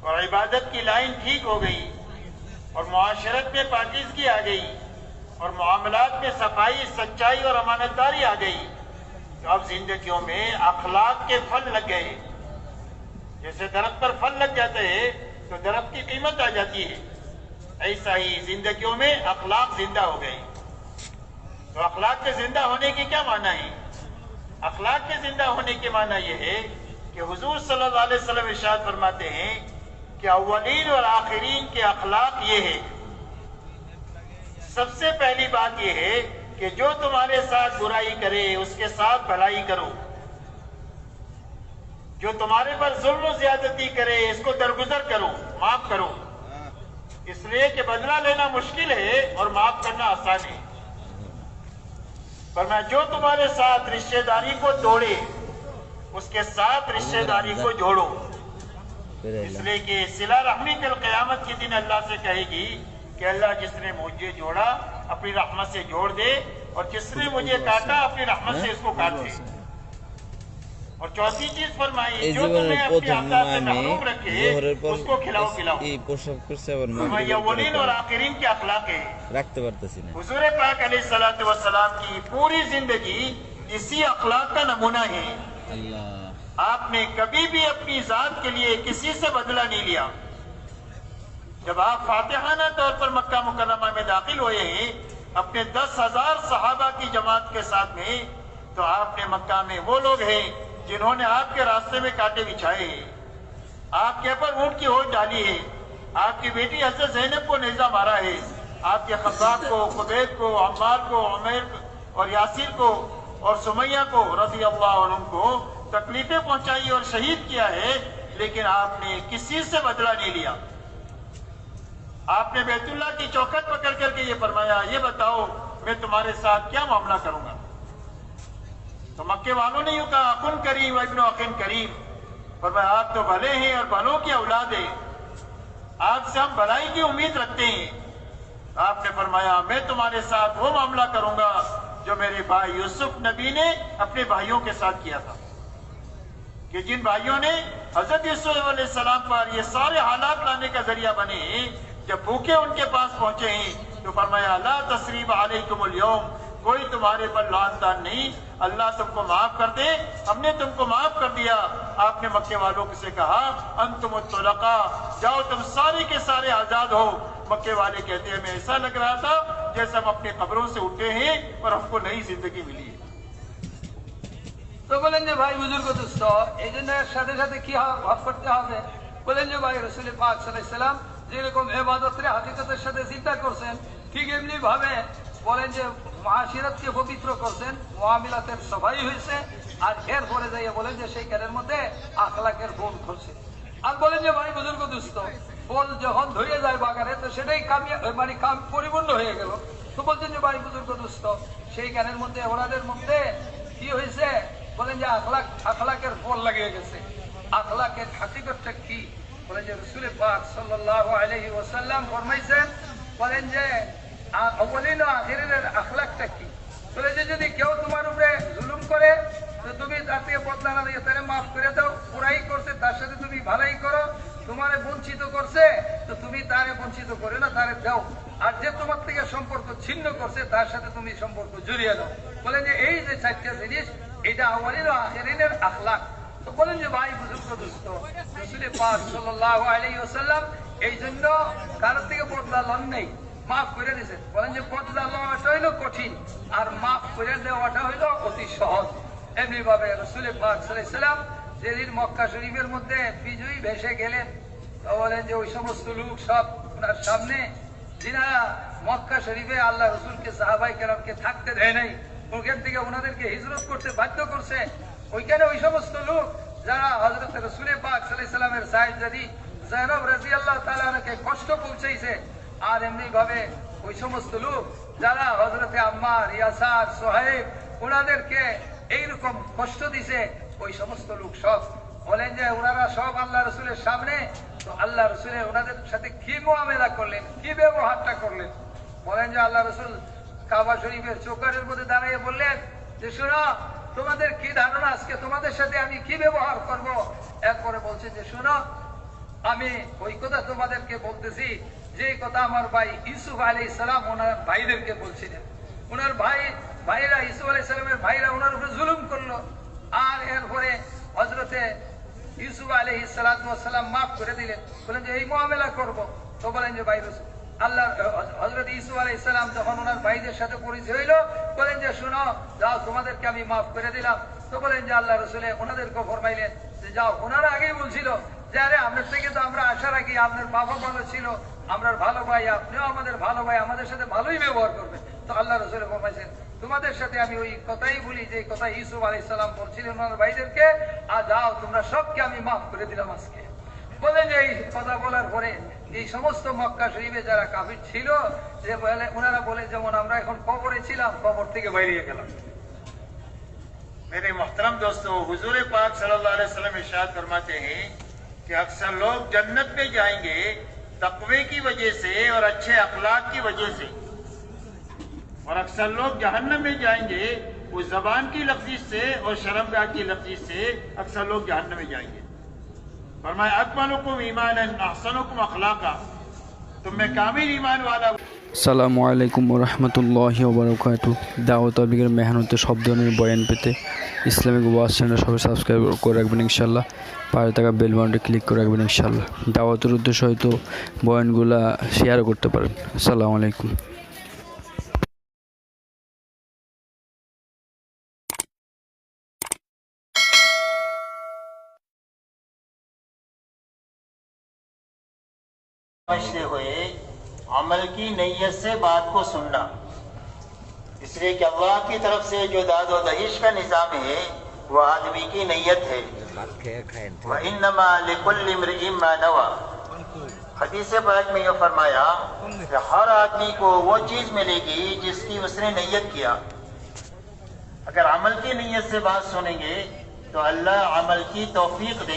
B: और इबादत की लाइन ठीक हो गई और मुआशरत में पाकीज़गी आ गई और मामलात में सफाई, सच्चाई और अमानतदारी आ गई, तो अब जिंदगियों में अखलाक के फल लग गए। जैसे दरख्त पर फल लग जाते हैं तो दरख्त की कीमत आ जाती है, ऐसा ही जिंदगियों में अखलाक जिंदा हो गए। तो अखलाक के जिंदा होने की क्या माना है? अखलाक के जिंदा होने के माना यह है कि हुजूर सल्लल्लाहु अलैहि वसल्लम इरशाद फरमाते हैं कि अव्वलीन और आखिरीन के अखलाक ये है। सबसे पहली बात यह है कि जो तुम्हारे साथ बुराई करे उसके साथ भलाई करो, जो तुम्हारे पर जुल्म ज्यादती करे इसको दरगुजर करो, माफ करो, इसलिए कि बदला लेना मुश्किल है और माफ करना आसान है। पर मैं जो तुम्हारे साथ रिश्तेदारी को तोड़े उसके साथ रिश्तेदारी को जोड़ो, इसलिए कि सिला रहमी कल क़यामत के दिन अल्लाह से कहेगी कि अल्लाह जिसने मुझे जोड़ा अपनी रहमत से जोड़ दे और जिसने मुझे काटा अपनी रहमत से इसको काट दे। और चौथी चीज फरमाई, जो तुम्हें अपनी अता से महरूम रखे उसको खिलाओ पिलाओ। अव्वलीन और आखिरीन के अखलाक है। हुजूर पाक अलैहिस्सलातु वस्सलाम की पूरी जिंदगी इसी अखलाक का नमूना है। आपने कभी भी अपनी जात के लिए किसी से बदला नहीं लिया। जब आप फातिहाना तौर पर मक्का मुकर्रमा में दाखिल हुए हैं अपने 10,000 सहाबा की जमात के साथ में, तो आपने मक्का में वो लोग हैं जिन्होंने आपके रास्ते में कांटे बिछाए हैं, आपके ऊपर ऊंट की होड़ डाली है, आपकी बेटी हज़रत ज़ैनब को नेज़ा मारा है, आपके खब्बाब को, कुबैब को, अम्मार को, उमैर और यासिर को और सुमैया को रज़ी अल्लाह अन्हुम को तकलीफें पहुंचाई और शहीद किया है, लेकिन आपने किसी से बदला नहीं लिया। आपने बैतुल्लाह की चौखट पकड़ करके ये फरमाया, ये बताओ मैं तुम्हारे साथ क्या मामला करूंगा? तो मक्के वालों ने यूं कहा, अकुन करीम व इब्न अखिन करीम, फरमाया आप तो भले हैं और भलों की औलाद है, आपसे हम भलाई की उम्मीद रखते हैं। आपने फरमाया मैं तुम्हारे साथ वो मामला करूंगा جو میرے भाई यूसुफ नबी ने अपने भाइयों के साथ किया था कि जिन भाइयों ने हजरत यूसुफ अलैहिस्सलाम पर ये सारे हालात लाने का जरिया बने, जब भूखे उनके पास पहुंचे हैं तो फरमाया ला तसरीब अलैकुमुल यौम, कोई तुम्हारे पर लानतान नहीं, अल्लाह तुमको माफ कर दे, हमने तुमको माफ कर दिया। आपने मक्के वालों से कहा अंतुम तुलका, जाओ तुम सारे के सारे आजाद हो। मक्के वाले कहते हैं हमें ऐसा लग रहा था जैसे हम अपनी कब्रों से उठे हैं और हमको नई जिंदगी मिली है।
C: তো বলেন যে ভাই বুজুর্গ দুস্থ, এই জন্য সাথে সাথে কি ভাব করতে হবে? বলেন যে ভাই রসুল পাক সাল্লাল্লাহু আলাইহি সাল্লাম যেরকম ইবাদতের হাকিকতের সাথে চিন্তা করছেন, ঠিক এমনি ভাবে বলেন যে মুআশিরাতকে পবিত্র করছেন, মুআমিলাতের সফাই হয়েছে, আর এরপরে যাইয়া বলেন যে সেই কাজের মধ্যে আখলাকের গুণ ধরছে। আর বলেন যে ভাই বুজুর্গ দুস্থ, বল যখন ধরে যায় বাগানে তো সেটাই মানে কাম পরিপূর্ণ হয়ে গেল। তো বলছেন যে ভাই বুজুর্গ দুস্থ, সেই গানের মধ্যে ওনাদের মধ্যে কি হয়েছে? বলেন যে আখলাকের ফল লাগিয়ে গেছে। আখলাকের হাকিকতটা কি? বলেন যে রাসূল পাক সাল্লাল্লাহু আলাইহি ওয়াসাল্লাম ফরমাইছেন, বলেন যে আউয়ালিন ও আখিরের আখলাকটা কি? বলে যে যদি কেউ তোমার উপরে জুলুম করে তো তুমি তার থেকে বদলা না দিয়ে তারে মাফ করে দাও, পুরাই করছে তার সাথে তুমি ভালাই করো, তোমারে বঞ্চিত করছে তো তুমি তারে বঞ্চিত করে না, তারে দাও, আর যে তোমার থেকে সম্পর্ক ছিন্ন করছে তার সাথে তুমি সম্পর্ক জড়িয়ে দাও। বলেন যে এই যে চারটা জিনিস, এটা আউয়ালিন ও আখিরিনের আখলাক। তো বলেন যে ভাই বুজুর্গ দোস্ত, রাসূল পাক সাল্লাল্লাহু আলাইহি ওয়াসাল্লাম এই জন্য কারোর থেকে বদলা লন নেই, মাফ করে দিয়েছেন। বলেন যে বদলা লওয়াটা হইলো কঠিন আর মাফ করে দেওয়াটা হইলো অতি সহজ। এমনি ভাবে রাসূল পাক সাল্লাল্লাহু আলাইহি ওয়াসাল্লাম যেদিন মক্কা শরীফের মধ্যে বিজয়ী ভেসে গেলেন, তো বলেন যে ওই সমস্ত লোক সব ওনার সামনে যিনারা মক্কা শরীফে আল্লাহ রসুলকে সাহাবাই কেরামকে থাকতে দেয় নাই, ওখান থেকে ওনাদেরকে হিজরত করতে বাধ্য করছে, ওইখানে ওই সমস্ত লোক যারা হযরত রাসূল পাক সাল্লাল্লাহু আলাইহি ওয়াসাল্লামের সাহাবী যায়েনব রাদিয়াল্লাহু তাআলা আনহাকে কষ্ট পৌঁছাইছে, আর এমনি ভাবে ওই সমস্ত লোক যারা হযরত আম্মার, ইয়াসার, সোহাইব ওনাদেরকে এইরকম কষ্ট দিছে, ওই সমস্ত লোক সব বলেন যে ওনারা সব আল্লাহ রসুলের সামনে, তো আল্লাহ রসুলের ওনাদের সাথে কি মুআমেলা করলেন, কি ব্যবহারটা করলেন? বলেন যে আল্লাহ রসুল কাবা শরীফের চৌকাঠের মধ্যে দাঁড়িয়ে বললেন যে শোনো, তোমাদের কি ধারণা আজকে তোমাদের সাথে আমি কি ব্যবহার করব? এরপরে বলছেন যে শোনো, আমি ওই কথা তোমাদেরকে বলতেছি যে কথা আমার ভাই ইউসুফ আলাইহিস সালাম ওনার ভাইদেরকে বলছিলেন। ওনার ভাইরা ইউসুফ আলাইহিস সালামের ভাইরা ওনার উপরে জুলুম করলো, আর এরপরে হযরতে ইউসুফ আলাইহিস সালাম মাফ করে দিলেন, বলেন যে এই মুআমেলা করব। তো বলেন যে ভাই আল্লাহ হযরত ইউসুফ আলাইহিস সালাম যখন ওনার ভাইদের সাথে পরিচয় হইলো, বলেন যে শোনো, যাও তোমাদেরকে আমি মাফ করে দিলাম। তো বলেন যে আল্লাহ রসুলে ওনাদেরকে ফরমাইলেন যে যাও, ওনারা আগেই বলছিল যে আরে আপনার থেকে তো আমরা আশা রাখি, আপনার বাবা ভালো ছিল, আমরা ভালো ভাই, আপনিও আমাদের ভালো ভাই, আমাদের সাথে ভালোই ব্যবহার করবেন। তো আল্লাহ রসুল ফরমাইছেন তোমাদের সাথে আমি ওই কথাই বলি যে কথা ইউসুফ আলাইহিস সালাম বলছিলেন ওনার ভাইদেরকে, আর যাও তোমরা সবকে আমি মাফ করে দিলাম আজকে। বলেন যে এই কথা বলার পরে এই সমস্ত মক্কা শরীফে যারা কাফির ছিল, যে ওনারা বলে যেমন আমরা এখন কবরে ছিলাম, কবর থেকে বেরিয়ে গেলাম।
B: मेरे मोहतरम दोस्तों, हुजूर पाक सल्लल्लाहु अलैहि वसल्लम इरशाद फरमाते हैं कि अक्सर लोग जन्नत में जाएंगे तकवे की वजह से और अच्छे अखलाक की वजह से, और अक्सर लोग जहन्नम में जाएंगे वो जबान की लफ्जी से और शर्मगाह की लफ्जी से, अक्सर लोग जहन्नम में जाएंगे। फरमाया अकमलुकुम ईमानन अहसनुकुम अखलाका, तुम में कामिल ईमान वाला।
E: আসসালামু আলাইকুম রহমতুল্লাহি ওবারাকাতুহু। দাওয়াত তাবলীগের মেহনতে সব ধরনের বয়ান পেতে ইসলামিক ওয়াজ চ্যানেল সবাই সাবস্ক্রাইব করে রাখবেন ইনশাআল্লাহ, পাশে থাকা বেল বাটনটি ক্লিক করে রাখবেন ইনশাআল্লাহ। দাওয়াতের উদ্দেশ্য হয়তো বয়ানগুলা শেয়ার করতে পারেন। আসসালামু আলাইকুম।
B: समझते हुए अमल की नीयत से बात को सुनना, इसलिए कि अल्लाह की तरफ से जो दाद और दहिश का निज़ाम है वो आदमी की नीयत है। वइन्नमा लिकुल्लि इम्रिइन मा नवा, हदीस पाक में यह फरमाया कि हर आदमी को वो चीज़ मिलेगी जिसकी उसने नीयत किया। अगर अमल की नीयत से बात सुनेंगे तो अल्लाह अमल की तौफीक दे।